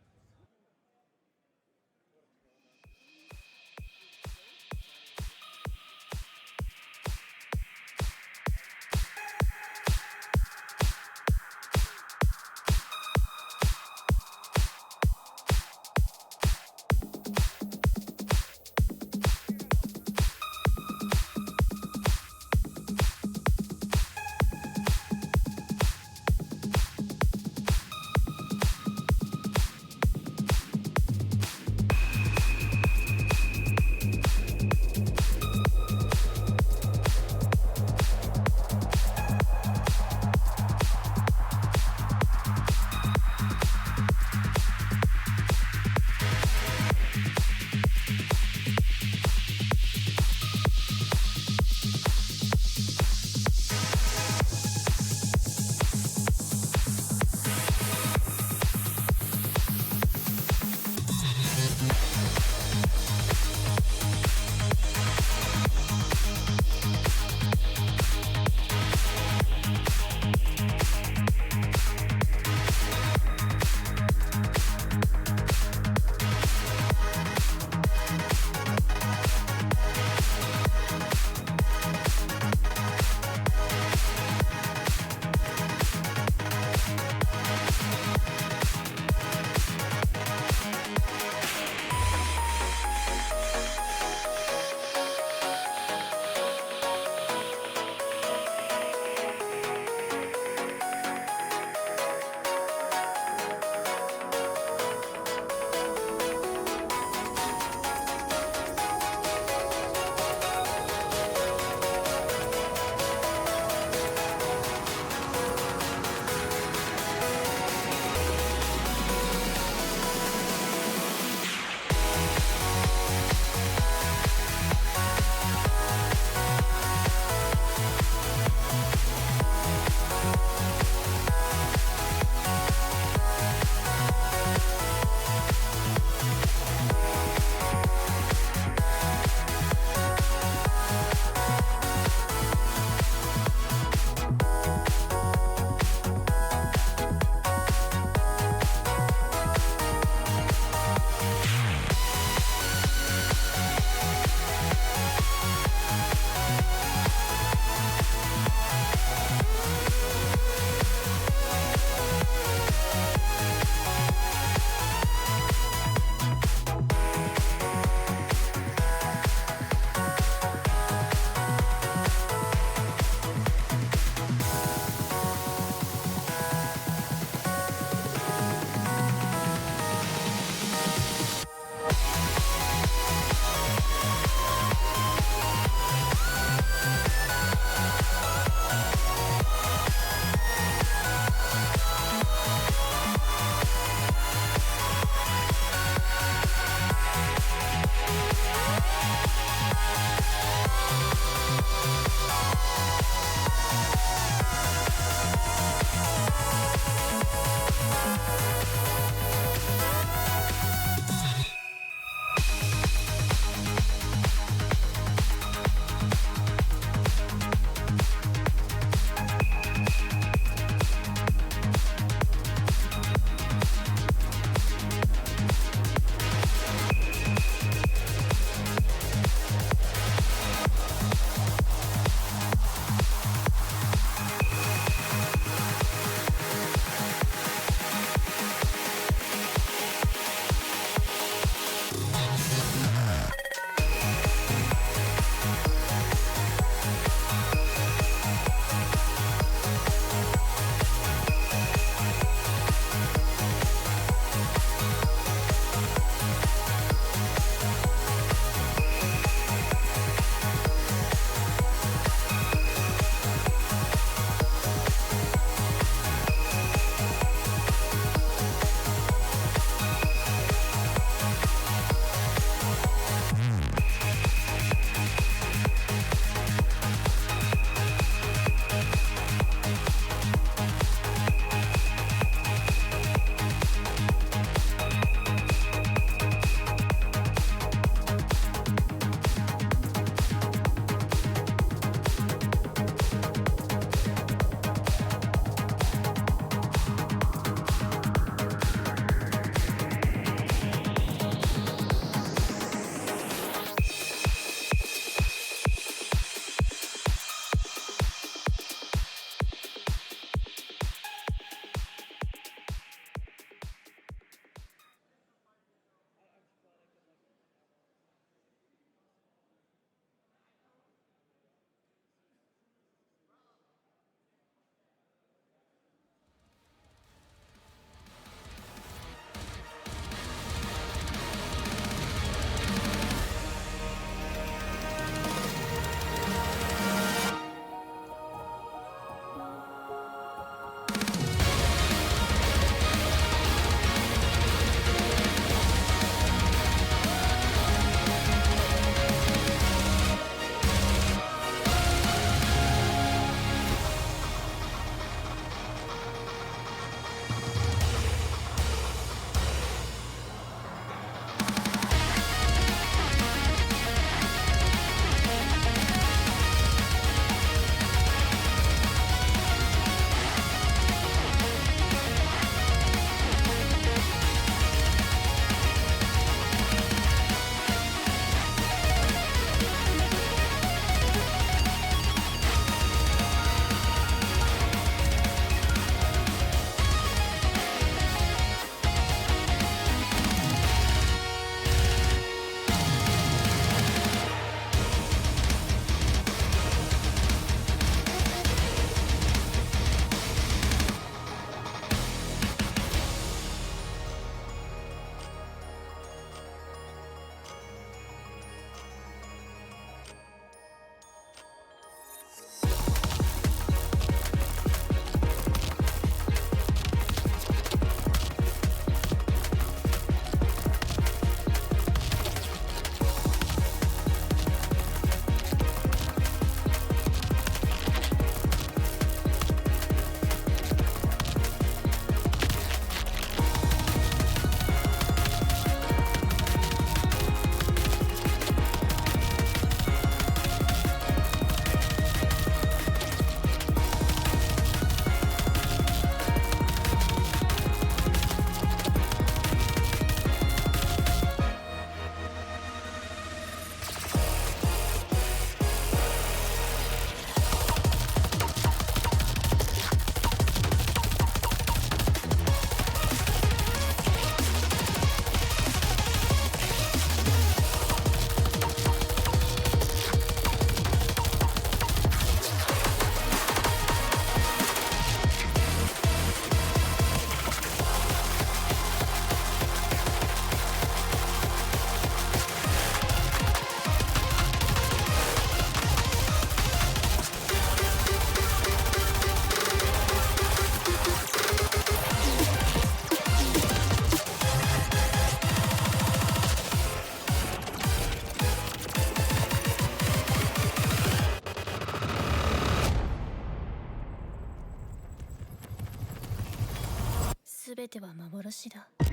全ては幻だ。ど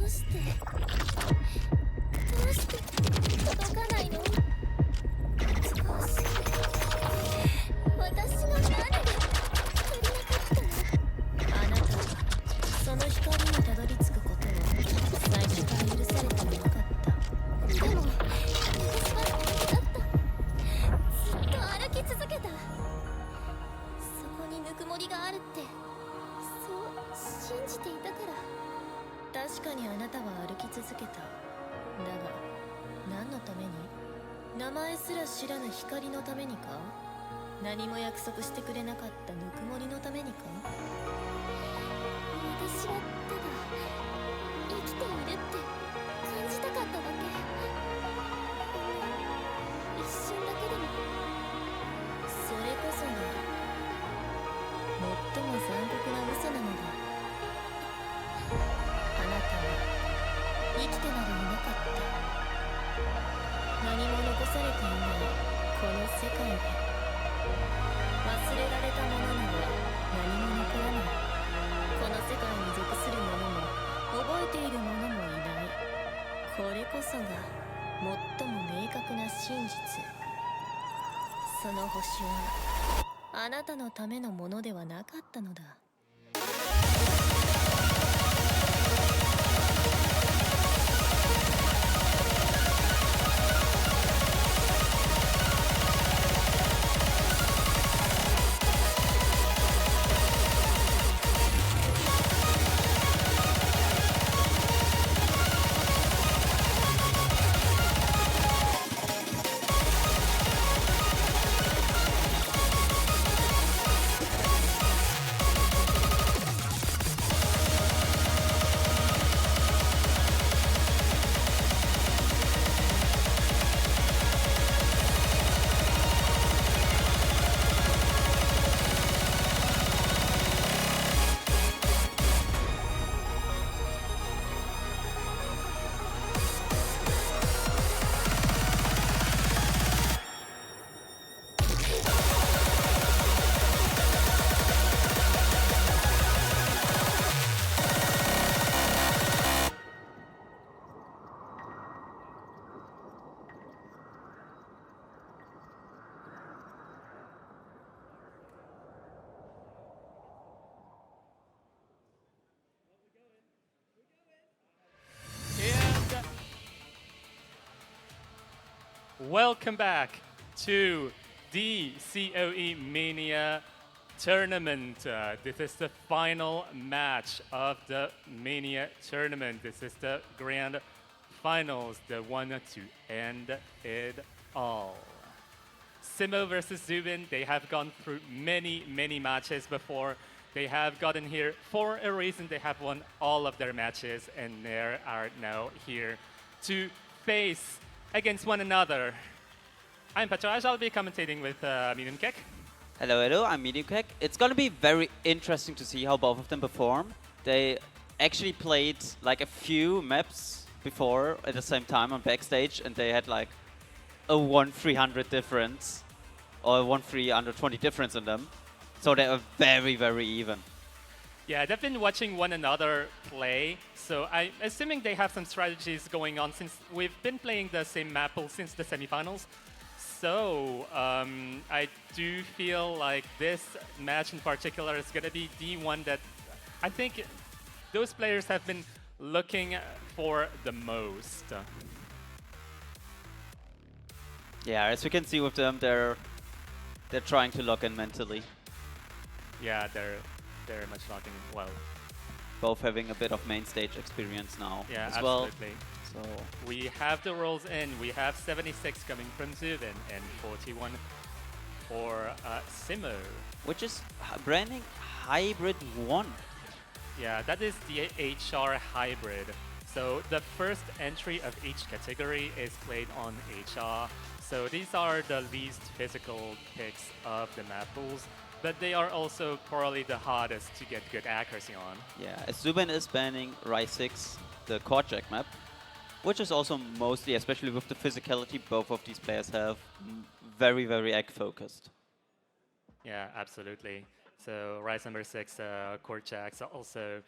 うして届かないの？少し私の何が足りなかったの？あなたはその光にたどり着くことを最初から許されてもよかった。でも私はだった。ずっと歩き続けた。そこにぬくもりがあるってそう信じていたから。確かにあなたは歩き続けた。だが何のために？名前すら知らぬ光のためにか？何も約束してくれなかったぬくもりのためにか？私はただ生きているって感じたかっただけ。一瞬だけでも。それこそが最も残酷な嘘なのだ。あなたは生きてなどいなかった。何も残されていないこの世界で忘れられたものには何も残らない。この世界に属する者も覚えている者もいない。これこそが最も明確な真実。その星はあなたのためのものではなかったのだ。Welcome back to the COE Mania tournament. This is the final match of the Mania tournament. This is the grand finals, the one to end it all. Simo versus Zubin, they have gone through many matches before. They have gotten here for a reason. They have won all of their matches, and they are now here to face against one another. I'm Petraj, I'll be commentating with Medium Kek. Hello, I'm Medium Kek. It's gonna be very interesting to see how both of them perform. They actually played like a few maps before at the same time on backstage, and they had like a 1-300 difference, or a 1-320 difference in them. So they are very even. Yeah, they've been watching one another play, so I'm assuming they have some strategies going on since we've been playing the same map pool since the semifinals. So I do feel like this match in particular is going to be the one that I think those players have been looking for the most. Yeah, as we can see with them, they're trying to lock in mentally. Yeah, they're very much locking in well. Both having a bit of main stage experience now as absolutely. Well. So we have the rolls in. We have 76 coming from Zubin and 41 for Simo. Which is branding Hybrid 1. Yeah, that is the HR Hybrid. So the first entry of each category is played on HR. So these are the least physical picks of the map pools, but they are also probably the hardest to get good accuracy on. Yeah, as Zubin is banning Rise 6, the core jack map, which is also mostly, especially with the physicality, both of these players have very egg focused. Yeah, absolutely. So Rice number 6, Korchak. Also,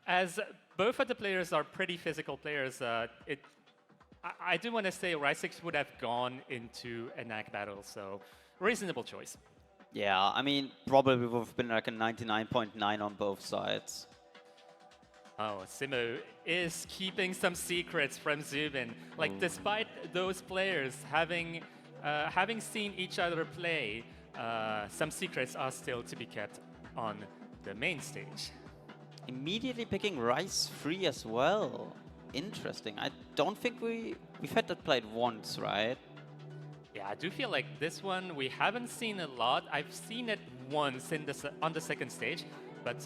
as both of the players are pretty physical players, I do want to say Rice 6 would have gone into a knack battle, so reasonable choice. Yeah, I mean, probably would have been like a 99.9 on both sides. Oh, Simo is keeping some secrets from Zubin. Like, despite those players having seen each other play, some secrets are still to be kept on the main stage. Immediately picking Rice 3 as well. Interesting. I don't think we've had that played once, right? Yeah, I do feel like this one we haven't seen a lot. I've seen it once on the second stage, but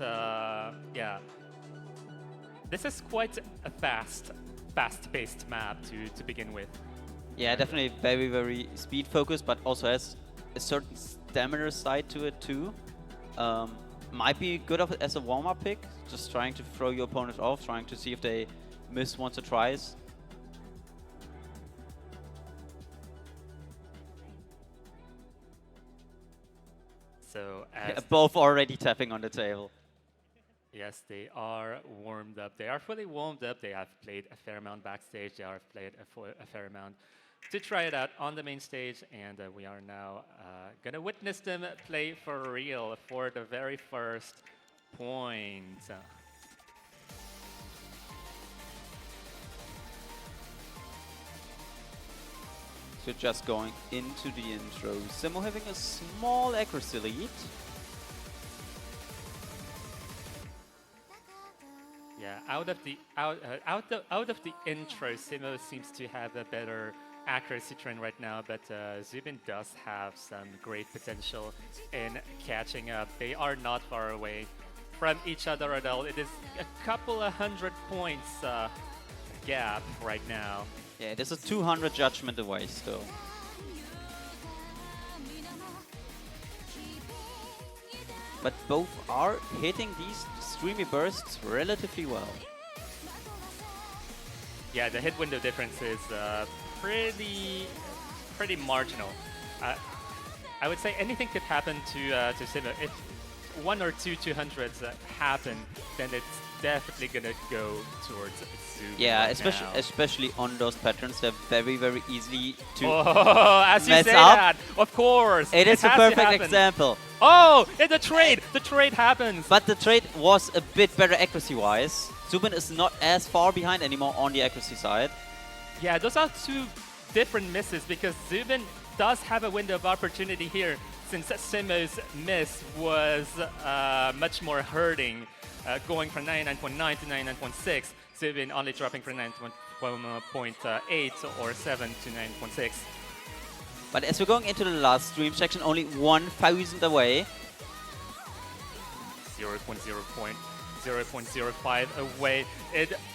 yeah, this is quite a fast-paced map to begin with. Yeah, definitely very, very speed focused, but also has a certain stamina side to it too. Might be good as a warm-up pick, just trying to throw your opponent off, trying to see if they miss once or twice. So both already tapping on the table. Yes, they are warmed up. They are fully warmed up. They have played a fair amount backstage. They have played a fair amount to try it out on the main stage. And we are now going to witness them play for real for the very first point. So just going into the intro. Simo having a small accuracy lead. Yeah, out of the intro, Simo seems to have a better accuracy trend right now, but Zubin does have some great potential in catching up. They are not far away from each other at all. It is a couple of 100 points gap right now. Yeah, there's a 200 judgment away still. But both are hitting these streamy bursts relatively well. Yeah, the hit window difference is pretty marginal. I would say anything could happen to Simo. If 1 or 2 200s happen, then it's definitely gonna go towards Zubin. Yeah, right especially on those patterns, they're very, very easy to as you mess say up. that, of course. It is a perfect example. Oh, the trade happens. But the trade was a bit better accuracy-wise. Zubin is not as far behind anymore on the accuracy side. Yeah, those are two different misses because Zubin does have a window of opportunity here since Simo's miss was much more hurting, going from 99.9 to 99.6. Zubin only dropping from 9.8 or 7 to 9.6. But as we're going into the last stream section, only 1,000 away. 0.05 away.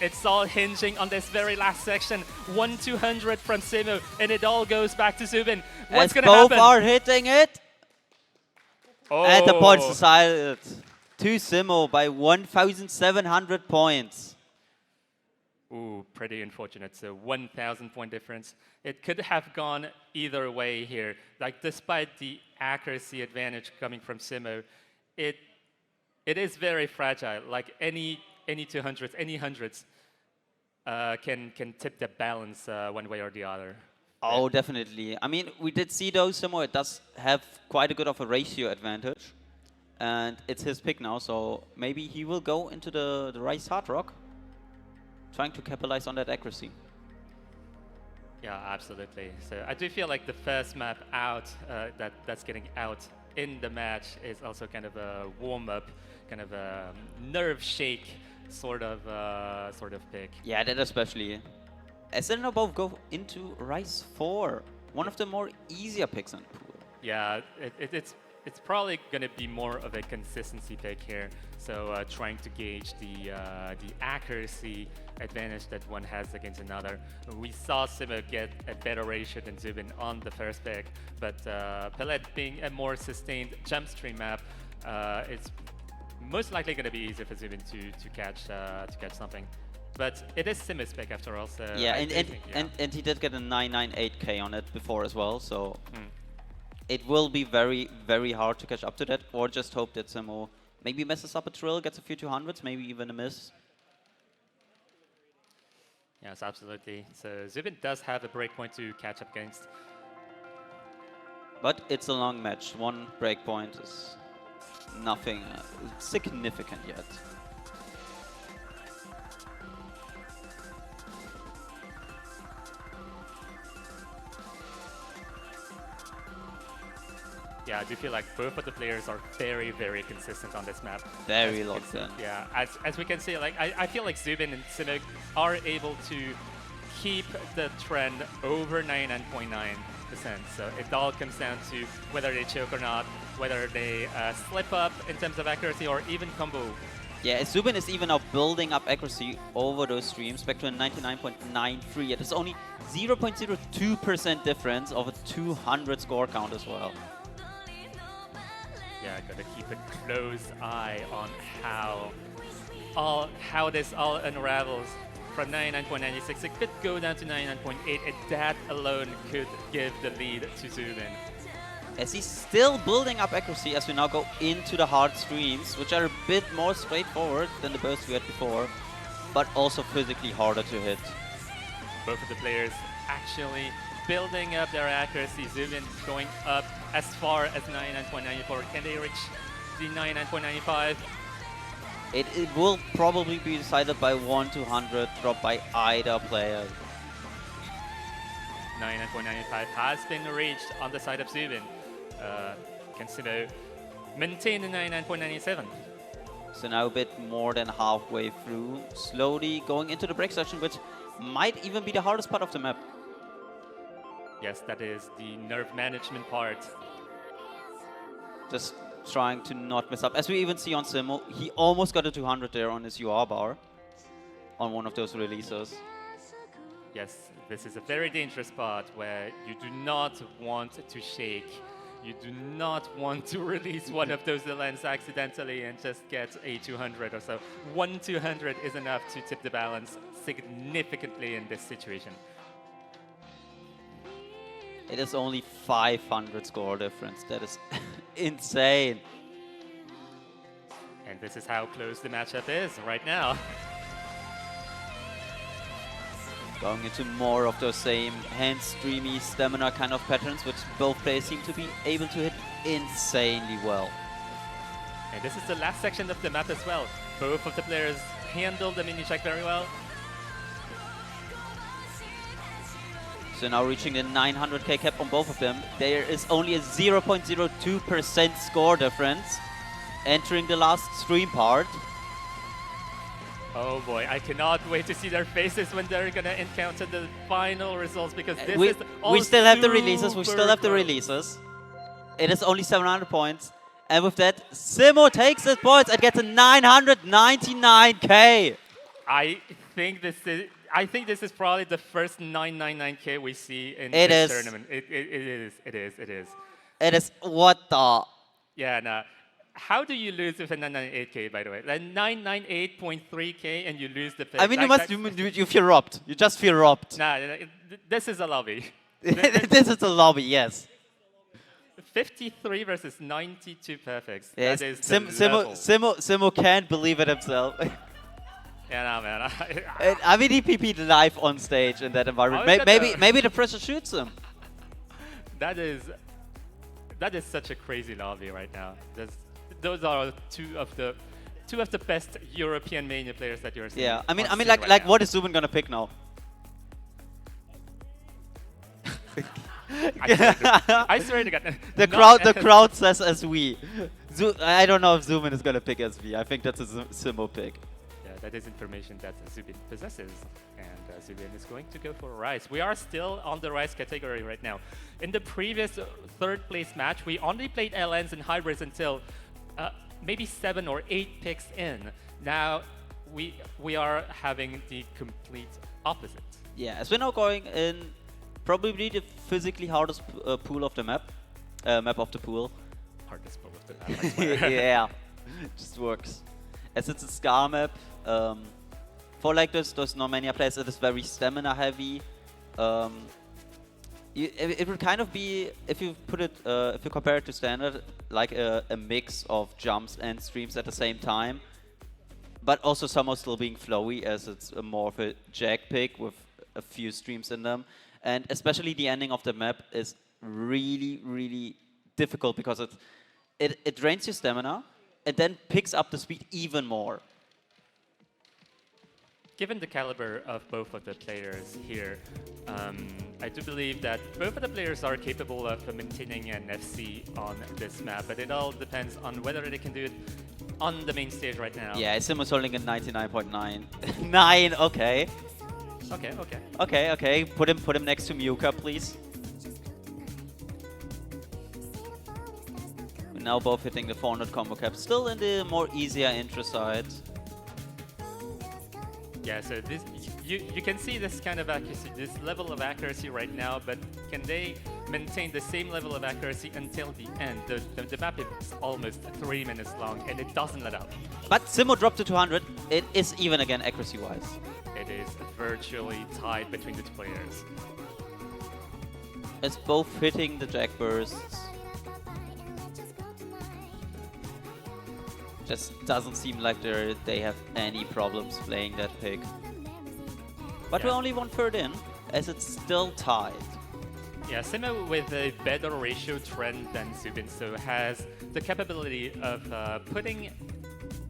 It's all hinging on this very last section. 1/200 from Simo, and it all goes back to Zubin. What's going to happen? Both are hitting it. Oh. And the points decided to Simo by 1,700 points. Ooh, pretty unfortunate. So 1,000 point difference. It could have gone either way here. Like, despite the accuracy advantage coming from Simo, it is very fragile. Like any 200s, any hundreds can tip the balance one way or the other. Oh, definitely. I mean, we did see though Simo, it does have quite a good of a ratio advantage. And it's his pick now, so maybe he will go into the Rice Hard Rock, trying to capitalize on that accuracy. Yeah, absolutely. So I do feel like the first map out, that's getting out in the match is also kind of a warm-up, kind of a nerve shake sort of pick. Yeah, that especially. As they now both go into Rice 4, one of the more easier picks in the pool. Yeah, it's probably going to be more of a consistency pick here. So trying to gauge the accuracy advantage that one has against another. We saw Simo get a better ratio than Zubin on the first pick, but Pellet being a more sustained jump stream map, it's most likely going to be easier for Zubin to catch something. But it is Simo's pick after all, so yeah, and he did get a 998k on it before as well, so it will be very, very hard to catch up to that, or just hope that Simo maybe messes up a trill, gets a few 200s, maybe even a miss. Yes, absolutely. So Zubin does have a breakpoint to catch up against. But it's a long match. One breakpoint is nothing significant yet. Yeah, I do feel like both of the players are very, very consistent on this map. Very locked in. Yeah, as we can see, like I feel like Zubin and Simic are able to keep the trend over 99.9%. So it all comes down to whether they choke or not, whether they slip up in terms of accuracy or even combo. Yeah, Zubin is even now building up accuracy over those streams back to a 99.93. It is only 0.02% difference of a 200 score count as well. Yeah, gotta keep a close eye on how this all unravels. From 99.96, it could go down to 99.8, and that alone could give the lead to Zubin. As he's still building up accuracy as we now go into the hard streams, which are a bit more straightforward than the bursts we had before, but also physically harder to hit. Both of the players actually building up their accuracy. Zubin going up as far as 99.94. Can they reach the 99.95? It will probably be decided by 1-200 drop by either player. 99.95 has been reached on the side of Zubin. Can Simo maintain the 99.97? So now a bit more than halfway through, slowly going into the break section, which might even be the hardest part of the map. Yes, that is the nerve management part. Just trying to not mess up. As we even see on Simo, he almost got a 200 there on his UR bar on one of those releases. Yes, this is a very dangerous spot where you do not want to shake. You do not want to release one of those lens accidentally and just get a 200 or so. 1 200 is enough to tip the balance significantly in this situation. It is only 500 score difference. That is insane. And this is how close the matchup is right now. Going into more of those same hand-streamy stamina kind of patterns, which both players seem to be able to hit insanely well. And this is the last section of the map as well. Both of the players handle the mini check very well. So now reaching the 900k cap on both of them. There is only a 0.02% score difference entering the last stream part. Oh boy, I cannot wait to see their faces when they're gonna encounter the final results, because this is all we still have the releases, close. It is only 700 points. And with that, Simo takes his points and gets a 999k. I think this is probably the first 999k we see in this tournament. It is. It is what the? Yeah, no. How do you lose with a 998k, by the way? Like 998.3k and you lose the pick. I mean, you feel robbed. You just feel robbed. Nah, this is a lobby. This is a lobby, yes. 53 versus 92 perfects. Yes. That is Simo can't believe it himself. Yeah, no, man. I mean, he PP'd live on stage in that environment. Maybe the pressure shoots him. That is such a crazy lobby right now. Those are two of the best European Mania players that you're seeing. Yeah, I mean, like what is Zubin gonna pick now? I swear to God. The crowd says SV. I don't know if Zubin is gonna pick SV. I think that's a Simo pick. Yeah, that is information that Zubin possesses, and Zubin is going to go for Rise. We are still on the Rise category right now. In the previous third place match, we only played LNs and hybrids until maybe 7 or 8 picks in. Now we are having the complete opposite. Yeah, as we're now going in probably the physically hardest pool of the map. Map of the pool. Hardest pool of the map, I swear. Yeah, just works. As it's a Scar map, for like those non-mania players, it is very stamina heavy. it would kind of be, if you put it, if you compare it to standard, like a mix of jumps and streams at the same time, but also somehow still being flowy, as it's more of a jag pick with a few streams in them. And especially the ending of the map is really, really difficult because it drains your stamina and then picks up the speed even more. Given the caliber of both of the players here, I do believe that both of the players are capable of maintaining an FC on this map, but it all depends on whether they can do it on the main stage right now. Yeah, Simo's holding a 99.9. 9, okay. Okay. Put him next to Miyuka, please. We're now both hitting the 400 combo cap, still in the more easier intro side. Yeah, so this you can see this kind of accuracy, this level of accuracy right now, but can they maintain the same level of accuracy until the end? The map is almost 3 minutes long and it doesn't let up. But Simo dropped to 200. It is even again accuracy-wise. It is virtually tied between the two players. It's both hitting the jack bursts. Just doesn't seem like they have any problems playing that pick. But yeah. We're only 1/3 in, as it's still tied. Yeah, Simo with a better ratio trend than Zubin, so has the capability of putting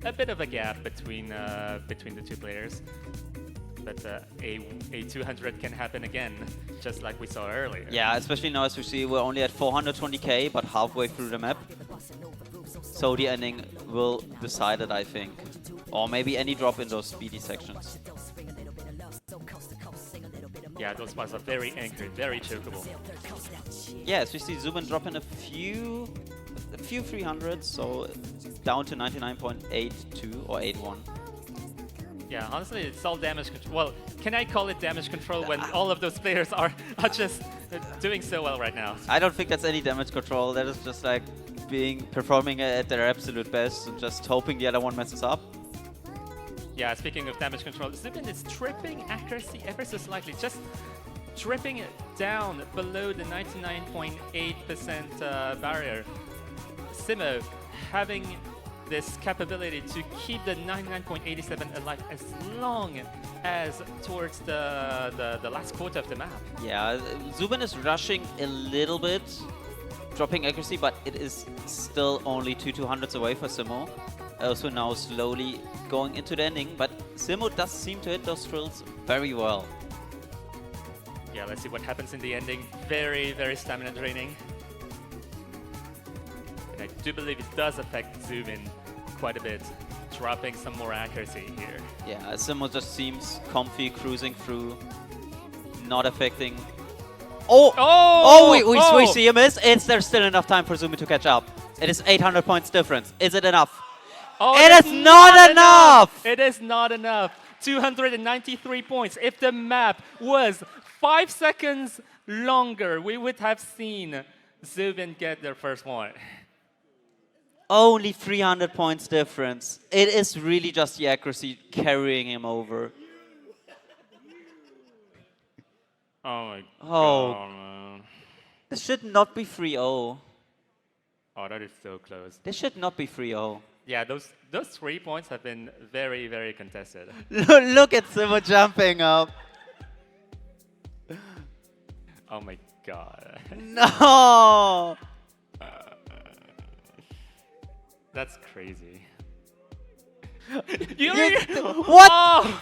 a bit of a gap between the two players. But a 200 can happen again, just like we saw earlier. Yeah, especially now as we see we're only at 420k, but halfway through the map. So the ending will decide it, I think. Or maybe any drop in those speedy sections. Yeah, those spots are very anchored, very chokeable. Yes, we see Zubin dropping a few 300s, so down to 99.82 or 81. Yeah, honestly, it's all damage control. Well, can I call it damage control when all of those players are just doing so well right now? I don't think that's any damage control. That is just like performing at their absolute best and just hoping the other one messes up. Yeah, speaking of damage control, Zubin is tripping accuracy ever so slightly, just tripping it down below the 99.8% barrier. Simo having this capability to keep the 99.87 alive as long as towards the last quarter of the map. Yeah, Zubin is rushing a little bit, dropping accuracy, but it is still only 200s away for Simo. Also now slowly going into the ending, but Simo does seem to hit those drills very well. Yeah, let's see what happens in the ending. Very, very stamina draining. And I do believe it does affect Zubin quite a bit, dropping some more accuracy here. Yeah, Simo just seems comfy cruising through, not affecting. We see a miss. There's still enough time for Zubin to catch up. It is 800 points difference. Is it enough? Oh, it is not enough! It is not enough. 293 points. If the map was 5 seconds longer, we would have seen Zubin get their first one. Only 300 points difference. It is really just the accuracy carrying him over. Oh my god, man. This should not be 3-0. Oh, that is so close. This should not be 3-0. Yeah, those 3 points have been very, very contested. Look at Simo jumping up. Oh my god. No! That's crazy. What? Oh!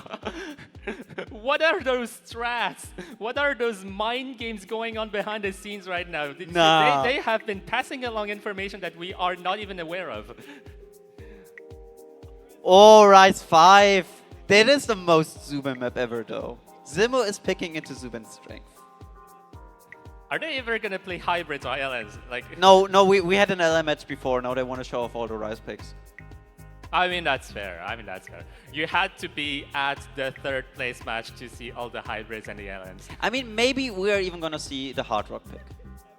What are those strats? What are those mind games going on behind the scenes right now? No. They have been passing along information that we are not even aware of. Oh, Rise 5. That is the most Zubin map ever, though. Simo is picking into Zubin's strength. Are they ever going to play hybrids or LNs? No, we had an LM match before. Now they want to show off all the Rise picks. I mean, that's fair. You had to be at the 3rd place match to see all the hybrids and the LNs. I mean, maybe we are even going to see the Hard Rock pick.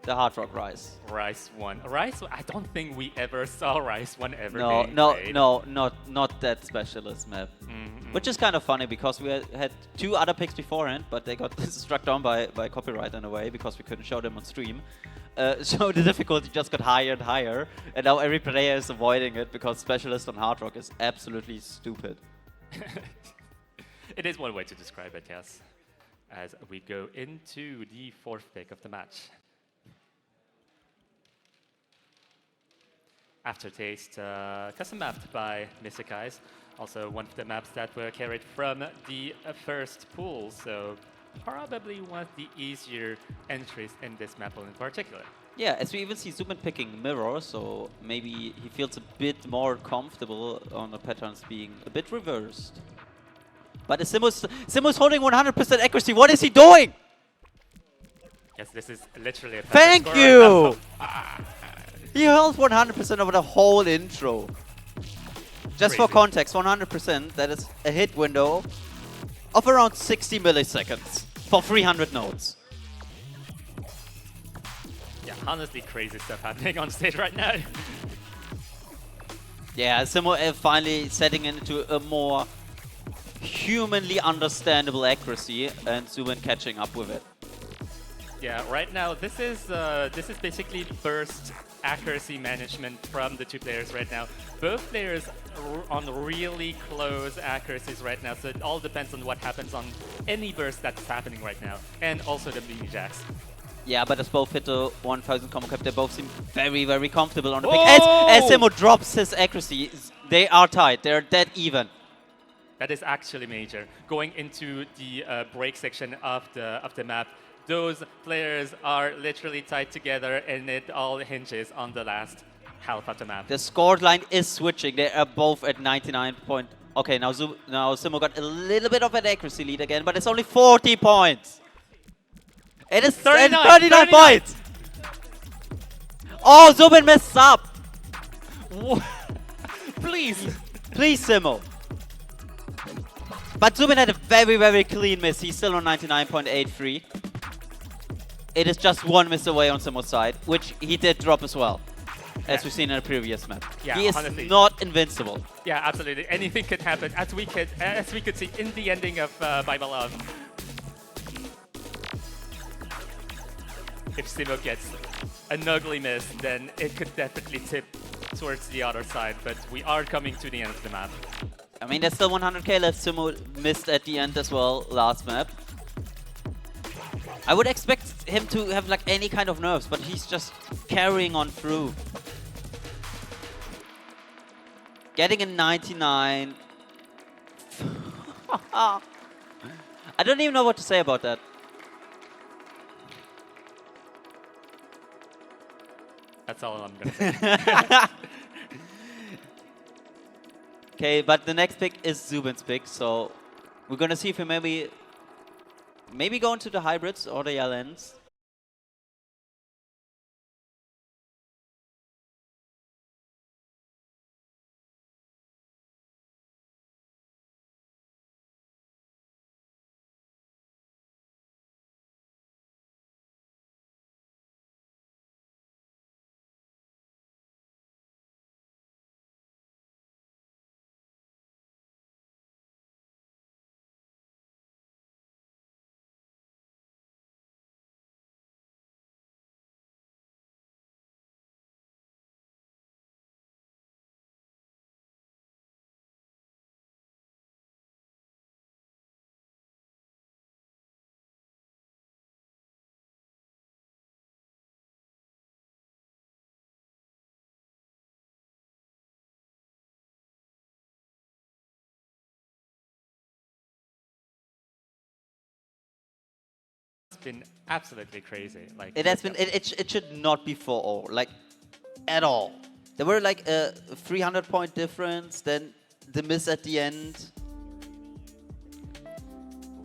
The Hard Rock Rise. Rise 1. Rise, I don't think we ever saw Rise 1 ever No, being no, played. no, not that specialist map. Which is kind of funny because we had 2 other picks beforehand, but they got struck down by copyright in a way because we couldn't show them on stream. So the difficulty just got higher and higher, and now every player is avoiding it because specialist on Hard Rock is absolutely stupid. It is one way to describe it, yes. As we go into the 4th pick of the match. Aftertaste, custom mapped by Misekais. Also one of the maps that were carried from the first pool, so probably one of the easier entries in this map in particular. Yeah, as we even see Zubin picking Mirror, so maybe he feels a bit more comfortable on the patterns being a bit reversed. But Simu's holding 100% accuracy. What is he doing? Yes, this is literally a Thank score you! right now. He held 100% over the whole intro. Just for context, 100%, that is a hit window of around 60 milliseconds for 300 nodes. Yeah, honestly crazy stuff happening on stage right now. Yeah, Simu finally setting into a more humanly understandable accuracy and Zubin catching up with it. Yeah, right now this is basically burst accuracy management from the 2 players right now. Both players are on really close accuracies right now, so it all depends on what happens on any burst that's happening right now, and also the mini jacks. Yeah, but as both hit the 1000 combo cap, they both seem very, very comfortable on the pick. As Simu drops his accuracy, they are tied. They're dead even. That is actually major. Going into the break section of the map, those players are literally tied together, and it all hinges on the last half of the map. The score line is switching. They are both at 99 point. Okay, now Simu got a little bit of an accuracy lead again, but it's only 40 points. It is 39 points. Oh, Zubin messed up. Please. Please, Simu. But Zubin had a very, very clean miss. He's still on 99.83. It is just 1 miss away on Simu's side, which he did drop as well, as we've seen in a previous map. Yeah, he is honestly. not invincible. Yeah, absolutely. Anything could happen, as we could see in the ending of By My Love. If Simu gets an ugly miss, then it could definitely tip towards the other side, but we are coming to the end of the map. I mean, there's still 100k left. Simu missed at the end as well last map. I would expect him to have like any kind of nerves, but he's just carrying on through. Getting a 99. I don't even know what to say about that. That's all I'm gonna say. Okay, but the next pick is Zubin's pick, so we're gonna see if he maybe go into the hybrids or the LNs. Been absolutely crazy. Like It has been. It should not be 4-0, like at all. There were like a 300-point difference, then the miss at the end.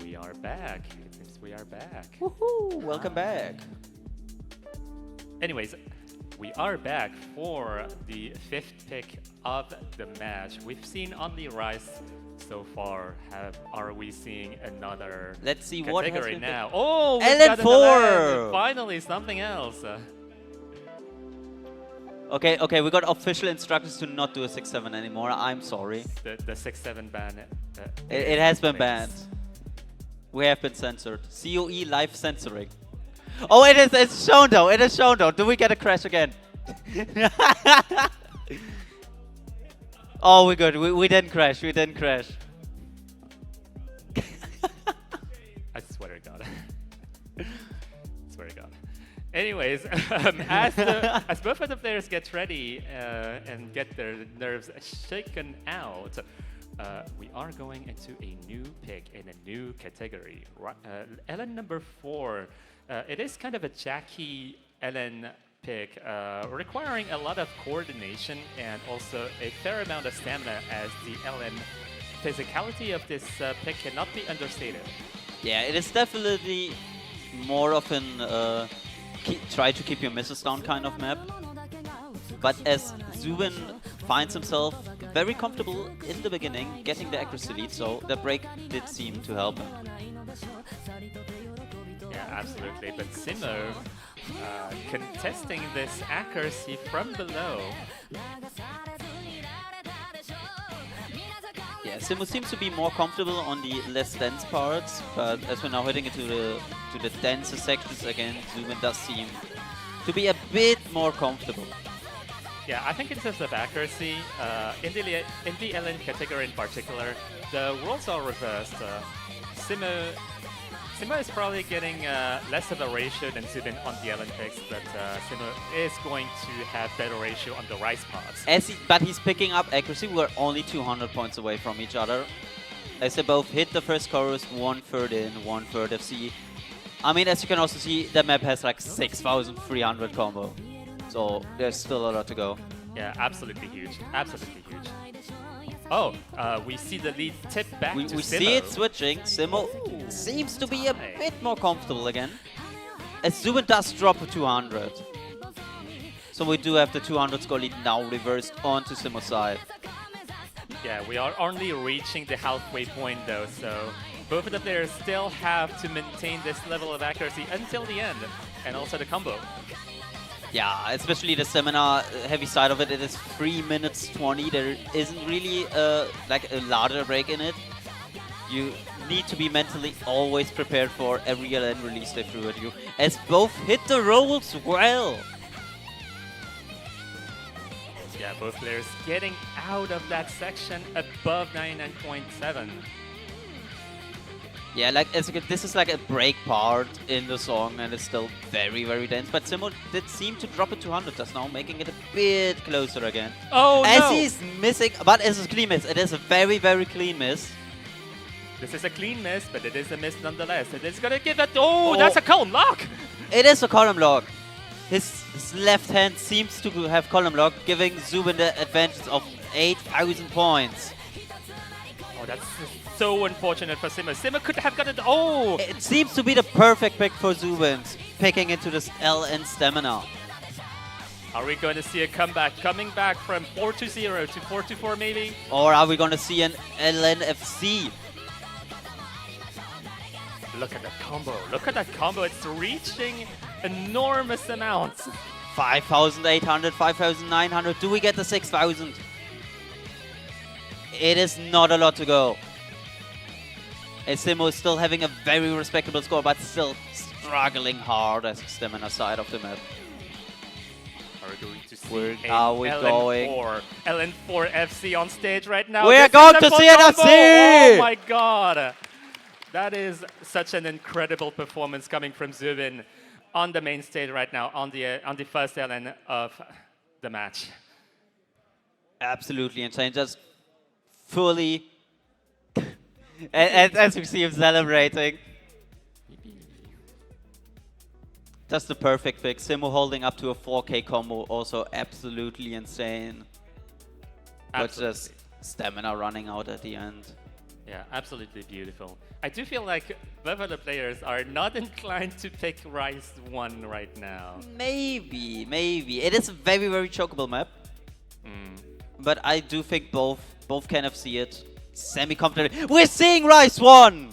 We are back. It seems we are back. Woohoo! Welcome back. Anyways, we are back for the 5th pick of the match. We've seen on the Rise so far are we seeing another Let's see what has category been now? picked. Oh, we've LN4! got an LN. Finally, something else. Okay, we got official instructions to not do a 6-7 anymore. I'm sorry. The 6-7 ban. It has been banned. We have been censored. COE live censoring. Oh, it's shown though. It is shown though. Do we get a crash again? Oh, we're good. We didn't crash. We didn't crash. I swear to God. Swear to God. Anyways, as both of the players get ready and get their nerves shaken out, we are going into a new pick in a new category. LN number 4. It is kind of a Jackie LN pick, requiring a lot of coordination and also a fair amount of stamina, as the LN physicality of this pick cannot be understated. Yeah, it is definitely more of an try to keep your misses down kind of map. But as Zubin finds himself very comfortable in the beginning, getting the accuracy lead, so the break did seem to help him. Yeah, absolutely. But Simo contesting this accuracy from below. Yeah, Simo seems to be more comfortable on the less dense parts, but as we're now heading into the denser sections again, Zubin does seem to be a bit more comfortable. Yeah, I think in terms of accuracy, in the LN category in particular, the roles are reversed. Simo is probably getting less of a ratio than Zubin on the LN picks, but Simo is going to have better ratio on the rice pots. But he's picking up accuracy. We're only 200 points away from each other. As they both hit the first chorus, 1/3 in, 1/3 FC. I mean, as you can also see, the map has like 6,300 combo. So there's still a lot to go. Yeah, absolutely huge. Absolutely huge. Oh, we see the lead tip back to Simo. We see it switching. Simo seems to be a bit more comfortable again. As Zubin does drop a 200. So we do have the 200 score lead now reversed onto Simo's side. Yeah, we are only reaching the halfway point though, so both of the players still have to maintain this level of accuracy until the end, and also the combo. Yeah, especially the stamina heavy side of it. It is 3 minutes 20. There isn't really like a larger break in it. You need to be mentally always prepared for every LN release they threw at you, as both hit the rolls well. Yeah, both players getting out of that section above 99.7. Yeah, like this is like a break part in the song, and it's still very, very dense. But Simo did seem to drop it 200 just now, making it a bit closer again. Oh as no! he's missing, but it's a clean miss. It is a very, very clean miss. This is a clean miss, but it is a miss nonetheless. It is gonna give it. Oh, that's a column lock! It is a column lock. His left hand seems to have column lock, giving Zubin the advantage of 8,000 points. Oh, that's so unfortunate for Simo. Simo could have gotten. Oh! It seems to be the perfect pick for Zubin, picking into this LN stamina. Are we going to see a comeback, coming back from 4-0 to 4-4 maybe? Or are we going to see an LNFC? Look at that combo. Look at that combo. It's reaching enormous amounts. 5,800, 5,900. Do we get the 6,000? It is not a lot to go. Simo is still having a very respectable score, but still struggling hard as the stamina side of the map. Are we going to see Where are we going? LN4 FC on stage right now. We're going to see an FC! Oh my god! That is such an incredible performance coming from Zubin on the main stage right now, on the first LN of the match. Absolutely insane. Just fully... as we see him celebrating. Just the perfect pick. Simo holding up to a 4K combo, also absolutely insane. Absolutely. But just stamina running out at the end. Yeah, absolutely beautiful. I do feel like both of the players are not inclined to pick Rise 1 right now. Maybe. It is a very, very chokeable map. But I do think both can FC it. Semi-comfortably. We're seeing Rice 1!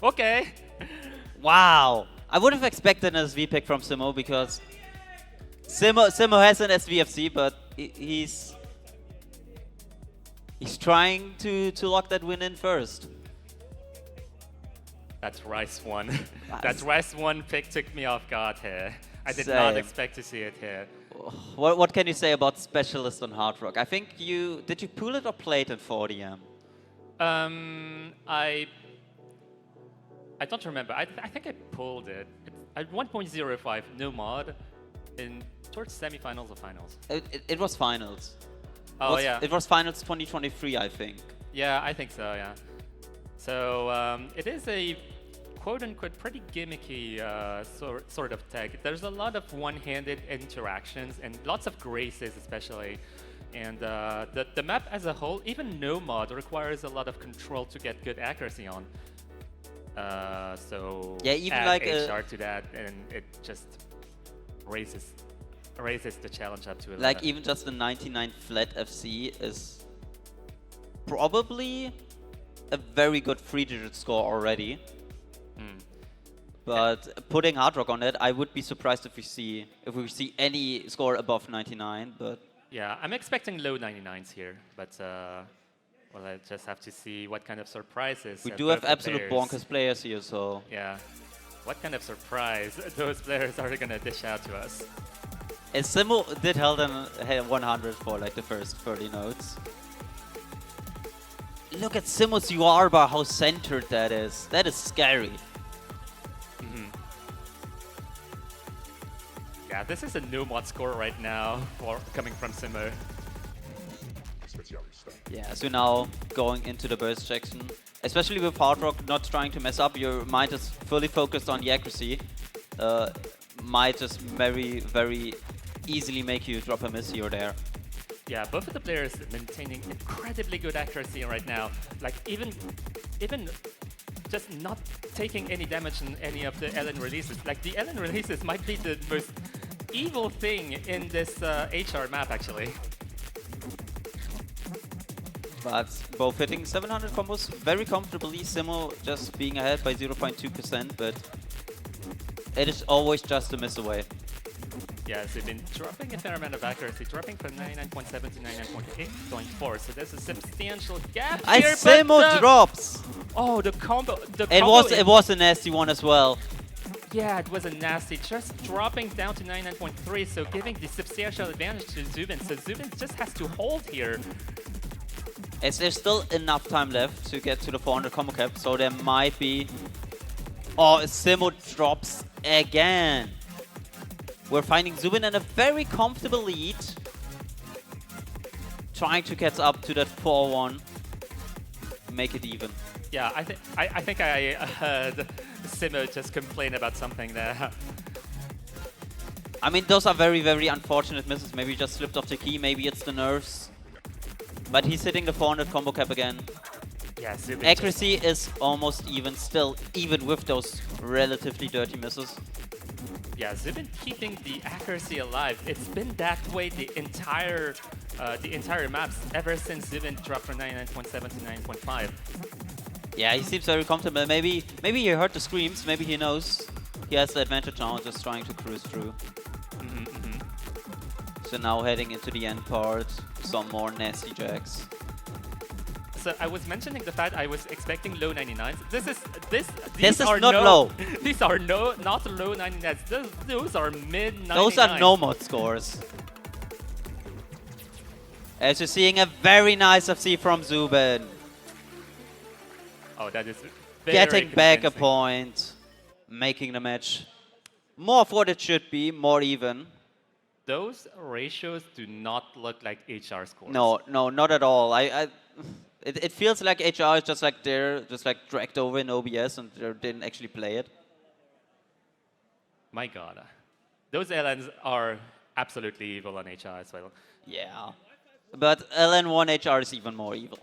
Okay. Wow. I would have expected an SV pick from Simo because Simo has an SVFC, but he's trying to lock that win in first. That's Rice 1. That Rice 1 pick took me off guard here. I did not expect to see it here. What can you say about Specialist on Hard Rock? I think did you pull it or play it in 4DM? I don't remember. I think I pulled it. At 1.05, no mod, towards semifinals or finals. It was finals. Oh, yeah. It was finals 2023, I think. Yeah, I think so, yeah. So it is a quote-unquote pretty gimmicky sort of tech. There's a lot of one-handed interactions and lots of graces especially. And the map as a whole, even no mod, requires a lot of control to get good accuracy on. So yeah, even add like HR to that, and it just raises the challenge up to 11. Like even just the 99 flat FC is probably a very good 3-digit score already. But putting Hard Rock on it, I would be surprised if we see any score above 99. But yeah, I'm expecting low 99s here, but well, I just have to see what kind of surprises. We do have absolute bonkers players here, so yeah, what kind of surprise those players are gonna dish out to us? And Simo did held them 100 for like the first 30 notes. Look at Simo's UR bar, how centered that is. That is scary. Yeah, this is a no mod score right now coming from Simo. Yeah, so now going into the burst section, especially with Hard Rock not trying to mess up, your mind is fully focused on the accuracy. Might just very, very easily make you drop a miss here or there. Yeah, both of the players maintaining incredibly good accuracy right now. Like even just not taking any damage in any of the LN releases. Like the LN releases might be the most evil thing in this HR map actually. But both hitting 700 combos very comfortably. Simo just being ahead by 0.2%, but it is always just a miss away. Yeah, so they've been dropping a fair amount of accuracy, dropping from 99.7 to 99.8.4, so there's a substantial gap here. Simo drops! Oh, the combo. It was a nasty one as well. Yeah, it was a nasty, just dropping down to 99.3, so giving the substantial advantage to Zubin. So Zubin just has to hold here. As there's still enough time left to get to the 400 combo cap, so there might be... Oh, Simo drops again. We're finding Zubin in a very comfortable lead. Trying to get up to that 4-1. Make it even. Yeah, I think I heard Simo just complain about something there. I mean, those are very, very unfortunate misses. Maybe he just slipped off the key, maybe it's the nerves. But he's hitting the 400 combo cap again. Yeah, Zubin accuracy is almost even still, even with those relatively dirty misses. Yeah, Zubin keeping the accuracy alive. It's been that way the entire maps ever since Zubin dropped from 99.7 to 9.5. Yeah, he seems very comfortable. Maybe he heard the screams. Maybe he knows he has the advantage now, just trying to cruise through. So now heading into the end part, some more nasty jacks. So I was mentioning the fact I was expecting low 99s. This is not low. These are not low 99s. Those are mid 99s. Those are no mod scores. As you're seeing a very nice FC from Zubin. Oh, that is getting back a point, making the match more of what it should be, more even. Those ratios do not look like HR scores. No, not at all. It feels like HR is just like they're just like dragged over in OBS and they didn't actually play it. My God, those LNs are absolutely evil on HR as well. Yeah, but LN1 HR is even more evil.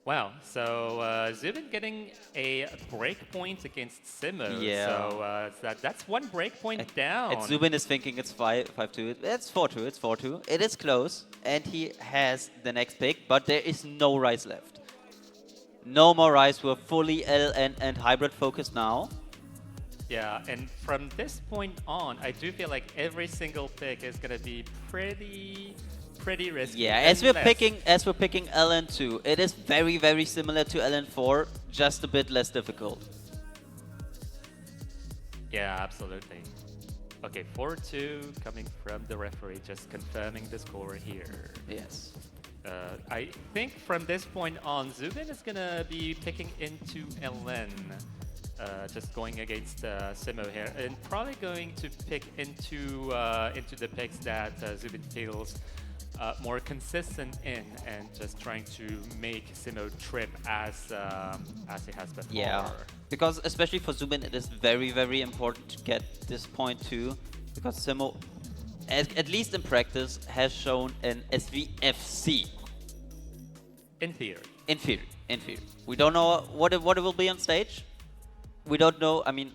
Wow, so Zubin getting a break point against Simo. Yeah. So that's one break point down. And Zubin is thinking it's 5-2. It's 4-2. It's 4-2. It is close, and he has the next pick, but there is no Rise left. No more Rise. We're fully LN and hybrid focused now. Yeah, and from this point on, I do feel like every single pick is gonna be pretty risky. Yeah, as we're picking LN2, it is very similar to LN4, just a bit less difficult. Yeah, absolutely. Okay, 4-2 coming from the referee, just confirming the score here. Yes. I think from this point on, Zubin is gonna be picking into LN. Just going against Simo here, and probably going to pick into the picks that Zubin feels more consistent in, and just trying to make Simo trip as he has before. Yeah, because especially for Zubin, it is very important to get this point too, because Simo, at least in practice, has shown an SVFC. In theory. In theory. We don't know what it will be on stage. We don't know. I mean,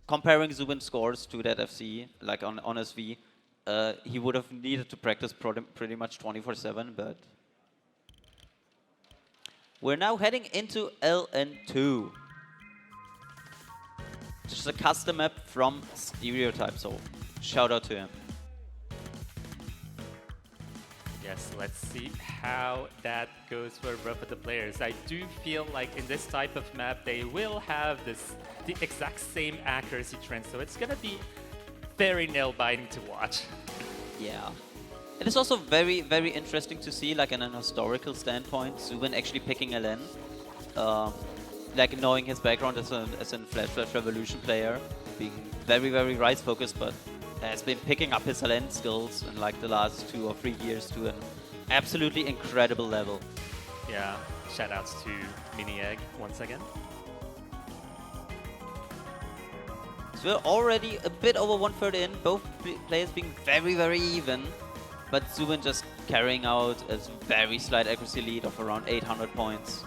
comparing Zubin's scores to that FC, like on SV, he would have needed to practice pretty much 24/7, but we're now heading into LN2. Just a custom map from Stereotype, so shout out to him. Yes, let's see how that goes for both of the players. I do feel like in this type of map, they will have the exact same accuracy trend, so it's gonna be very nail-biting to watch. Yeah. It is also very interesting to see, like in an historical standpoint, Zubin actually picking LN. Like knowing his background as a Flash Revolution player, being very Rise focused, but has been picking up his LN skills in like the last 2 or 3 years to an absolutely incredible level. Yeah, shoutouts to Mini Egg once again. So we're already a bit over 1/3 in, both players being very even, but Zubin just carrying out a very slight accuracy lead of around 800 points.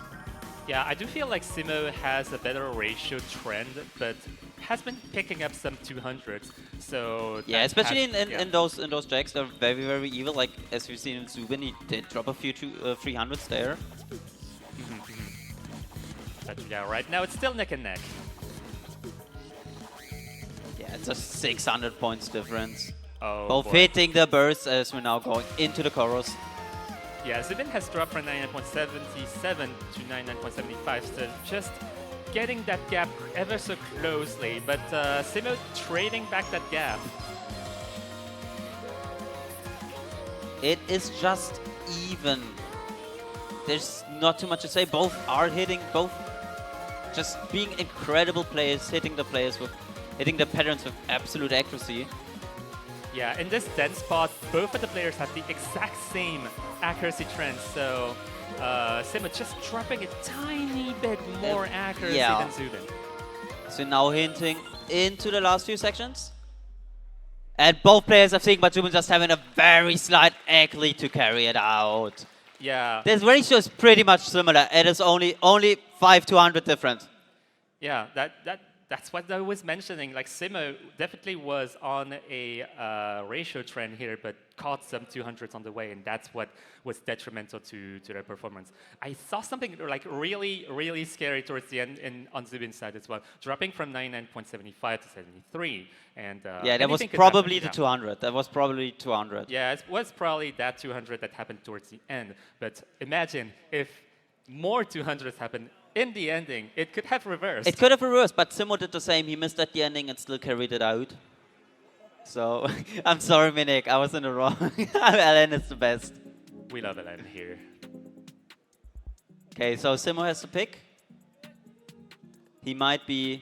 Yeah, I do feel like Simo has a better ratio trend, but has been picking up some 200s. So yeah, especially in those jacks, they're very evil. Like as we've seen in Zubin, he did drop a few 300s there. But yeah, right now it's still neck and neck. Yeah, it's a 600 points difference. Oh, both boy. hitting the burst as we're now going into the chorus. Yeah, Zubin has dropped from 99.77 to 99.75, so just getting that gap ever so closely, but Simo trading back that gap. It is just even. There's not too much to say. Both are hitting, both just being incredible players, hitting the patterns with absolute accuracy. Yeah, in this dead spot, both of the players have the exact same accuracy trend, so Simo just dropping a tiny bit more accuracy than Zubin. So now hinting into the last few sections. And both players are seeing, but Zubin just having a very slight egg lead to carry it out. Yeah. This ratio is pretty much similar. It is only 5 to 100 different. Yeah, that's what I was mentioning. Like Simo definitely was on a ratio trend here, but caught some 200s on the way, and that's what was detrimental to their performance. I saw something like really scary towards the end on Zubin's side as well, dropping from 99.75 to 73. And yeah, that was probably the 200. That was probably 200. Yeah, it was probably that 200 that happened towards the end. But imagine if more 200s happened in the ending, it could have reversed. It could have reversed, but Simo did the same. He missed at the ending and still carried it out. So, I'm sorry, Minik, I was in the wrong. LN is the best. We love LN here. Okay, so Simo has to pick. He might be.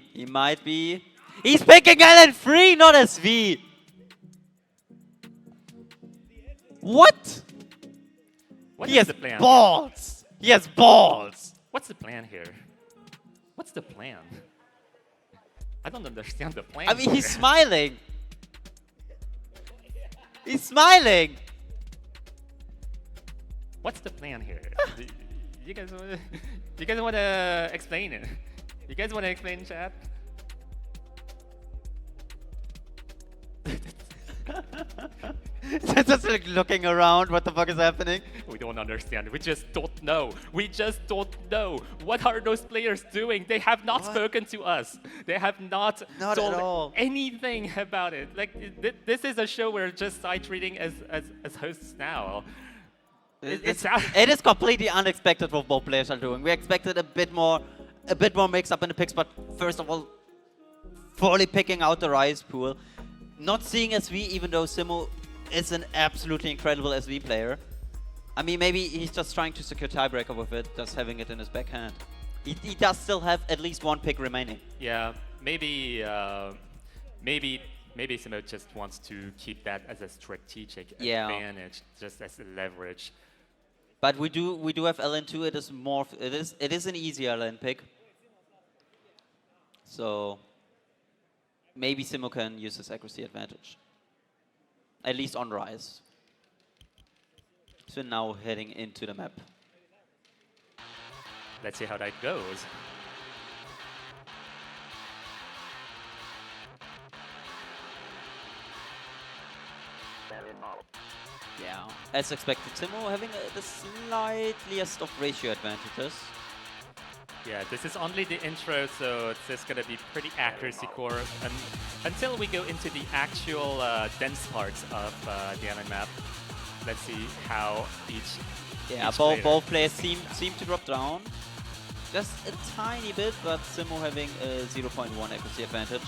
He's picking LN3, not SV! What? He has the plan? Balls! He has balls! What's the plan here? What's the plan? I don't understand the plan. I mean, he's smiling. He's smiling. What's the plan here? you guys want to you guys want to explain it? You guys want to explain, chat? Just like looking around, what the fuck is happening? We don't understand. We just don't know. We just don't know. What are those players doing? They have not spoken to us. They have not Not told at all. anything about it. Like this is a show we're just side treating as hosts now. It is completely unexpected what both players are doing. We expected a bit more mix up in the picks, but first of all, fully picking out the Rise pool. Not seeing SV, even though Simo is an absolutely incredible SV player. I mean, maybe he's just trying to secure tiebreaker with it, just having it in his backhand. He does still have at least one pick remaining. Yeah, maybe Simo just wants to keep that as a strategic advantage, just as a leverage. But we do have LN2. It is more. It is an easier LN pick. So maybe Simo can use his accuracy advantage, at least on Rise. So now heading into the map. Let's see how that goes. Yeah, as expected, Simo having the slightliest of ratio advantages. Yeah, this is only the intro, so it's just gonna be pretty accuracy core until we go into the actual dense parts of the LN map. Let's see how each both players seem to drop down just a tiny bit, but Simo having a 0.1 accuracy advantage.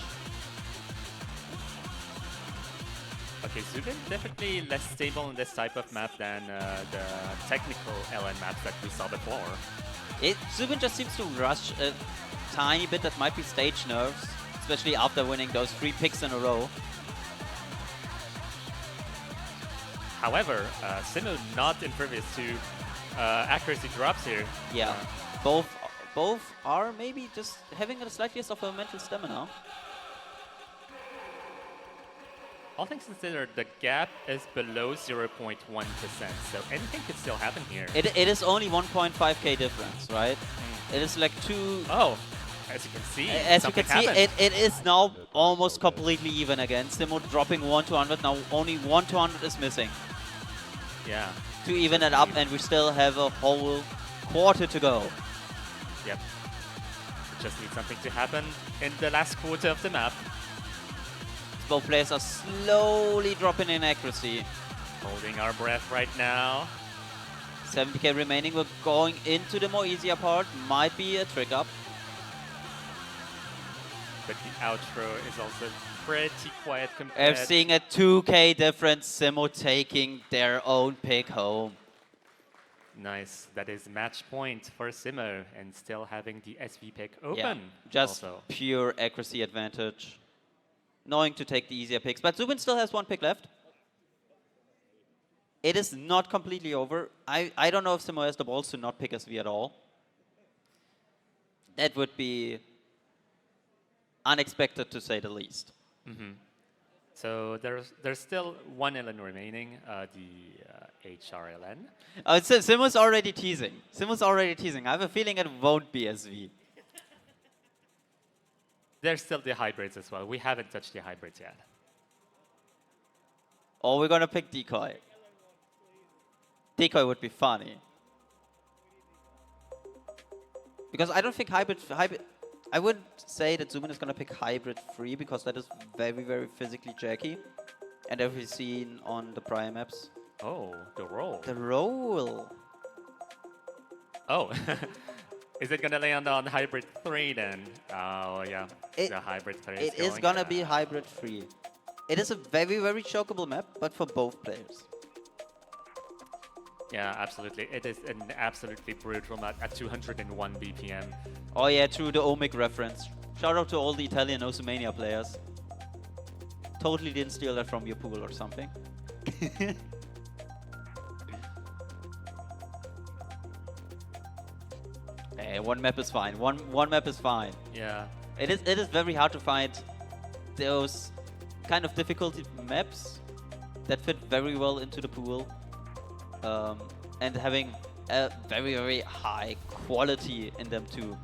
Okay, Zubin definitely less stable in this type of map than the technical LN maps that we saw before. Zubin just seems to rush a tiny bit. That might be stage nerves, especially after winning those 3 picks in a row. However, Simo not impervious to accuracy drops here. Yeah, both are maybe just having a slightliest of a mental stamina. All things considered, the gap is below 0.1%, so anything could still happen here. It is only 1.5k difference, right? It is like 2... Oh, as you can see, it is now almost completely even again. Simo dropping 1 to 100, now only 1 to 100 is missing. Yeah. To even it up, and we still have a whole quarter to go. Yep. We just need something to happen in the last quarter of the map. Both players are slowly dropping in accuracy. Holding our breath right now. 70k remaining. We're going into the more easier part. Might be a trick up. But the outro is also pretty quiet compared. Seeing a 2k difference. Simo taking their own pick home. Nice. That is match point for Simo and still having the SV pick open. Yeah, just also. Pure accuracy advantage. Knowing to take the easier picks. But Zubin still has 1 pick left. It is not completely over. I don't know if Simo has the balls to not pick SV at all. That would be unexpected, to say the least. So there's still 1 LN remaining, the HRLN. Oh, Simo's already teasing. Simo's already teasing. I have a feeling it won't be SV. There's still the hybrids as well. We haven't touched the hybrids yet. Or we're gonna pick Decoy. Decoy would be funny. Because I don't think hybrid I wouldn't say that Zubin is gonna pick hybrid free, because that is very, very physically jerky. And as we've seen on the prior maps. Oh, the roll. The roll. Oh. Is it gonna land on hybrid 3 then? Oh yeah, the hybrid 3 It is gonna be hybrid 3. It is a very, very chokeable map, but for both players. Yeah, absolutely. It is an absolutely brutal map at 201 BPM. Oh yeah, true, the Omic reference. Shout out to all the Italian Osumania players. Totally didn't steal that from your pool or something. Hey, 1 map is fine. One map is fine. Yeah. It is very hard to find those kind of difficulty maps that fit very well into the pool. And having a very, very high quality in them too.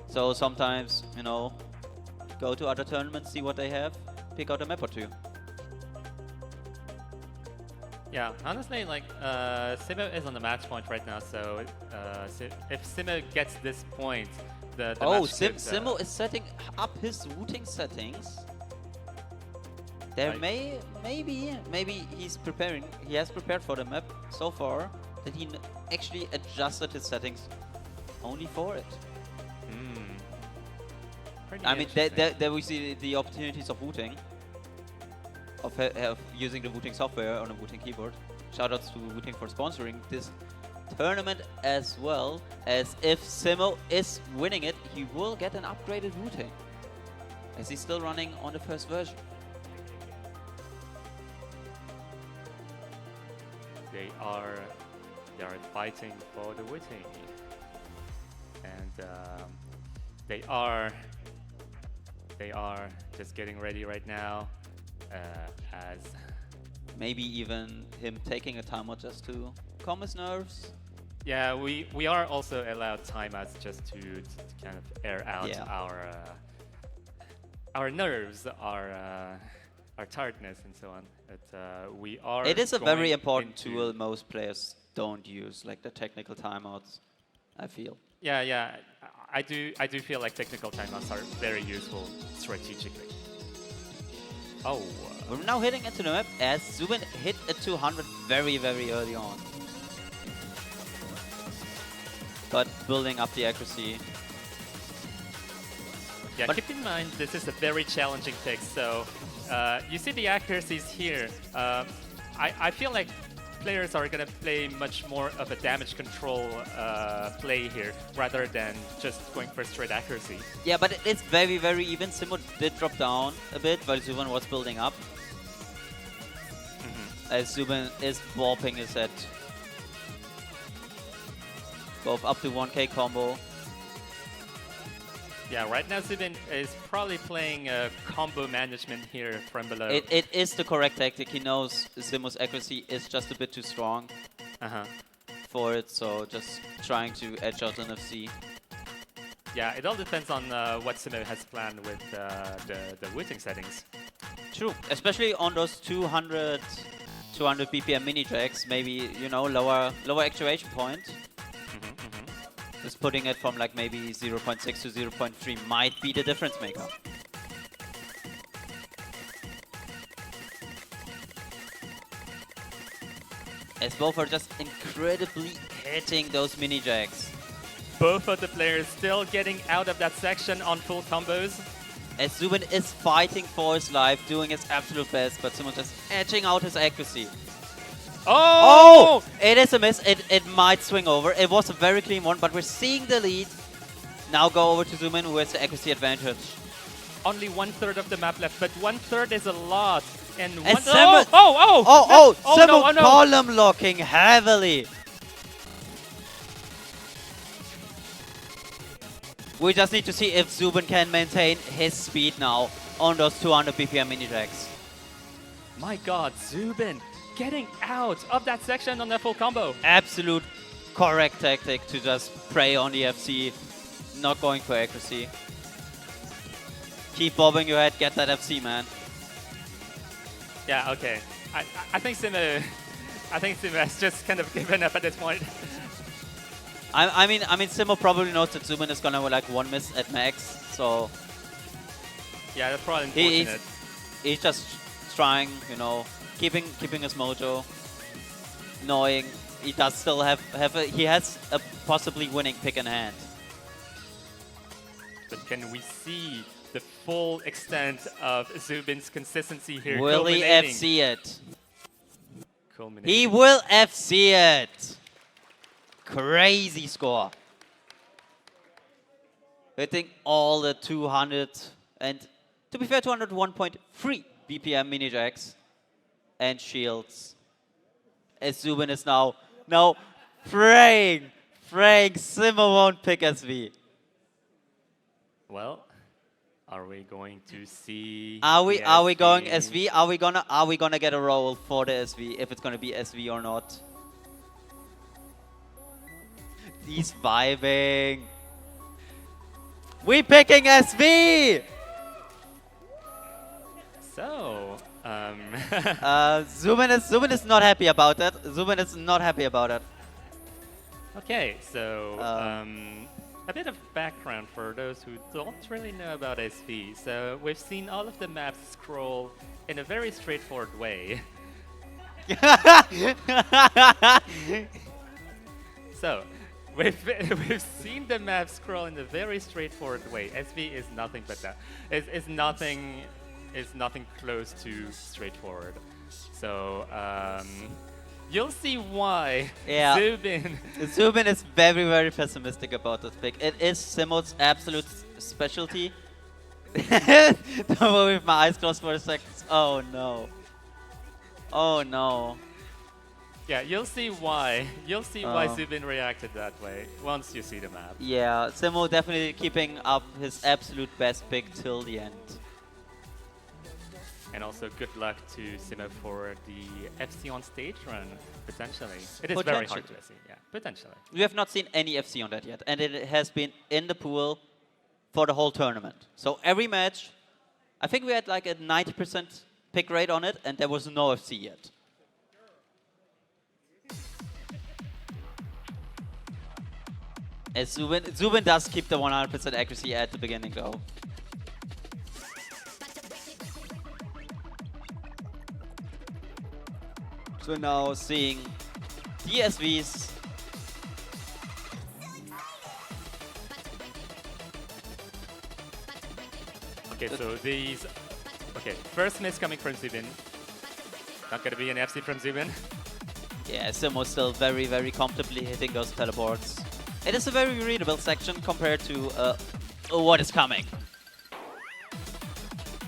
So sometimes, you know, go to other tournaments, see what they have, pick out a map or two. Yeah, honestly, like, Simo is on the match point right now, so if Simo gets this point, the match could, Simo is setting up his routing settings. There maybe he's preparing, he has prepared for the map so far that he actually adjusted his settings only for it. I mean, there we see the opportunities of routing. Of using the routing software on a routing keyboard. Shoutouts to routing for sponsoring this tournament, as well as if Simo is winning it, he will get an upgraded routing, as he's still running on the first version. They are fighting for the routing, and they are just getting ready right now. As maybe even him taking a timeout just to calm his nerves. Yeah, we are also allowed timeouts just to kind of air out our nerves, our tiredness, and so on. But we are. It is a very important tool most players don't use, like the technical timeouts, I feel. Yeah. I do feel like technical timeouts are very useful strategically. Oh. We're now hitting into the map as Zubin hit a 200 very, very early on. But building up the accuracy. Yeah, but keep in mind this is a very challenging pick, so you see the accuracies here. I feel like players are going to play much more of a damage control play here rather than just going for straight accuracy. Yeah, but it's very, very even. Simo did drop down a bit while Zubin was building up. As Zubin is warping his head. Both up to 1k combo. Yeah, right now Zubin is probably playing combo management here from below. It is the correct tactic. He knows Simo's accuracy is just a bit too strong for it, so just trying to edge out an FC. Yeah, it all depends on what Simo has planned with the routing settings. True, especially on those 200 BPM mini tracks, maybe, you know, lower actuation point. Just putting it from like maybe 0.6 to 0.3 might be the difference maker. As both are just incredibly hitting those mini jacks. Both of the players still getting out of that section on full combos. As Zubin is fighting for his life, doing his absolute best, but someone just edging out his accuracy. Oh! It is a miss. It might swing over. It was a very clean one, but we're seeing the lead. Now go over to Zubin, who has the accuracy advantage. Only 1/3 of the map left, but 1/3 is a lot. And Simo column locking heavily. We just need to see if Zubin can maintain his speed now on those 200 BPM mini tracks. My god, Zubin getting out of that section on the full combo. Absolute correct tactic to just prey on the FC, not going for accuracy. Keep bobbing your head, get that FC, man. Yeah, okay. I think Simo has just kind of given up at this point. I mean, Simo probably knows that Zubin is gonna like one miss at max, so yeah, that's probably unfortunate. He's just trying, you know, keeping his mojo, knowing he does still he has a possibly winning pick in hand. But can we see the full extent of Zubin's consistency here? Will he FC it? Culminating. He will FC it. Crazy score. Hitting all the 200 and, to be fair, 201.3 BPM mini jacks and shields. As Zubin is now praying Simo won't pick SV. Well, are we going to see? Are we going SV? Are we gonna get a roll for the SV if it's gonna be SV or not? He's vibing. We picking SV! So, Zubin is not happy about it. Zubin is not happy about it. okay, so a bit of background for those who don't really know about SV. So we've seen all of the maps scroll in a very straightforward way. So we've seen the map scroll in a very straightforward way. SV is nothing but that. It's nothing close to straightforward. So you'll see why Zubin is very, very pessimistic about this pick. It is Simo's absolute specialty. Don't worry with my eyes closed for a second. Oh no. Oh no. Yeah, you'll see why. You'll see why Zubin reacted that way once you see the map. Yeah, Simo definitely keeping up his absolute best pick till the end. And also good luck to Simo for the FC on stage run, potentially. It is very hard to see, yeah, potentially. We have not seen any FC on that yet, and it has been in the pool for the whole tournament. So every match, I think we had like a 90% pick rate on it, and there was no FC yet. As Zubin does keep the 100% accuracy at the beginning though. So now seeing DSVs. Okay, so these... Okay, first miss coming from Zubin. Not gonna be an FC from Zubin. Yeah, Simo still very, very comfortably hitting those teleports. It is a very readable section compared to what is coming.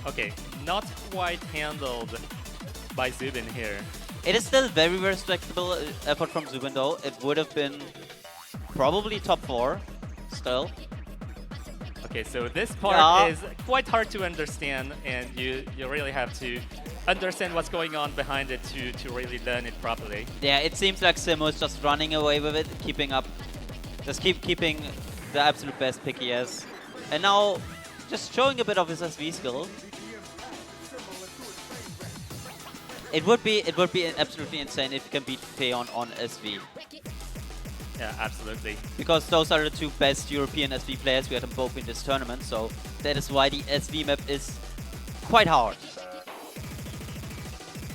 Okay, not quite handled by Zubin here. It is still very, very respectable effort from Zubin though. It would have been probably top 4 still. Okay, so this part is quite hard to understand, and you really have to understand what's going on behind it to really learn it properly. Yeah, it seems like Simo is just running away with it, keeping up, just keeping the absolute best pick he has. And now just showing a bit of his SV skill. It would be absolutely insane if you can beat Feon on SV. Yeah, absolutely. Because those are the 2 best European SV players. We had them both in this tournament, so that is why the SV map is quite hard.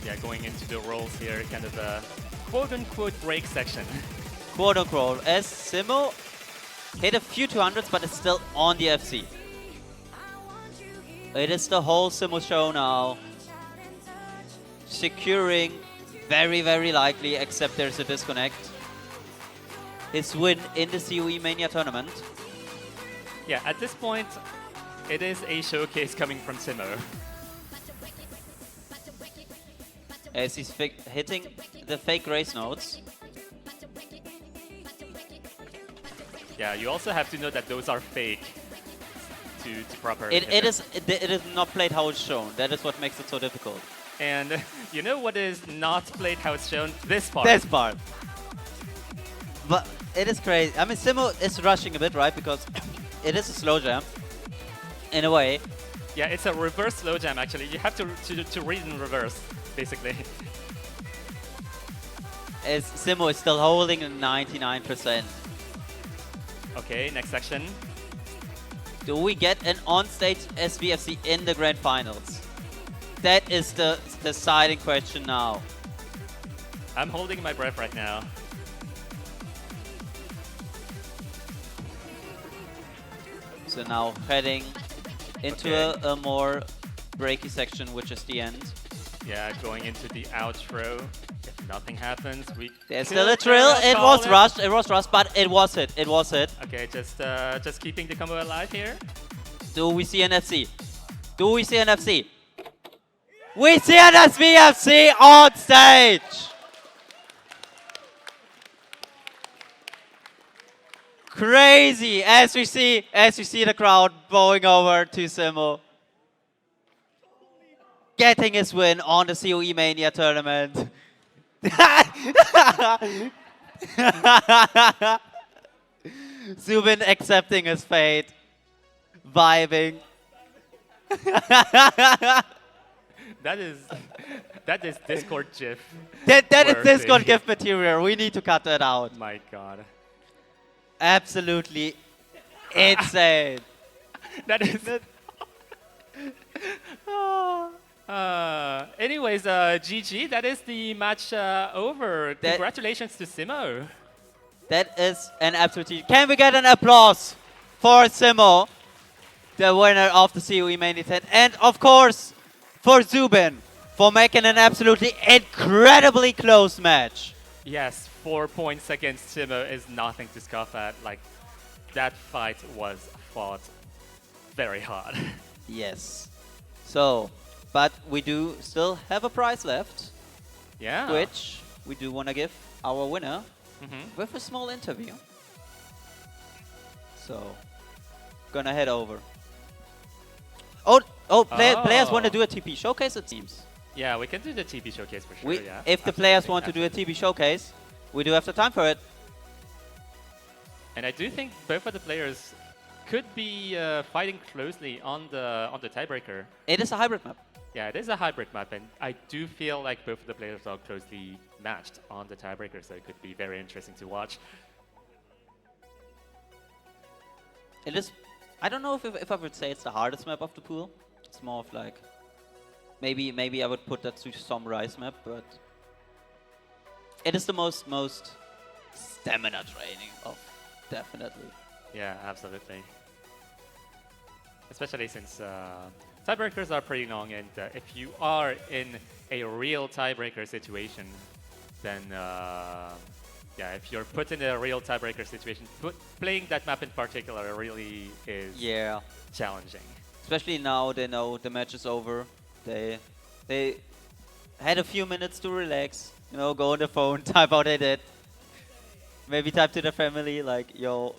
Yeah, going into the rolls here, kind of a quote-unquote break section. Quote-unquote, as Simo hit a few 200s, but it's still on the FC. It is the whole Simo show now. Securing, very, very likely, except there's a disconnect, his win in the COE Mania tournament. Yeah, at this point, it is a showcase coming from Simo. As he's hitting the fake race notes. Yeah, you also have to know that those are fake to properly it is not played how it's shown. That is what makes it so difficult. And you know what is not played how it's shown? This part. This part. But it is crazy. I mean, Simo is rushing a bit, right? Because it is a slow jam, in a way. Yeah, it's a reverse slow jam, actually. You have to read in reverse, basically. As Simo is still holding a 99%. Okay, next section. Do we get an on-stage SVFC in the Grand Finals? That is the deciding question now. I'm holding my breath right now. So now heading into a more breaky section, which is the end. Yeah, going into the outro. If nothing happens, there's still a trill. It was rushed. It was rushed, but it was hit. It was hit. Okay, just keeping the combo alive here. Do we see an FC? Do we see an FC? We see an SVFC on stage. Crazy as we see the crowd bowing over to Simo, getting his win on the COE Mania tournament. Zubin accepting his fate. Vibing. That is Discord GIF. That is worthy. Discord gift material. We need to cut that out. My God. Absolutely insane. That is. Anyways, GG. That is the match over. Congratulations to Simo. That is an absolute. Can we get an applause for Simo, the winner of the COE main event, and of course for Zubin for making an absolutely incredibly close match. Yes, 4 points against Simo is nothing to scoff at. Like, that fight was fought very hard. Yes. So, but we do still have a prize left. Yeah. Which we do want to give our winner with a small interview. So, gonna head over. Players want to do a TP showcase, it seems. Yeah, we can do the TP showcase for sure, yeah. If the players want to do a TP showcase, we do have the time for it. And I do think both of the players could be fighting closely on the tiebreaker. It is a hybrid map. Yeah, it is a hybrid map, and I do feel like both of the players are closely matched on the tiebreaker, so it could be very interesting to watch. It is. I don't know if I would say it's the hardest map of the pool. It's more of like maybe I would put that to summarize map, but it is the most stamina training of definitely. Yeah, absolutely. Especially since tiebreakers are pretty long, and if you are in a real tiebreaker situation, then yeah, if you're put in a real tiebreaker situation, playing that map in particular really is challenging. Especially now they know the match is over. They had a few minutes to relax, you know, go on the phone, type out edit. Maybe type to the family like, yo.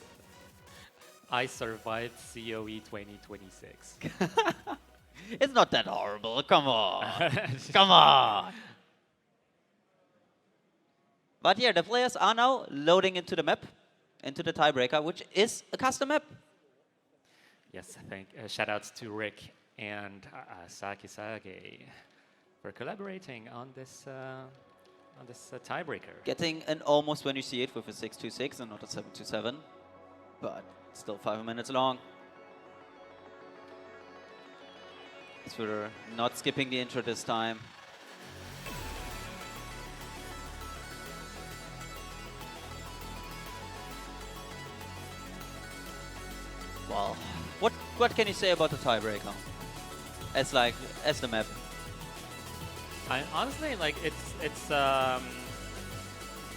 I survived COE 2026. It's not that horrible, come on. Come on. But yeah, the players are now loading into the map, into the tiebreaker, which is a custom map. Yes, shout outs to Rick and Saki for collaborating on this tiebreaker. Getting an almost when you see it with a 6-2-6 and not a 7-2-7, but still 5 minutes long. So we're not skipping the intro this time. Well, what can you say about the tiebreaker? As the map. Honestly, like it's I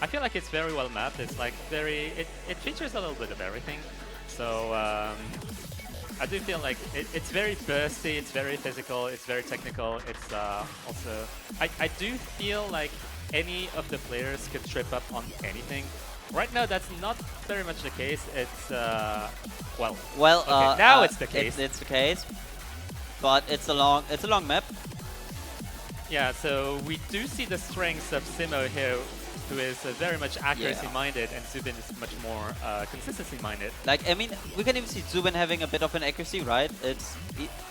feel like it's very well mapped. It's like it features a little bit of everything. So I do feel like it's very bursty, it's very physical, it's very technical. It's also I do feel like any of the players could trip up on anything. Right now, that's not very much the case. It's now it's the case. It's the case, but it's a long map. Yeah, so we do see the strengths of Simo here, who is very much accuracy-minded, and Zubin is much more consistency-minded. Like, I mean, we can even see Zubin having a bit of an accuracy, right? It's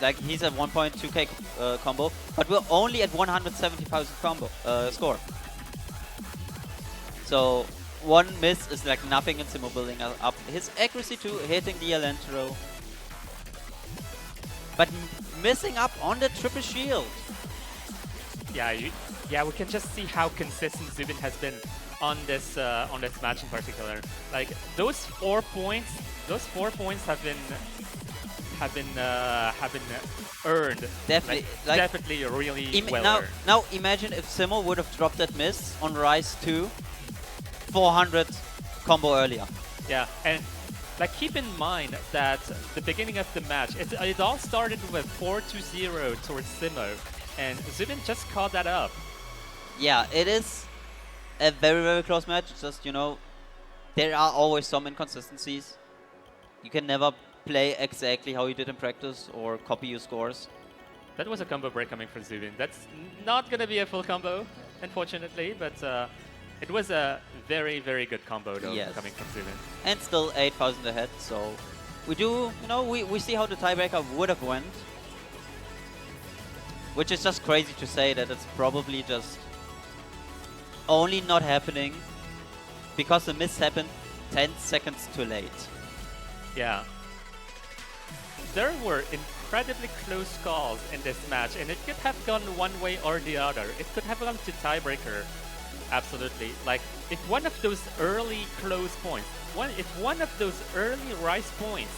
like he's at 1.2k combo, but we're only at 170,000 combo score. So one miss is like nothing in Simo building up his accuracy to hitting the LN throw, but missing up on the triple shield. Yeah, we can just see how consistent Zubin has been on this match in particular. Like those 4 points have been earned. Definitely, like, definitely really well earned. Now imagine if Simo would have dropped that miss on Rise 2, 400 combo earlier. Yeah, and like keep in mind that the beginning of the match, it all started with 4-0 towards Simo. And Zubin just caught that up. Yeah, it is a very, very close match. Just, you know, there are always some inconsistencies. You can never play exactly how you did in practice or copy your scores. That was a combo break coming from Zubin. That's not going to be a full combo, unfortunately, but It was a very, very good combo though, Yes. coming from Zubin. And still 8,000 ahead, so we do, you know, we see how the tiebreaker would have went. Which is just crazy to say that it's probably just only not happening because the miss happened 10 seconds too late. Yeah. There were incredibly close calls in this match, and it could have gone one way or the other. It could have gone to tiebreaker, absolutely. Like, if one of those early close points, if one of those early rise points.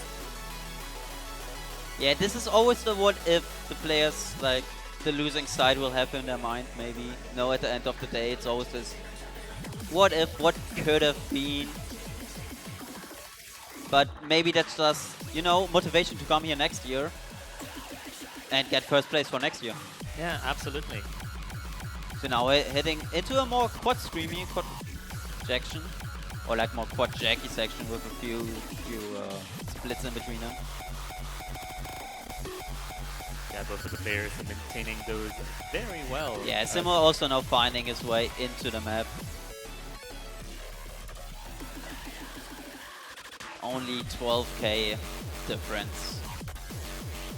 Yeah, this is always the what if the players, like, the losing side will have in their mind, maybe. No, at the end of the day, it's always this what if, what could have been. But maybe that's just, you know, motivation to come here next year and get first place for next year. Yeah, absolutely. So now we're heading into a more quad streamy, quad section, or like more quad jacky section with a few splits in between them. Yeah, both of the players are maintaining those very well. Yeah, Simo also now finding his way into the map. Only 12k difference.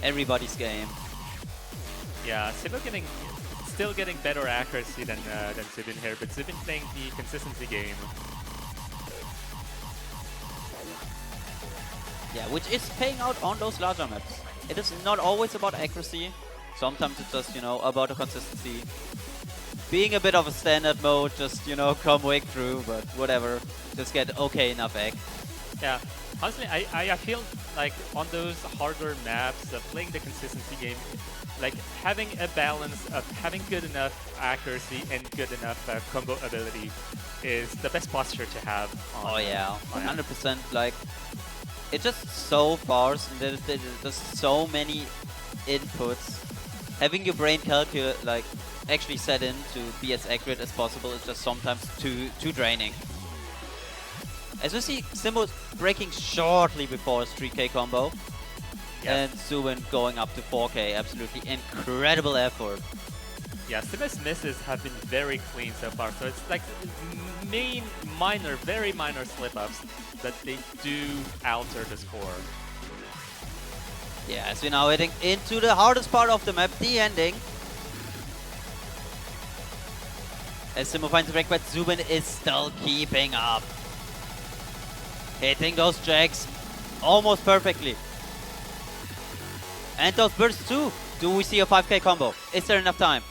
Everybody's game. Yeah, Simo still getting better accuracy than Zubin here, but Zubin playing the consistency game. Yeah, which is paying out on those larger maps. It is not always about accuracy. Sometimes it's just, you know, about the consistency. Being a bit of a standard mode, just, you know, come wake through, but whatever. Just get okay enough egg. Yeah, honestly, I feel like on those harder maps, playing the consistency game, like having a balance of having good enough accuracy and good enough combo ability is the best posture to have. On, oh yeah, 100%. Like, it's just so sparse, and there's just so many inputs. Having your brain calculate, like, actually set in to be as accurate as possible is just sometimes too draining. As we see, Simo breaking shortly before his 3k combo. And Zubin going up to 4k. Absolutely incredible effort. Yeah, Simo's misses have been very clean so far. So it's like very minor slip-ups that they do alter the score. Yeah, as we're now heading into the hardest part of the map, the ending. As Simo finds the break, but Zubin is still keeping up. Hitting those jacks almost perfectly. And those bursts too. Do we see a 5k combo? Is there enough time?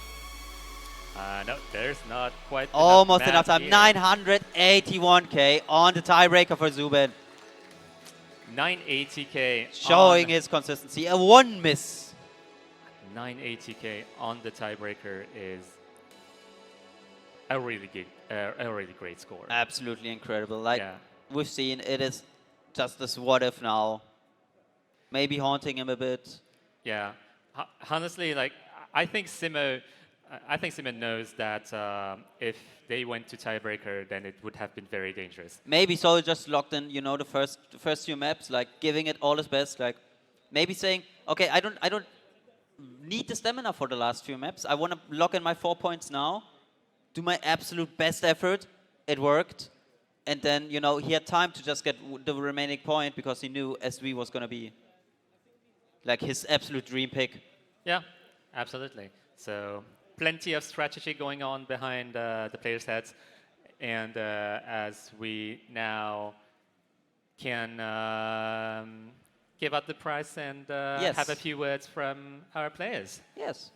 No, there's not quite almost enough time. Here. 981k on the tiebreaker for Zubin. 980k. Showing his consistency. A one miss. 980k on the tiebreaker is a really great score. Absolutely incredible. Like we've seen, it is just this what if now. Maybe haunting him a bit. Yeah, honestly, like I think Simo knows that if they went to tiebreaker, then it would have been very dangerous. Maybe so just locked in, you know, the first few maps, like giving it all his best, like maybe saying, okay, I don't need the stamina for the last few maps. I want to lock in my 4 points now, do my absolute best effort. It worked, and then you know he had time to just get the remaining point because he knew SV was going to be like his absolute dream pick. Yeah, absolutely. So plenty of strategy going on behind the players' heads. And as we now can give out the prize and have a few words from our players. Yes.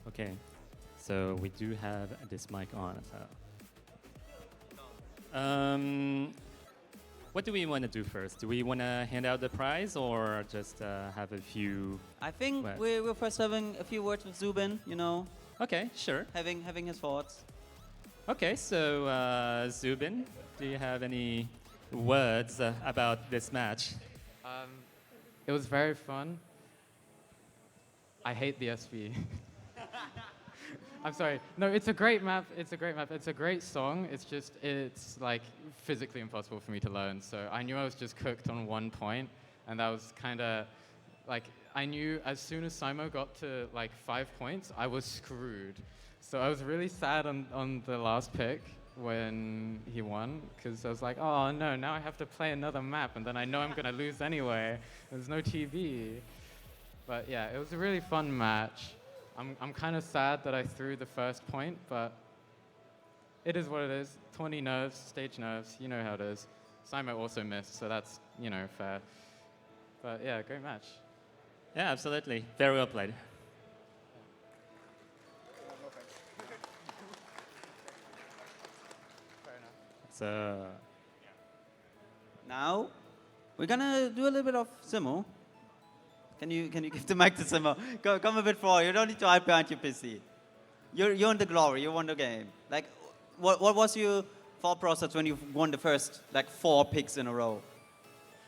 Okay, so we do have this mic on. So What do we want to do first? Do we want to hand out the prize or just have a few? I think we're first having a few words with Zubin, you know. Okay, sure. Having his thoughts. Okay, so Zubin, do you have any words about this match? It was very fun. I hate the SV. I'm sorry. No, it's a great map. It's a great map. It's a great song. It's like physically impossible for me to learn. So I knew I was just cooked on one point, and that was kind of like I knew as soon as Simo got to like 5 points, I was screwed. So I was really sad on the last pick when he won, because I was like, oh no, now I have to play another map, and then I know I'm gonna lose anyway. There's no TV. But yeah, it was a really fun match. I'm kind of sad that I threw the first point, but it is what it is. 20 nerves, stage nerves, you know how it is. Simo also missed, so that's, you know, fair. But yeah, great match. Yeah, absolutely. Very well played. So now we're gonna do a little bit of Simo. Can you give the mic to Simo? Come a bit forward. You don't need to hide behind your PC. You're in the glory. You won the game. Like, what was your thought process when you won the first like 4 picks in a row?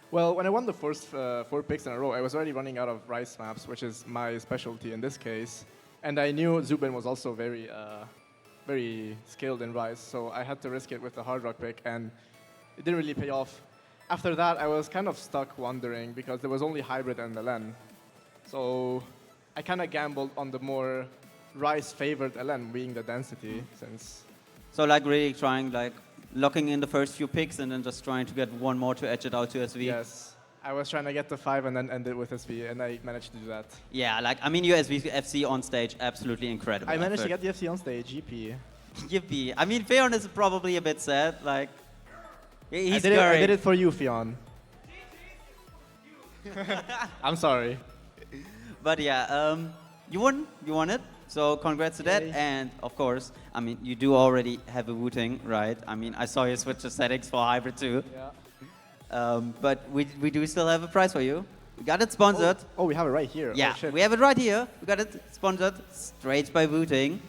Well, when I won the first 4 picks in a row, I was already running out of Rice maps, which is my specialty in this case. And I knew Zubin was also very skilled in Rice, so I had to risk it with the Hard Rock pick, and it didn't really pay off. After that, I was kind of stuck wondering, because there was only Hybrid and LN. So I kind of gambled on the more Rice-favored LN, being the density, since... So like really trying, like, locking in the first few picks and then just trying to get one more to edge it out to SV? Yes. I was trying to get to 5 and then end it with SV, and I managed to do that. Yeah, like, I mean, your FC on stage, absolutely incredible. I managed to get the FC on stage, GP. Yippee. I mean, Feon is probably a bit sad, like, he's I did it for you, Feon. I'm sorry. But yeah, you won it. So congrats to that. And of course, I mean, you do already have a Wu-Tang, right? I mean, I saw you switch the settings for Hybrid too. Yeah. But we do still have a prize for you. We got it sponsored. Oh, we have it right here. Yeah, oh, we have it right here. We got it sponsored straight by Wu-Tang.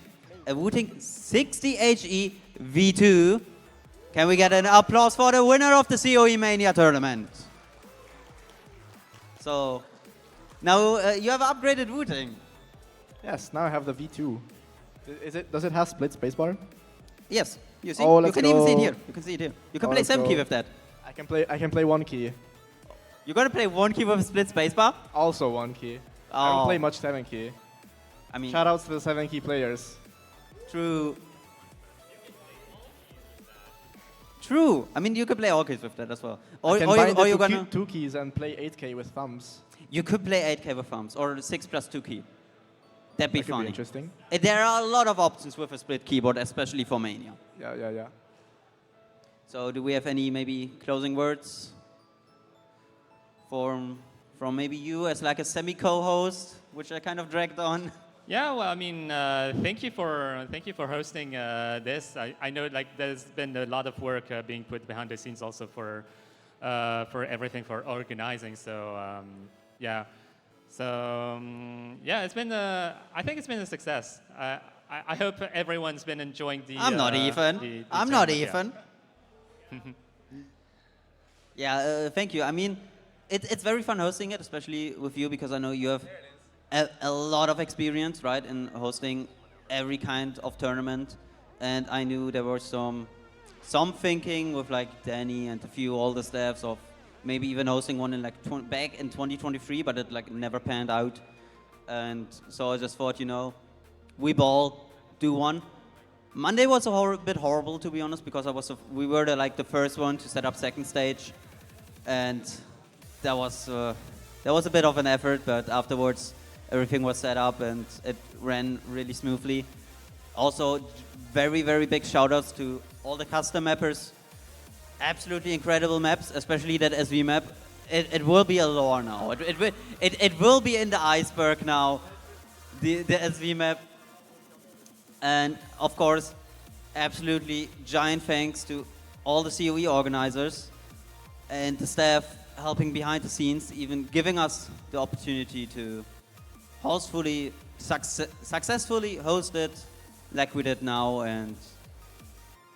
A Wu-Tang 60 HE V2. Can we get an applause for the winner of the COE Mania tournament? So, now you have upgraded Wu-Tang. Yes, now I have the V2. Does it have split spacebar? Yes, you see. Oh, you can even see it here. You can see it here. You can play 7 key with that. I can play 1 key. You're gonna play 1 key with a split spacebar? Also 1 key. Oh. I don't play much 7 key. I mean, shoutouts to the 7 key players. True. True. I mean, you could play all keys with that as well. Or you're gonna 2 keys and play 8K with thumbs. You could play 8K with thumbs or 6+2 key. That'd be funny. Be interesting. There are a lot of options with a split keyboard, especially for Mania. Yeah. So, do we have any maybe closing words from maybe you as like a semi-co-host, which I kind of dragged on? Yeah, well, I mean, thank you for hosting this. I know like there's been a lot of work being put behind the scenes also for everything, for organizing. So yeah, so yeah, it's been I think it's been a success. I hope everyone's been enjoying the. I'm not even. I'm not even. Yeah, thank you. I mean, it's very fun hosting it, especially with you, because I know you have a lot of experience, right, in hosting every kind of tournament. And I knew there was some thinking with like Danny and a few older staffs of maybe even hosting one in like back in 2023, but it like never panned out. And so I just thought, you know, we ball, do one. Monday was a bit horrible, to be honest, because we were the first one to set up second stage, and that was a bit of an effort, but afterwards everything was set up and it ran really smoothly. Also, very, very big shoutouts to all the custom mappers. Absolutely incredible maps, especially that SV map. It will be a lore now. It will be in the iceberg now, the SV map. And of course, absolutely giant thanks to all the COE organizers and the staff helping behind the scenes, even giving us the opportunity to successfully host it like we did now. And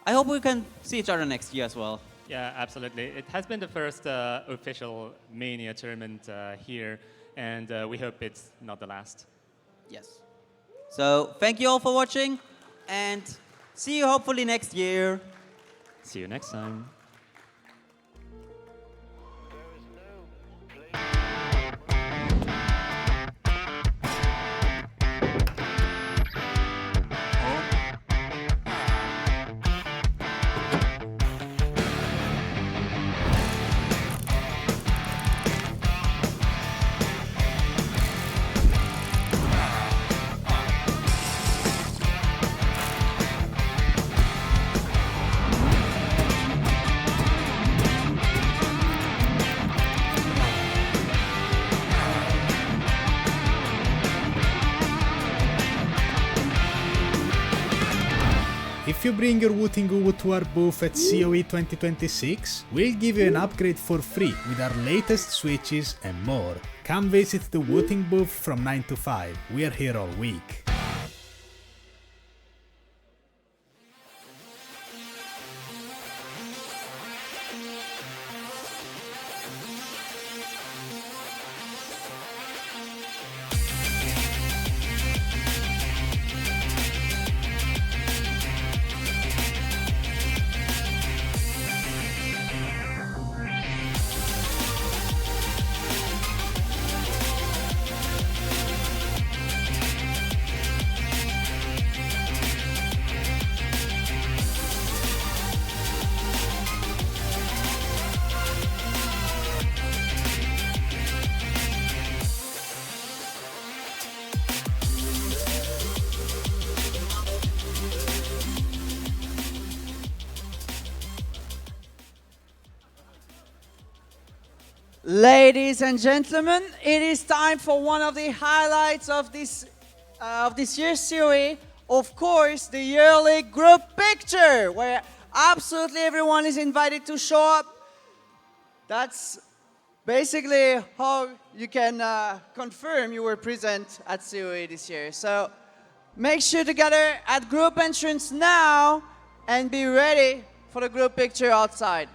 I hope we can see each other next year as well. Yeah, absolutely. It has been the first official Mania tournament here, and we hope it's not the last. Yes. So thank you all for watching, and see you hopefully next year. See you next time. If you bring your Wooting Uwu to our booth at COE 2026, we'll give you an upgrade for free with our latest switches and more. Come visit the Wooting booth from 9 to 5, we're here all week. Ladies and gentlemen, it is time for one of the highlights of this year's COE. Of course, the yearly group picture, where absolutely everyone is invited to show up. That's basically how you can confirm you were present at COE this year. So make sure to gather at group entrance now and be ready for the group picture outside.